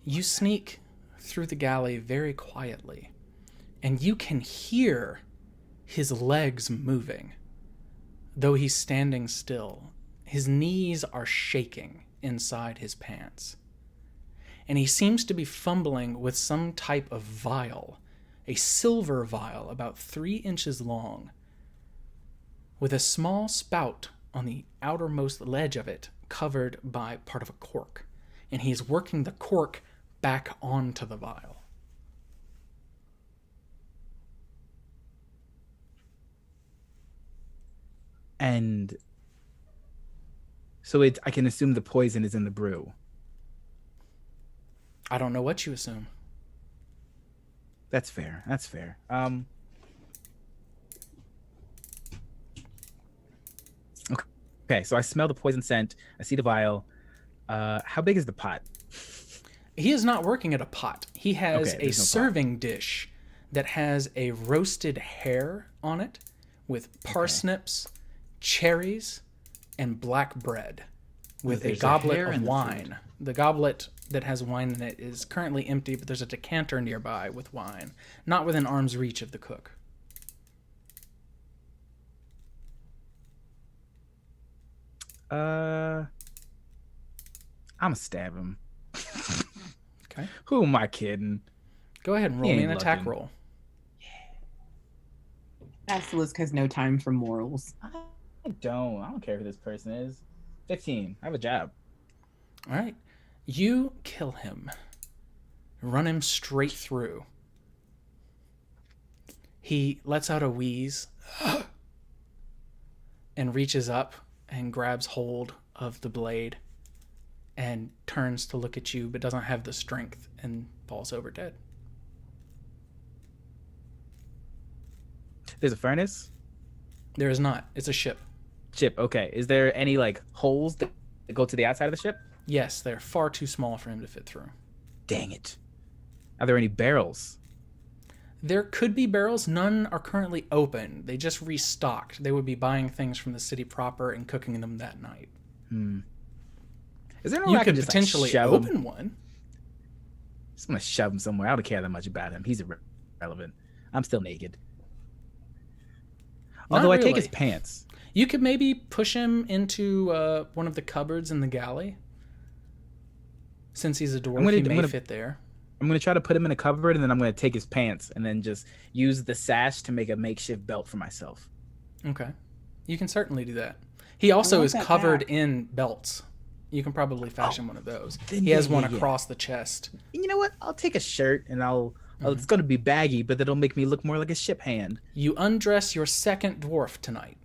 Speaker 1: You sneak through the galley very quietly, and you can hear his legs moving, though he's standing still. His knees are shaking inside his pants, and he seems to be fumbling with some type of vial, a silver vial about 3 inches long, with a small spout on the outermost ledge of it covered by part of a cork, and he's working the cork back onto the vial.
Speaker 6: And so I can assume the poison is in the brew.
Speaker 1: I don't know what you assume.
Speaker 6: That's fair. That's fair. Okay, so I smell the poison scent. I see the vial. How big is the pot?
Speaker 1: He is not working at a pot. He has
Speaker 6: Okay,
Speaker 1: a
Speaker 6: there's no pot.
Speaker 1: serving dish that has a roasted hare on it with parsnips, cherries, and black bread with a
Speaker 3: There's a
Speaker 1: goblet
Speaker 3: hare
Speaker 1: of
Speaker 3: in the
Speaker 1: wine.
Speaker 3: food.
Speaker 1: The goblet that has wine in it is currently empty, but there's a decanter nearby with wine, not within arm's reach of the cook.
Speaker 6: I'm gonna stab him.
Speaker 1: Okay.
Speaker 6: Who am I kidding?
Speaker 1: Go ahead and roll
Speaker 6: He
Speaker 1: me
Speaker 6: ain't
Speaker 1: an attack
Speaker 6: looking.
Speaker 1: roll.
Speaker 4: Basilisk has no time for morals.
Speaker 6: I don't care who this person is. 15. I have a job.
Speaker 1: All right. You kill him. Run him straight through. He lets out a wheeze and reaches up and grabs hold of the blade and turns to look at you but doesn't have the strength and falls over dead.
Speaker 6: There's a furnace?
Speaker 1: There is not. It's a ship.
Speaker 6: Ship, okay. Is there any like holes that go to the outside of the ship?
Speaker 1: Yes, they're far too small for him to fit through.
Speaker 6: Dang it. Are there any barrels?
Speaker 1: There could be barrels. None are currently open. They just restocked. They would be buying things from the city proper and cooking them that night.
Speaker 6: Is there no way
Speaker 1: You
Speaker 6: I can
Speaker 1: could
Speaker 6: just
Speaker 1: potentially
Speaker 6: like, shove
Speaker 1: open
Speaker 6: him?
Speaker 1: one.
Speaker 6: Just gonna shove him somewhere. I don't care that much about him. He's irrelevant. I'm still naked.
Speaker 1: Not
Speaker 6: Although I take his
Speaker 1: really.
Speaker 6: pants.
Speaker 1: You could maybe push him into one of the cupboards in the galley. Since he's a dwarf, he may fit there.
Speaker 6: I'm gonna try to put him in a cupboard, and then I'm gonna take his pants, and then just use the sash to make a makeshift belt for myself.
Speaker 1: Okay. You can certainly do that. He also
Speaker 4: want
Speaker 1: is
Speaker 4: that
Speaker 1: covered
Speaker 4: back.
Speaker 1: in belts. You can probably fashion one of those.
Speaker 6: then
Speaker 1: He has
Speaker 6: yeah,
Speaker 1: one
Speaker 6: yeah.
Speaker 1: across the chest.
Speaker 6: You know what? I'll take a shirt, and it's gonna be baggy, but that'll make me look more like a ship hand.
Speaker 1: You undress your second dwarf tonight.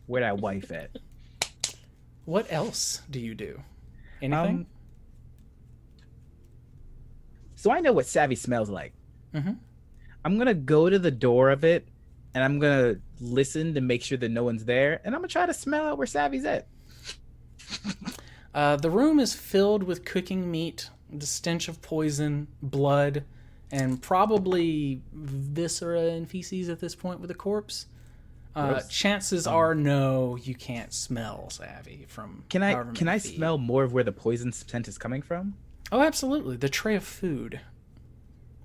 Speaker 6: Where that wife at?
Speaker 1: What else do you do? Anything?
Speaker 6: So I know what savvy smells like.
Speaker 1: Mhm.
Speaker 6: I'm gonna go to the door of it, and I'm gonna listen to make sure that no one's there, and I'm gonna try to smell out where savvy's at.
Speaker 1: The room is filled with cooking meat, the stench of poison, blood, and probably viscera and feces at this point with a corpse.
Speaker 6: Gross.
Speaker 1: Chances are no, you can't smell Savvy from.
Speaker 6: Can
Speaker 1: however
Speaker 6: I
Speaker 1: many feet.
Speaker 6: smell more of where the poison scent is coming from?
Speaker 1: Oh, absolutely. The tray of food.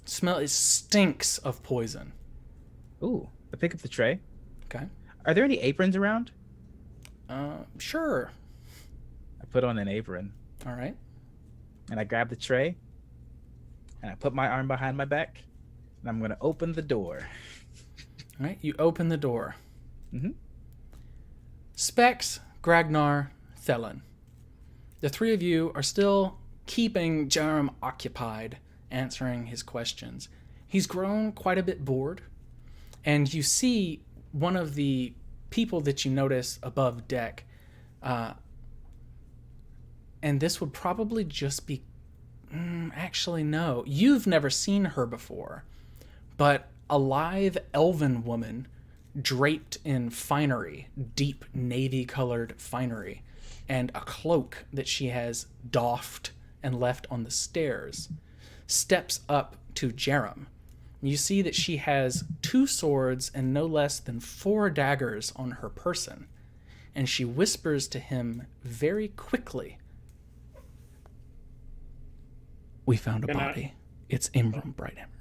Speaker 1: It stinks of poison.
Speaker 6: Ooh, I pick up the tray.
Speaker 1: Okay.
Speaker 6: Are there any aprons around?
Speaker 1: Sure.
Speaker 6: I put on an apron,
Speaker 1: All right.
Speaker 6: and I grab the tray, and I put my arm behind my back, and I'm gonna open the door.
Speaker 1: All right. You open the door.
Speaker 6: Mhm.
Speaker 1: Specs, Gragnar, Thelen. The three of you are still keeping Jerem occupied, answering his questions. He's grown quite a bit bored, and you see one of the people that you notice above deck, and this would probably just be... actually, no. You've never seen her before, but a lithe elven woman draped in finery, deep navy-colored finery, and a cloak that she has doffed and left on the stairs, steps up to Jerem. You see that she has 2 swords and no less than 4 daggers on her person, and she whispers to him very quickly, "We found a body. It's Ember Bright Ember."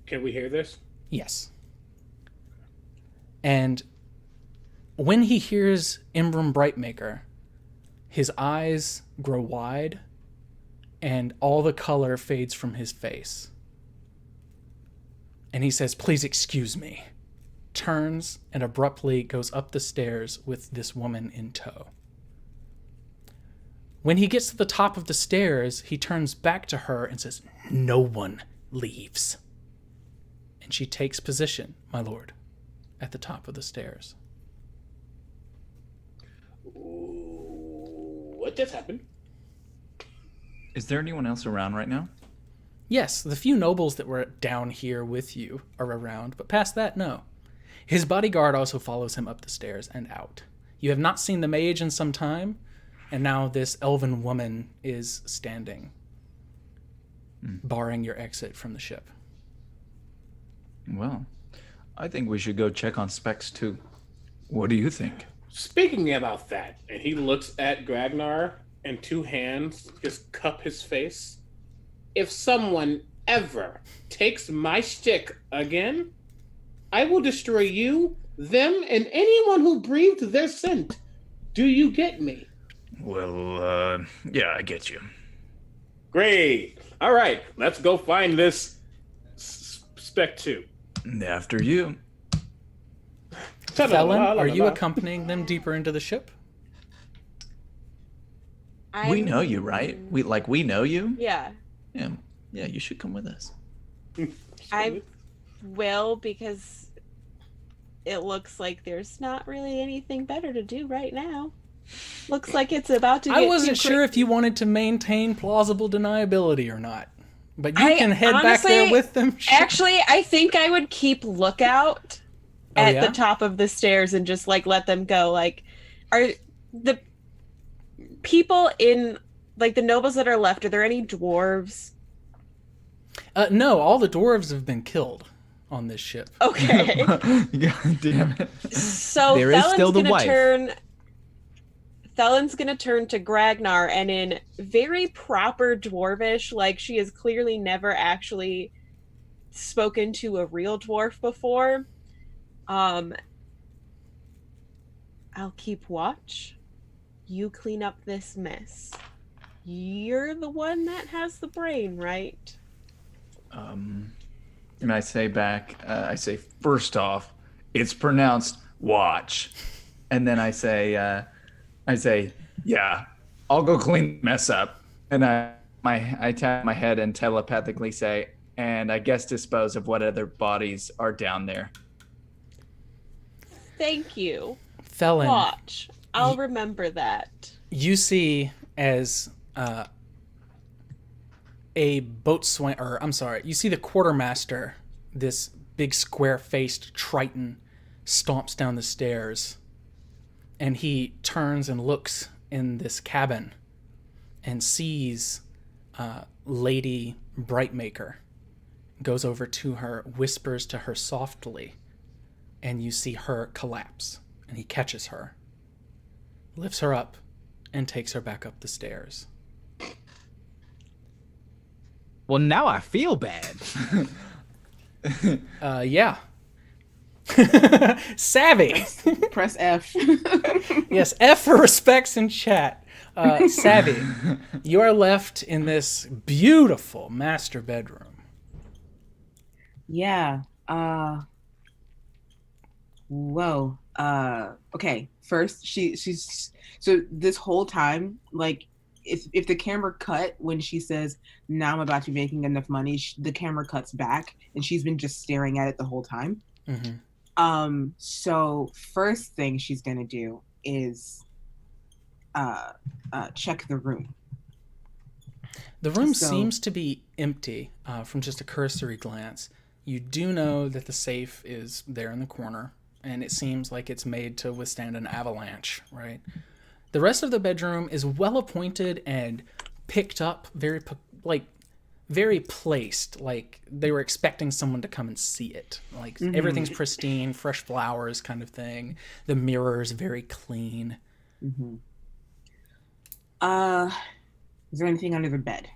Speaker 2: Can we hear this?
Speaker 1: Yes. And when he hears Ember Brightmaker, his eyes grow wide and all the color fades from his face. And he says, "Please excuse me," turns and abruptly goes up the stairs with this woman in tow. When he gets to the top of the stairs, he turns back to her and says, "No one leaves." And she takes position, my lord, at the top of the stairs.
Speaker 2: What just happened?
Speaker 3: Is there anyone else around right now?
Speaker 1: Yes, the few nobles that were down here with you are around, but past that, no. His bodyguard also follows him up the stairs and out. You have not seen the mage in some time, and now this elven woman is standing, barring your exit from the ship.
Speaker 3: Well, I think we should go check on Specs too. What do you think?
Speaker 2: Speaking about that, and he looks at Gragnar, and 2 hands just cup his face. If someone ever takes my stick again, I will destroy you, them, and anyone who breathed their scent. Do you get me?
Speaker 3: Well, yeah, I get you.
Speaker 2: Great. All right, let's go find this Spec 2.
Speaker 3: After you.
Speaker 1: Felon, are you accompanying them deeper into the ship?
Speaker 3: We know you, right? We know you?
Speaker 5: Yeah.
Speaker 3: Yeah, you should come with us.
Speaker 5: I will, because it looks like there's not really anything better to do right now. Looks like it's about to get
Speaker 1: I wasn't sure if you wanted to maintain plausible deniability or not. But you can head back there with them.
Speaker 5: Actually, I think I would keep lookout at the top of the stairs and just let them go. Are the people in the nobles that are left, are there any dwarves?
Speaker 1: No, all the dwarves have been killed on this ship.
Speaker 5: Okay.
Speaker 3: God damn it.
Speaker 5: So
Speaker 6: there is still the wife.
Speaker 5: Thelen's gonna turn to Gragnar, and in very proper dwarvish, she has clearly never actually spoken to a real dwarf before. I'll keep watch. You clean up this mess. You're the one that has the brain, right?
Speaker 3: And I say back, first off, it's pronounced watch. And then I say, yeah, I'll go clean the mess up. And I tap my head and telepathically say, and I guess dispose of what other bodies are down there.
Speaker 5: Thank you.
Speaker 1: Felon.
Speaker 5: Watch. I'll remember that.
Speaker 1: You see as a boatswain, or I'm sorry, you see the quartermaster, this big square-faced Triton, stomps down the stairs, and he turns and looks in this cabin and sees Lady Brightmaker, goes over to her, whispers to her softly, and you see her collapse, and he catches her, lifts her up, and takes her back up the stairs.
Speaker 6: Well, now I feel bad.
Speaker 1: Yeah. Savvy.
Speaker 4: Press F.
Speaker 1: Yes, F for respects in chat. Savvy, you are left in this beautiful master bedroom.
Speaker 4: Yeah. Whoa. Okay. First, she's so this whole time, if the camera cut when she says, "Now I'm about to be making enough money," the camera cuts back, and she's been just staring at it the whole time.
Speaker 1: Mm-hmm.
Speaker 4: So first thing she's gonna do is check the room.
Speaker 1: The room seems to be empty from just a cursory glance. You do know that the safe is there in the corner, and it seems like it's made to withstand an avalanche, right? The rest of the bedroom is well appointed and picked up, very placed, like they were expecting someone to come and see it. Like everything's pristine, fresh flowers kind of thing. The mirror's very clean.
Speaker 4: Is there anything under the bed?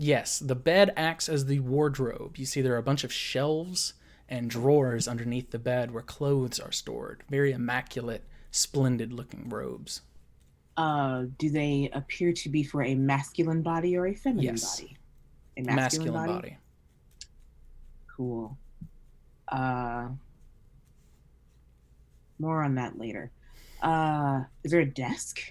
Speaker 1: Yes, the bed acts as the wardrobe. You see there are a bunch of shelves and drawers underneath the bed where clothes are stored. Very immaculate, splendid looking robes.
Speaker 4: Do they appear to be for a masculine body or a feminine body? A masculine body. Cool. More on that later. Is there a desk?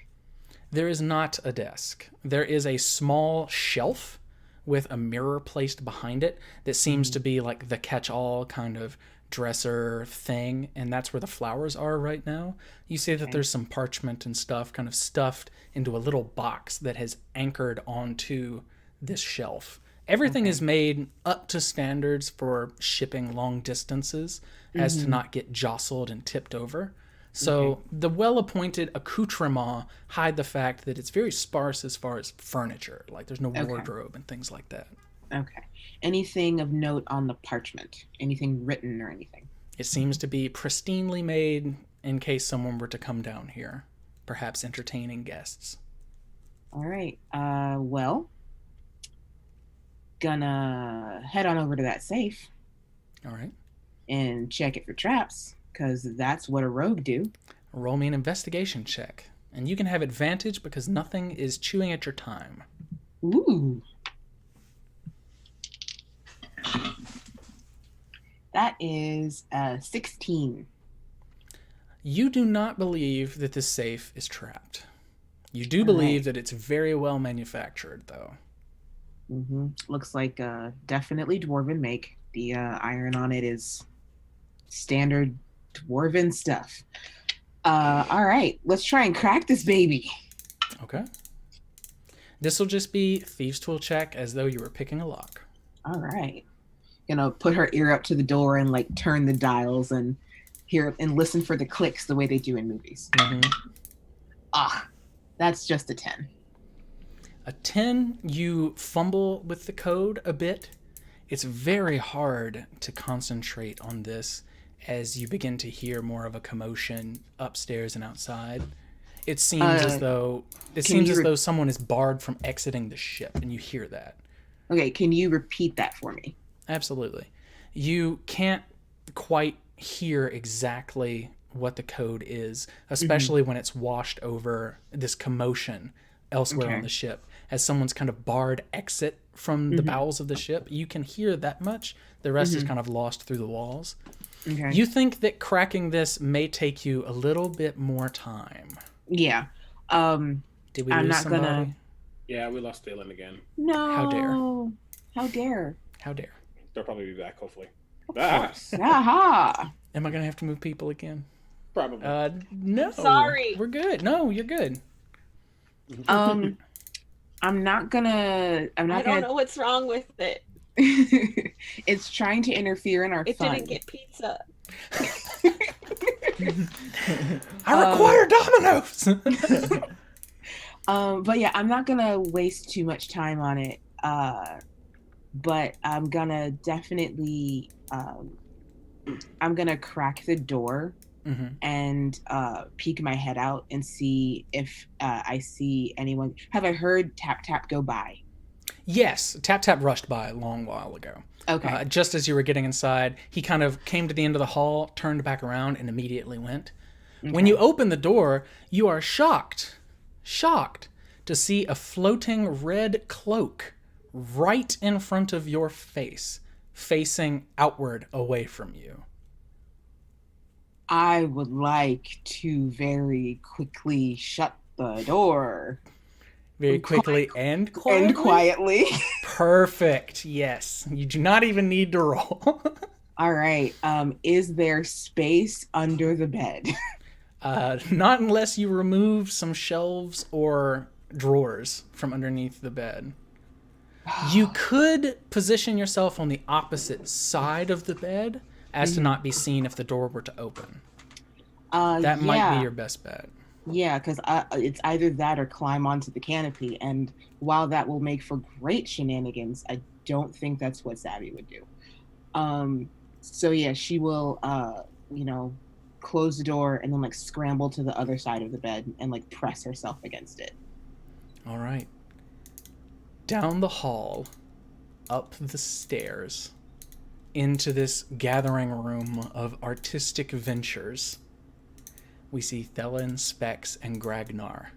Speaker 1: There is not a desk. There is a small shelf with a mirror placed behind it that seems to be like the catch-all kind of dresser thing, and that's where the flowers are right now. You see that there's some parchment and stuff kind of stuffed into a little box that has anchored onto this shelf. Everything is made up to standards for shipping long distances as to not get jostled and tipped over. So the well-appointed accoutrements hide the fact that it's very sparse as far as furniture. Like there's no wardrobe and things like that.
Speaker 4: Okay. Anything of note on the parchment? Anything written or anything?
Speaker 1: It seems to be pristinely made in case someone were to come down here, perhaps entertaining guests.
Speaker 4: All right. Well, gonna head on over to that safe.
Speaker 1: All right.
Speaker 4: And check it for traps, because that's what a rogue do.
Speaker 1: Roll me an investigation check. And you can have advantage because nothing is chewing at your time.
Speaker 4: Ooh. That is 16.
Speaker 1: You do not believe that this safe is trapped. You do believe that it's very well manufactured, though.
Speaker 4: Looks like definitely dwarven make. The iron on it is standard dwarven stuff. All right, let's try and crack this baby.
Speaker 1: Okay. This will just be thieves' tool check as though you were picking a lock.
Speaker 4: All right. Gonna put her ear up to the door and like turn the dials and hear and listen for the clicks the way they do in movies. That's just a 10.
Speaker 1: A 10, you fumble with the code a bit. It's very hard to concentrate on this as you begin to hear more of a commotion upstairs and outside. It seems as though someone is barred from exiting the ship, and you hear that.
Speaker 4: Okay, can you repeat that for me?
Speaker 1: Absolutely. You can't quite hear exactly what the code is, especially when it's washed over this commotion elsewhere on the ship. As someone's kind of barred exit from the bowels of the ship, you can hear that much. The rest is kind of lost through the walls.
Speaker 4: Okay.
Speaker 1: You think that cracking this may take you a little bit more time.
Speaker 4: Yeah.
Speaker 1: Did we lose somebody?
Speaker 2: Yeah, we lost Dylan again.
Speaker 4: No.
Speaker 1: How dare.
Speaker 4: How dare.
Speaker 1: How dare.
Speaker 2: They'll probably be back, hopefully.
Speaker 4: Aha.
Speaker 1: Am I going to have to move people again?
Speaker 2: Probably.
Speaker 1: No.
Speaker 5: Sorry.
Speaker 1: We're good. No, you're good.
Speaker 4: I'm not gonna. I
Speaker 5: don't know what's wrong with it.
Speaker 4: It's trying to interfere in our fun.
Speaker 5: It didn't get pizza.
Speaker 1: I require Domino's.
Speaker 4: But yeah, I'm not gonna waste too much time on it. But I'm gonna definitely. I'm gonna crack the door and peek my head out and see if I see anyone. Have I heard tap tap go by?
Speaker 1: Yes, tap tap rushed by a long while ago.
Speaker 4: Okay.
Speaker 1: Just as you were getting inside, he kind of came to the end of the hall, turned back around, and immediately went. Okay. When you open the door, you are shocked to see a floating red cloak right in front of your face, facing outward away from you.
Speaker 4: I would like to very quickly shut the door.
Speaker 1: Very quickly and quietly?
Speaker 4: And quietly.
Speaker 1: Perfect. Yes. You do not even need to roll.
Speaker 4: All right. Is there space under the bed?
Speaker 1: Not unless you remove some shelves or drawers from underneath the bed. You could position yourself on the opposite side of the bed as to not be seen if the door were to open. That might be your best bet.
Speaker 4: Yeah, because it's either that or climb onto the canopy. And while that will make for great shenanigans, I don't think that's what Savvy would do. So yeah, she will, close the door and then like scramble to the other side of the bed and like press herself against it.
Speaker 1: All right. Down the hall, up the stairs, into this gathering room of artistic ventures, we see Thelen, Specs, and Gragnar.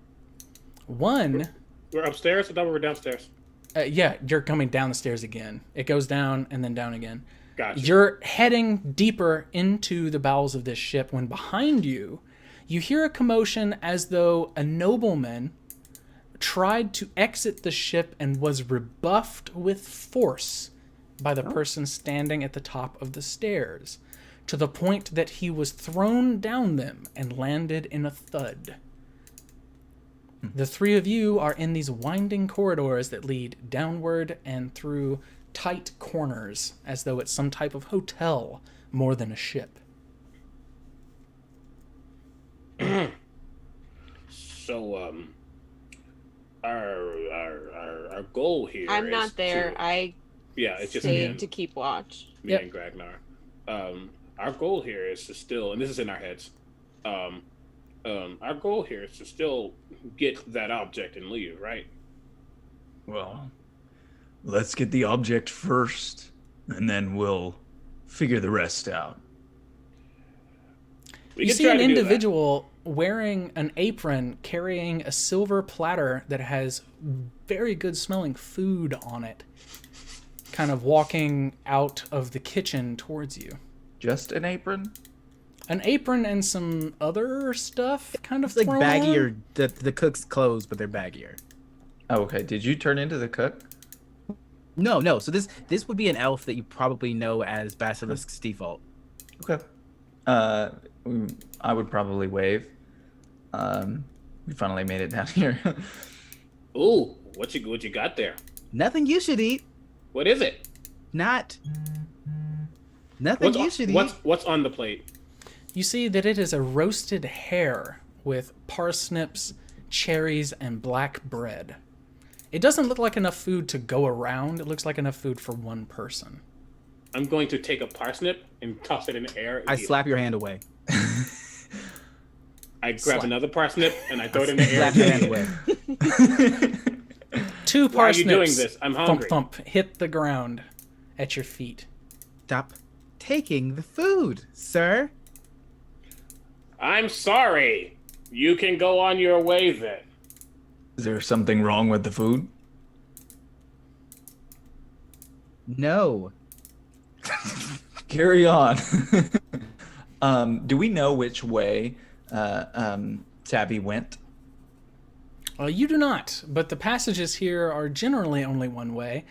Speaker 1: One...
Speaker 2: We're upstairs? I thought we were downstairs.
Speaker 1: Yeah, you're coming down the stairs again. It goes down and then down again.
Speaker 2: Gotcha.
Speaker 1: You're heading deeper into the bowels of this ship when behind you, you hear a commotion as though a nobleman tried to exit the ship and was rebuffed with force by the person standing at the top of the stairs, to the point that he was thrown down them and landed in a thud. The three of you are in these winding corridors that lead downward and through tight corners, as though it's some type of hotel more than a ship.
Speaker 2: So, our goal here.
Speaker 5: I'm not there.
Speaker 2: It's just
Speaker 5: stayed to keep watch.
Speaker 2: Me and Gragnar. Our goal here is to still, and this is in our heads. Our goal here is to still get that object and leave, right?
Speaker 3: Well, let's get the object first, and then we'll figure the rest out.
Speaker 1: You see an individual wearing an apron carrying a silver platter that has very good smelling food on it, kind of walking out of the kitchen towards you.
Speaker 3: Just an apron?
Speaker 1: An apron and some other stuff kind of
Speaker 6: It's like
Speaker 1: thrown
Speaker 6: baggier.
Speaker 1: on.
Speaker 6: The cook's clothes, but they're baggier.
Speaker 3: Oh, okay. Did you turn into the cook?
Speaker 6: No. So this would be an elf that you probably know as Basilisk's default.
Speaker 3: Okay. I would probably wave. We finally made it down here.
Speaker 2: Ooh, what you got there?
Speaker 6: Nothing you should eat.
Speaker 2: What is it?
Speaker 6: Nothing you should eat.
Speaker 2: What's on the plate?
Speaker 1: You see that it is a roasted hare with parsnips, cherries, and black bread. It doesn't look like enough food to go around. It looks like enough food for one person.
Speaker 2: I'm going to take a parsnip and toss it in the air.
Speaker 6: I slap your hand away.
Speaker 2: I grab another parsnip and I throw it in the air.
Speaker 6: Slap your hand away.
Speaker 1: Two parsnips.
Speaker 2: Why are you doing this? I'm hungry.
Speaker 1: Thump, thump, hit the ground at your feet.
Speaker 6: Stop taking the food, sir.
Speaker 2: I'm sorry. You can go on your way then.
Speaker 3: Is there something wrong with the food?
Speaker 6: No.
Speaker 3: Carry on. Do we know which way Tabby went?
Speaker 1: You do not, but the passages here are generally only one way.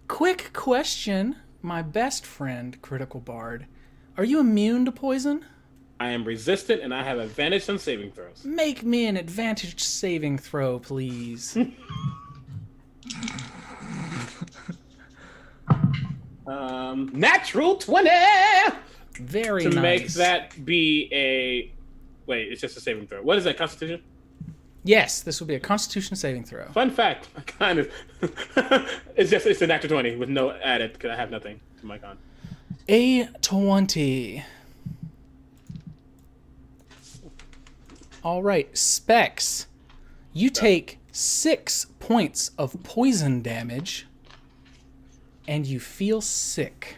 Speaker 1: Quick question, my best friend, Critical Bard. Are you immune to poison?
Speaker 2: I am resistant and I have advantage on saving throws.
Speaker 1: Make me an advantage saving throw, please.
Speaker 2: Natural 20!
Speaker 1: Very
Speaker 2: to
Speaker 1: nice.
Speaker 2: make that be a... Wait, it's just a saving throw. What is that, Constitution?
Speaker 1: Yes, this will be a Constitution saving throw.
Speaker 2: Fun fact, I kind of... it's a natural 20 with no added because I have nothing to my con.
Speaker 1: A 20. All right, Specs. You take 6 points of poison damage, and you feel sick.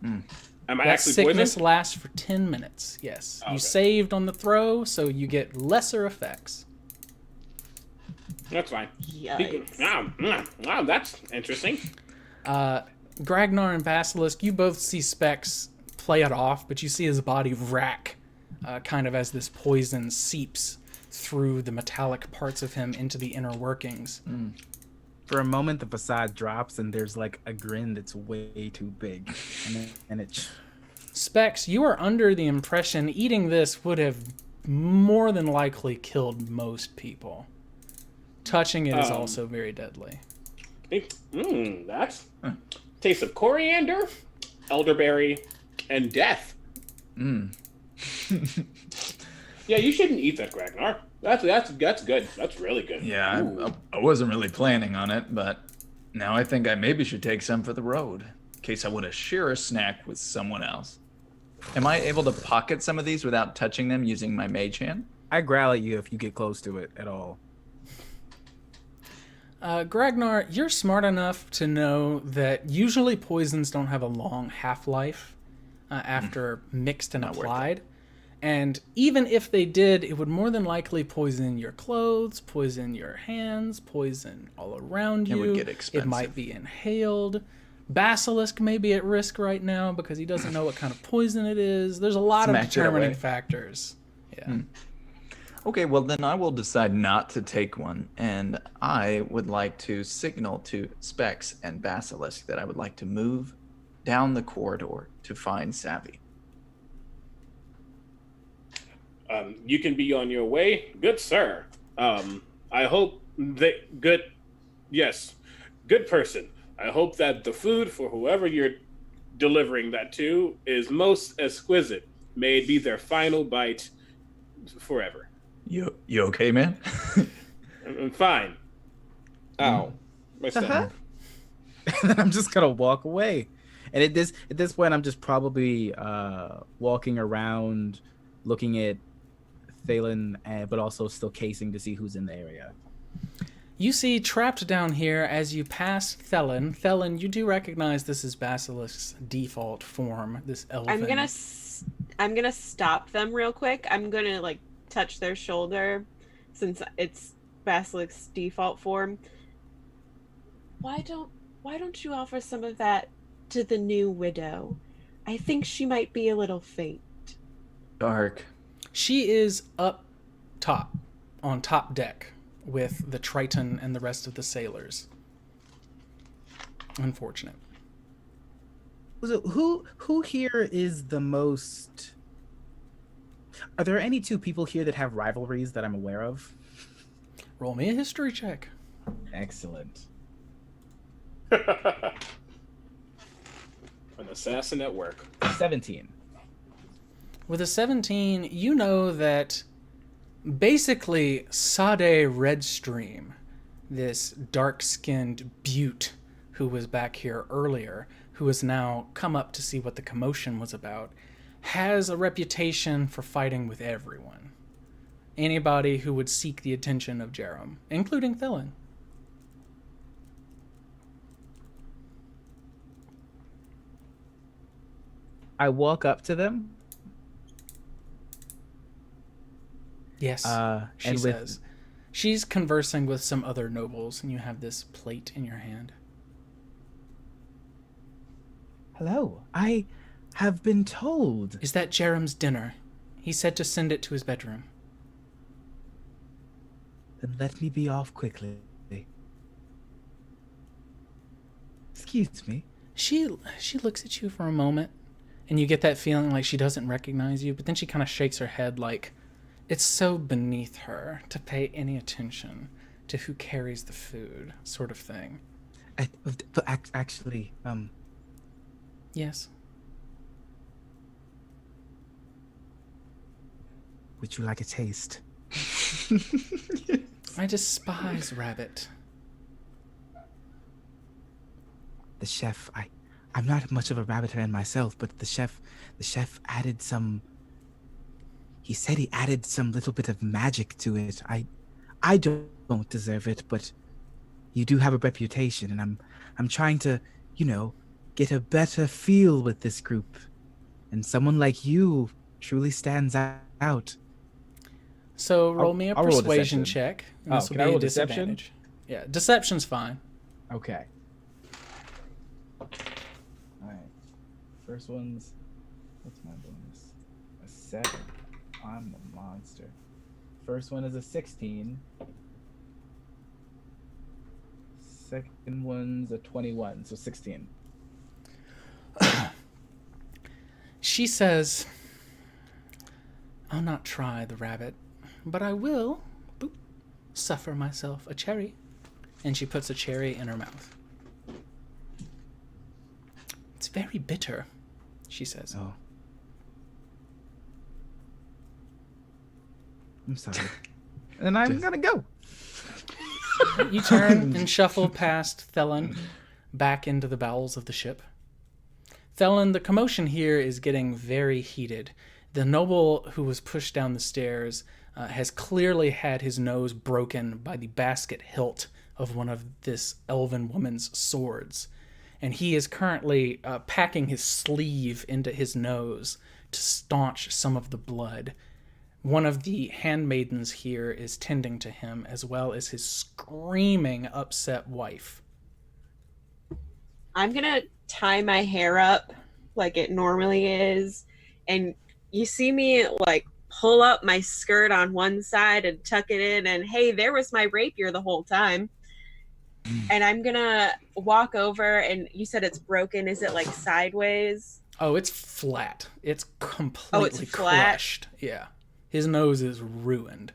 Speaker 2: Am I
Speaker 1: That
Speaker 2: actually
Speaker 1: sickness
Speaker 2: poisoned?
Speaker 1: lasts for 10 minutes, yes.
Speaker 2: Okay.
Speaker 1: You saved on the throw, so you get lesser effects.
Speaker 2: That's fine.
Speaker 5: Yikes.
Speaker 2: Wow, that's interesting.
Speaker 1: Gragnar and Basilisk, you both see Specs play it off, but you see his body rack, kind of as this poison seeps through the metallic parts of him into the inner workings.
Speaker 6: For a moment, the facade drops, and there's like a grin that's way too big, and it.
Speaker 1: Specs, you are under the impression eating this would have more than likely killed most people. Touching it is also very deadly.
Speaker 2: That's taste of coriander, elderberry, and death. Yeah, you shouldn't eat that, Ragnar. That's good. That's really good.
Speaker 3: Yeah, I wasn't really planning on it, but now I think I maybe should take some for the road, in case I want to share a snack with someone else. Am I able to pocket some of these without touching them using my mage hand?
Speaker 6: I growl at you if you get close to it at all.
Speaker 1: Gragnar, you're smart enough to know that usually poisons don't have a long half-life after mixed and applied. And even if they did, it would more than likely poison your clothes, poison your hands, poison all around you.
Speaker 3: It would get expensive.
Speaker 1: It might be inhaled. Basilisk may be at risk right now because he doesn't know what kind of poison it is. There's a lot of determining factors. Yeah.
Speaker 3: Okay, well then I will decide not to take one, and I would like to signal to Specs and Basilisk that I would like to move down the corridor to find Savvy.
Speaker 2: You can be on your way, good sir. I hope that good person. I hope that the food for whoever you're delivering that to is most exquisite. May it be their final bite forever.
Speaker 3: You okay, man?
Speaker 2: I'm fine. Ow. My stomach.
Speaker 6: And then I'm just gonna walk away. And at this point, I'm just probably walking around, looking at Thalen, but also still casing to see who's in the area.
Speaker 1: You see, trapped down here as you pass Thelen. Thelen, you do recognize this is Basilisk's default form. This elven.
Speaker 5: I'm gonna stop them real quick. I'm gonna like touch their shoulder, since it's Basilisk's default form. Why don't you offer some of that to the new widow? I think she might be a little faint.
Speaker 3: Dark.
Speaker 1: She is up top, on top deck, with the Triton and the rest of the sailors. Unfortunate.
Speaker 6: So who here is the most... Are there any two people here that have rivalries that I'm aware of?
Speaker 1: Roll me a history check.
Speaker 6: Excellent.
Speaker 2: An assassin at work.
Speaker 6: 17.
Speaker 1: With a 17, you know that basically Sade Redstream, this dark-skinned beaut who was back here earlier, who has now come up to see what the commotion was about, has a reputation for fighting with everyone. Anybody who would seek the attention of Jerem, including Thelen.
Speaker 6: I walk up to them.
Speaker 1: Yes, she
Speaker 6: and
Speaker 1: says. She's conversing with some other nobles, and you have this plate in your hand.
Speaker 6: Hello, I have been told.
Speaker 1: Is that Jerem's dinner? He said to send it to his bedroom.
Speaker 6: Then let me be off quickly. Excuse me.
Speaker 1: She looks at you for a moment, and you get that feeling like she doesn't recognize you, but then she kind of shakes her head like it's so beneath her to pay any attention to who carries the food, sort of thing.
Speaker 6: But actually,
Speaker 1: Yes.
Speaker 6: Would you like a taste?
Speaker 1: I despise rabbit.
Speaker 6: The chef, I'm not much of a rabbit fan myself, but the chef added some. He said he added some little bit of magic to it. I don't deserve it, but you do have a reputation, and I'm trying to, get a better feel with this group. And someone like you truly stands out.
Speaker 1: So roll me a
Speaker 6: I'll roll a
Speaker 1: persuasion
Speaker 6: deception.
Speaker 1: check. And this will
Speaker 6: can
Speaker 1: be
Speaker 6: I roll
Speaker 1: a
Speaker 6: deception?
Speaker 1: disadvantage. Yeah, deception's fine.
Speaker 6: Okay. All right. First one's, what's my bonus? A 7. I'm the monster. First one is a 16. Second one's a 21, so 16.
Speaker 1: She says, I'll not try the rabbit, but I will, suffer myself a cherry. And she puts a cherry in her mouth.
Speaker 8: It's very bitter, she says.
Speaker 6: Oh. I'm sorry. And I'm gonna go.
Speaker 8: You turn and shuffle past Thelen back into the bowels of the ship. Thelen, the commotion here is getting very heated. The noble who was pushed down the stairs has clearly had his nose broken by the basket hilt of one of this elven woman's swords. And he is currently packing his sleeve into his nose to staunch some of the blood. One of the handmaidens here is tending to him, as well as his screaming, upset wife.
Speaker 5: I'm gonna tie my hair up like it normally is, and you see me like pull up my skirt on one side and tuck it in, and hey, there was my rapier the whole time. And I'm gonna walk over, and you said it's broken. Is it like sideways?
Speaker 8: Oh, it's flat. It's completely
Speaker 5: flat?
Speaker 8: crushed. Yeah. His nose is ruined.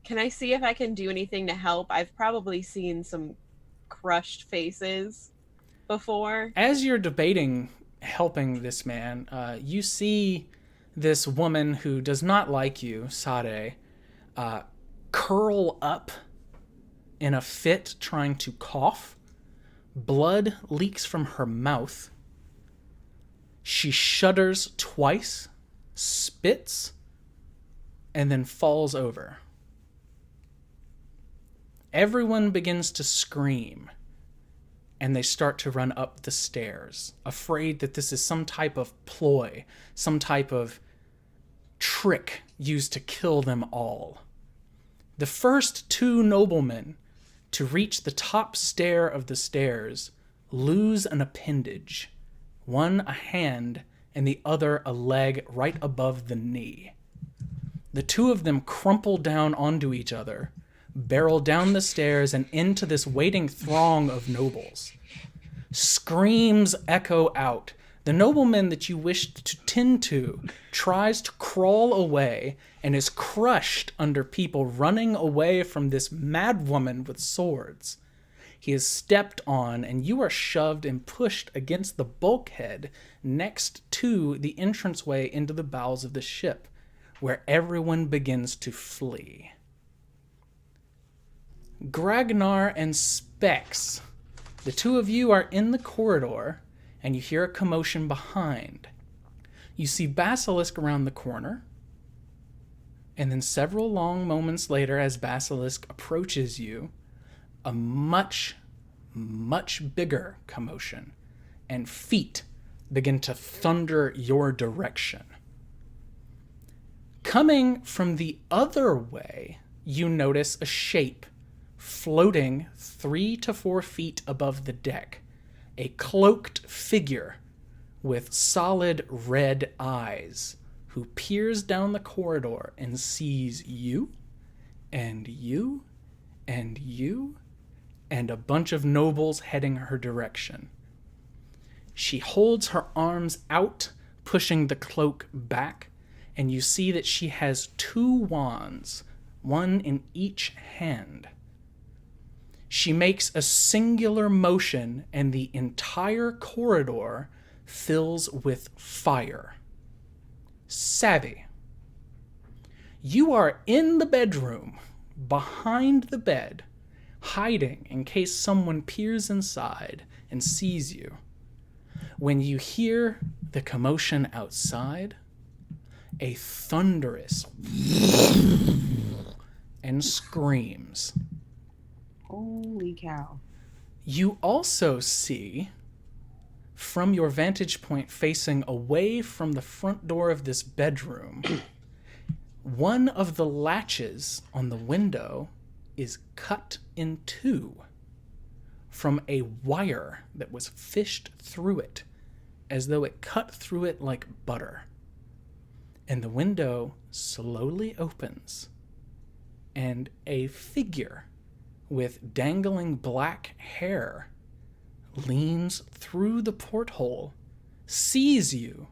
Speaker 5: Can I see if I can do anything to help? I've probably seen some crushed faces before.
Speaker 8: As you're debating helping this man, you see this woman who does not like you, Sade, curl up in a fit trying to cough. Blood leaks from her mouth. She shudders twice, spits, and then falls over. Everyone begins to scream, and they start to run up the stairs, afraid that this is some type of ploy, some type of trick used to kill them all. The first two noblemen to reach the top stair of the stairs lose an appendage, one a hand and the other a leg right above the knee. The two of them crumple down onto each other, barrel down the stairs and into this waiting throng of nobles. Screams echo out. The nobleman that you wished to tend to tries to crawl away and is crushed under people running away from this mad woman with swords. He is stepped on, and you are shoved and pushed against the bulkhead next to the entranceway into the bowels of the ship, where everyone begins to flee. Gragnar and Specs, the two of you are in the corridor, and you hear a commotion behind. You see Basilisk around the corner, and then several long moments later, as Basilisk approaches you, a much, much bigger commotion, and feet begin to thunder your direction. Coming from the other way, you notice a shape floating 3 to 4 feet above the deck. A cloaked figure with solid red eyes who peers down the corridor and sees you and you and you and a bunch of nobles heading her direction. She holds her arms out, pushing the cloak back, and you see that she has 2 wands, one in each hand. She makes a singular motion, and the entire corridor fills with fire. Savvy. You are in the bedroom, behind the bed, hiding in case someone peers inside and sees you. When you hear the commotion outside, a thunderous and screams.
Speaker 4: Holy cow.
Speaker 8: You also see, from your vantage point facing away from the front door of this bedroom, one of the latches on the window is cut in 2 from a wire that was fished through it, as though it cut through it like butter. And the window slowly opens, and a figure with dangling black hair leans through the porthole, sees you,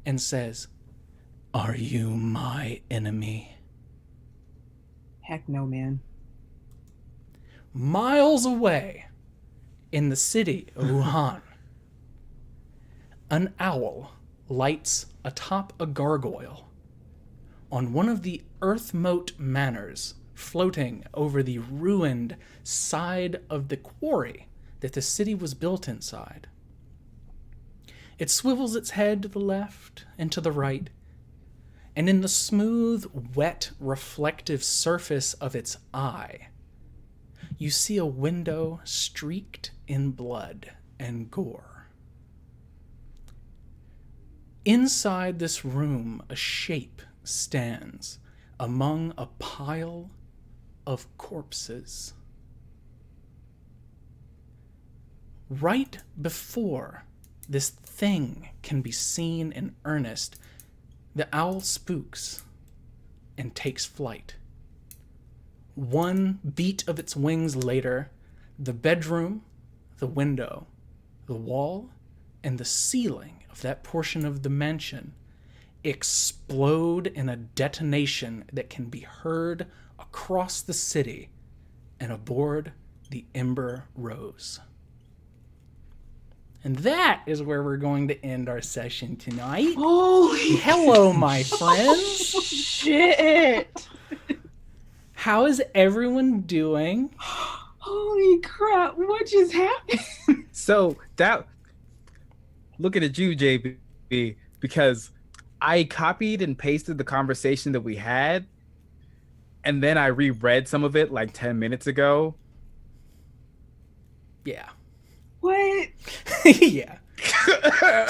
Speaker 8: and says, "Are you my enemy?"
Speaker 4: Heck no, man.
Speaker 1: miles away in the city of Wuhan, an owl lights atop a gargoyle on one of the earth moat manors floating over the ruined side of the quarry that the city was built inside. It swivels its head to the left and to the right, and in the smooth, wet, reflective surface of its eye, you see a window streaked in blood and gore. Inside this room, a shape stands among a pile of corpses. Right before this thing can be seen in earnest, the owl spooks and takes flight. One beat of its wings later, the bedroom, the window, the wall, and the ceiling of that portion of the mansion explode in a detonation that can be heard across the city and aboard the Ember Rose. And that is where we're going to end our session tonight.
Speaker 4: Holy
Speaker 1: Hello, my friends.
Speaker 4: shit!
Speaker 1: How is everyone doing?
Speaker 4: Holy crap! What just happened?
Speaker 6: So that, looking at you, JB, because I copied and pasted the conversation that we had, and then I reread some of it like 10 minutes ago.
Speaker 1: Yeah.
Speaker 4: What?
Speaker 1: Yeah.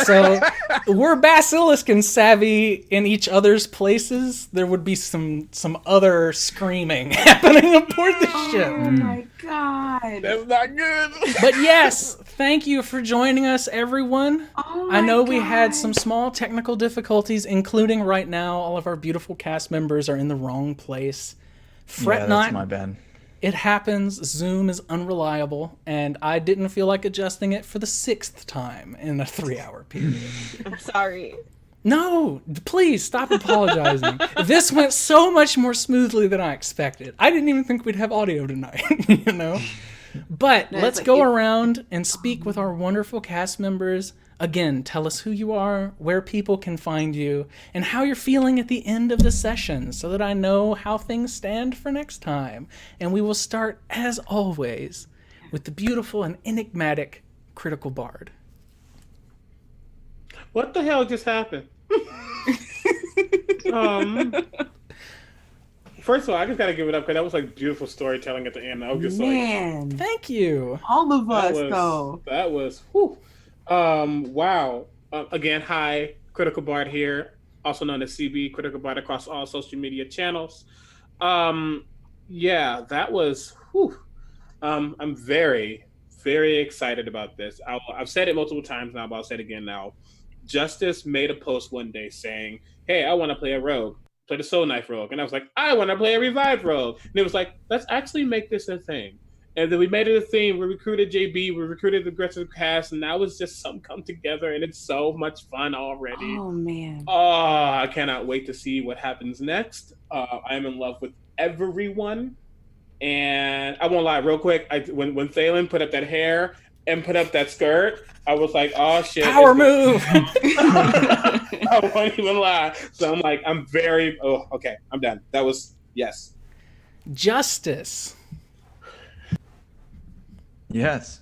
Speaker 1: So we're basilisk and savvy in each other's places. There would be some other screaming happening aboard the ship.
Speaker 4: Oh my god!
Speaker 6: That's not good.
Speaker 1: But yes, thank you for joining us, everyone.
Speaker 4: Oh my
Speaker 1: I know we had
Speaker 4: God.
Speaker 1: some small technical difficulties, including right now all of our beautiful cast members are in the wrong place. Fret
Speaker 3: Yeah,
Speaker 1: not.
Speaker 3: that's my bad.
Speaker 1: It happens. Zoom is unreliable, and I didn't feel like adjusting it for the 6th time in a 3-hour period.
Speaker 5: I'm sorry.
Speaker 1: No, please stop apologizing. This went so much more smoothly than I expected. I didn't even think we'd have audio tonight, you know? But
Speaker 4: No,
Speaker 1: let's
Speaker 4: it's
Speaker 1: go
Speaker 4: like
Speaker 1: around and speak with our wonderful cast members. Again, tell us who you are, where people can find you, and how you're feeling at the end of the session so that I know how things stand for next time. And we will start, as always, with the beautiful and enigmatic Critical Bard.
Speaker 2: What the hell just happened? First of all, I just gotta give it up because that was like beautiful storytelling at the end. I was just
Speaker 4: Man,
Speaker 1: Thank you.
Speaker 4: all of
Speaker 2: like,
Speaker 4: us though.
Speaker 2: that was, whew. Wow. Again, hi, Critical Bard here, also known as CB, Critical Bard across all social media channels. Yeah, that was, whew. I'm very, very excited about this. I've said it multiple times now, but I'll say it again now. Justice made a post one day saying, hey, I want to play a rogue, play the Soul Knife rogue. And I was like, I want to play a revived rogue. And it was like, let's actually make this a thing. And then we made it a theme. We recruited JB, we recruited the rest of the cast, and now it's just some come together, and it's so much fun already.
Speaker 4: Oh man.
Speaker 2: Oh, I cannot wait to see what happens next. I am in love with everyone. And I won't lie, real quick, when Thalen put up that hair and put up that skirt, I was like, oh shit.
Speaker 1: Power move!
Speaker 2: I won't even lie. So I'm like, okay, I'm done. That was, yes.
Speaker 1: Justice.
Speaker 3: Yes.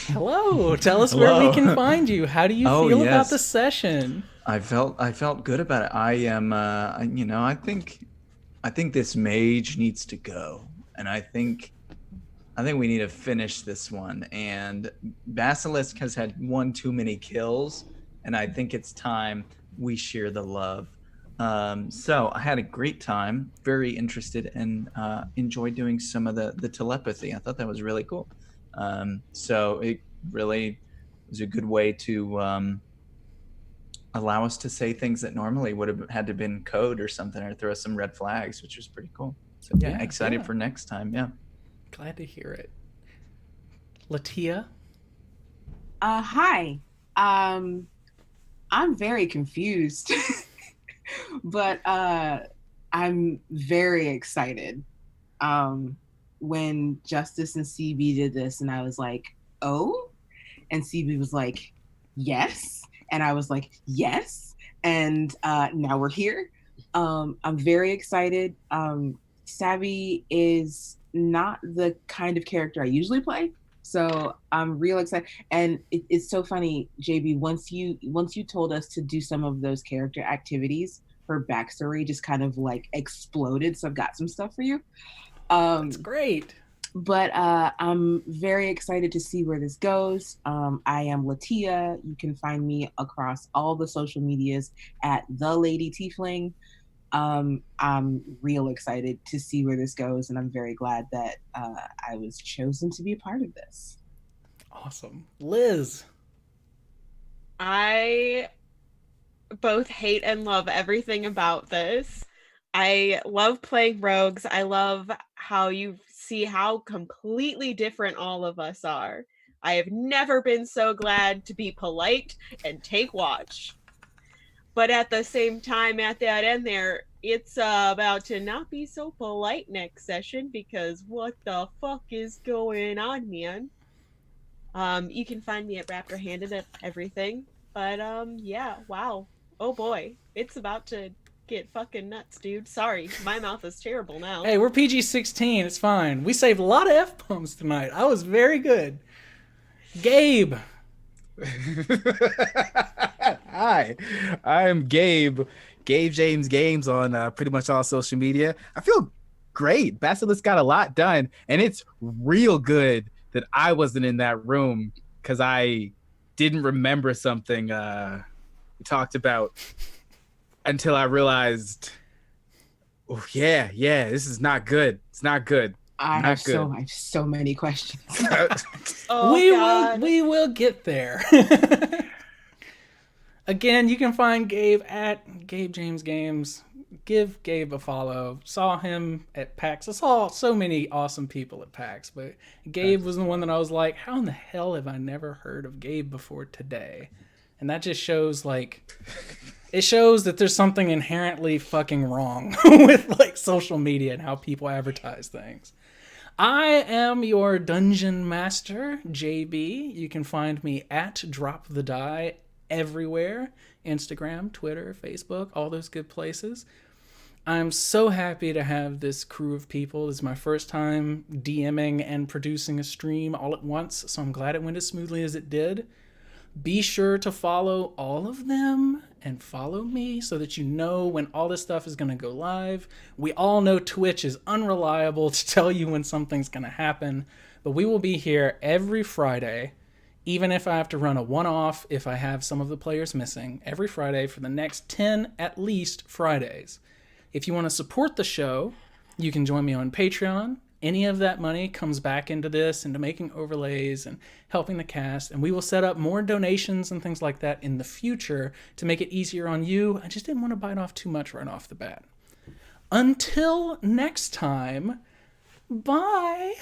Speaker 1: Hello. Tell us where we can find you. How do you feel about
Speaker 3: yes.
Speaker 1: the session?
Speaker 3: I felt good about it. I am, I think this mage needs to go, and I think we need to finish this one. And Basilisk has had one too many kills, and I think it's time we share the love. So I had a great time, very interested, and enjoyed doing some of the telepathy. I thought that was really cool. So it really was a good way to allow us to say things that normally would have had to been code or something, or throw some red flags, which was pretty cool. So yeah, excited for next time. Yeah.
Speaker 1: Glad to hear it. Latia?
Speaker 4: Hi. I'm very confused. But I'm very excited. when Justice and CB did this, and I was like, oh, and CB was like, yes, and I was like, yes, and now we're here. I'm very excited. Savvy is not the kind of character I usually play, so I'm real excited. And it's so funny, JB. Once you told us to do some of those character activities, her backstory just kind of like exploded. So I've got some stuff for you.
Speaker 1: That's great.
Speaker 4: But I'm very excited to see where this goes. I am Latia. You can find me across all the social medias at The Lady Tiefling. I'm real excited to see where this goes, and I'm very glad that I was chosen to be a part of this.
Speaker 1: Awesome. Liz.
Speaker 5: I both hate and love everything about this. I love playing rogues. I love how you see how completely different all of us are. I have never been so glad to be polite and take watch. But at the same time, at that end there, it's about to not be so polite next session, because what the fuck is going on, man? You can find me at Raptor Handed at everything. But yeah, wow. Oh boy, it's about to get fucking nuts, dude. Sorry, my mouth is terrible now.
Speaker 1: Hey, we're PG-13. It's fine. We saved a lot of F-bombs tonight. I was very good. Gabe.
Speaker 6: Hi, I'm Gabe. Gabe James Games on pretty much all social media. I feel great. Basilisk got a lot done, and it's real good that I wasn't in that room because I didn't remember something we talked about until I realized, oh yeah, this is not good. It's not good.
Speaker 4: I have so many questions.
Speaker 5: Oh,
Speaker 1: we will get there. Again, you can find Gabe at Gabe James Games. Give Gabe a follow. Saw him at PAX. I saw so many awesome people at PAX, but Gabe was the one that I was like, how in the hell have I never heard of Gabe before today? And that just shows it shows that there's something inherently fucking wrong with like social media and how people advertise things. I am your dungeon master, JB. You can find me at Drop the Die everywhere. Instagram, Twitter, Facebook, all those good places. I'm so happy to have this crew of people. This is my first time DMing and producing a stream all at once, so I'm glad it went as smoothly as it did. Be sure to follow all of them and follow me so that you know when all this stuff is going to go live. We all know Twitch is unreliable to tell you when something's going to happen, but we will be here every Friday, even if I have to run a one-off if I have some of the players missing, every Friday for the next 10 at least Fridays. If you want to support the show, you can join me on Patreon. Any of that money comes back into this, into making overlays and helping the cast, and we will set up more donations and things like that in the future to make it easier on you. I just didn't want to bite off too much right off the bat. Until next time, bye!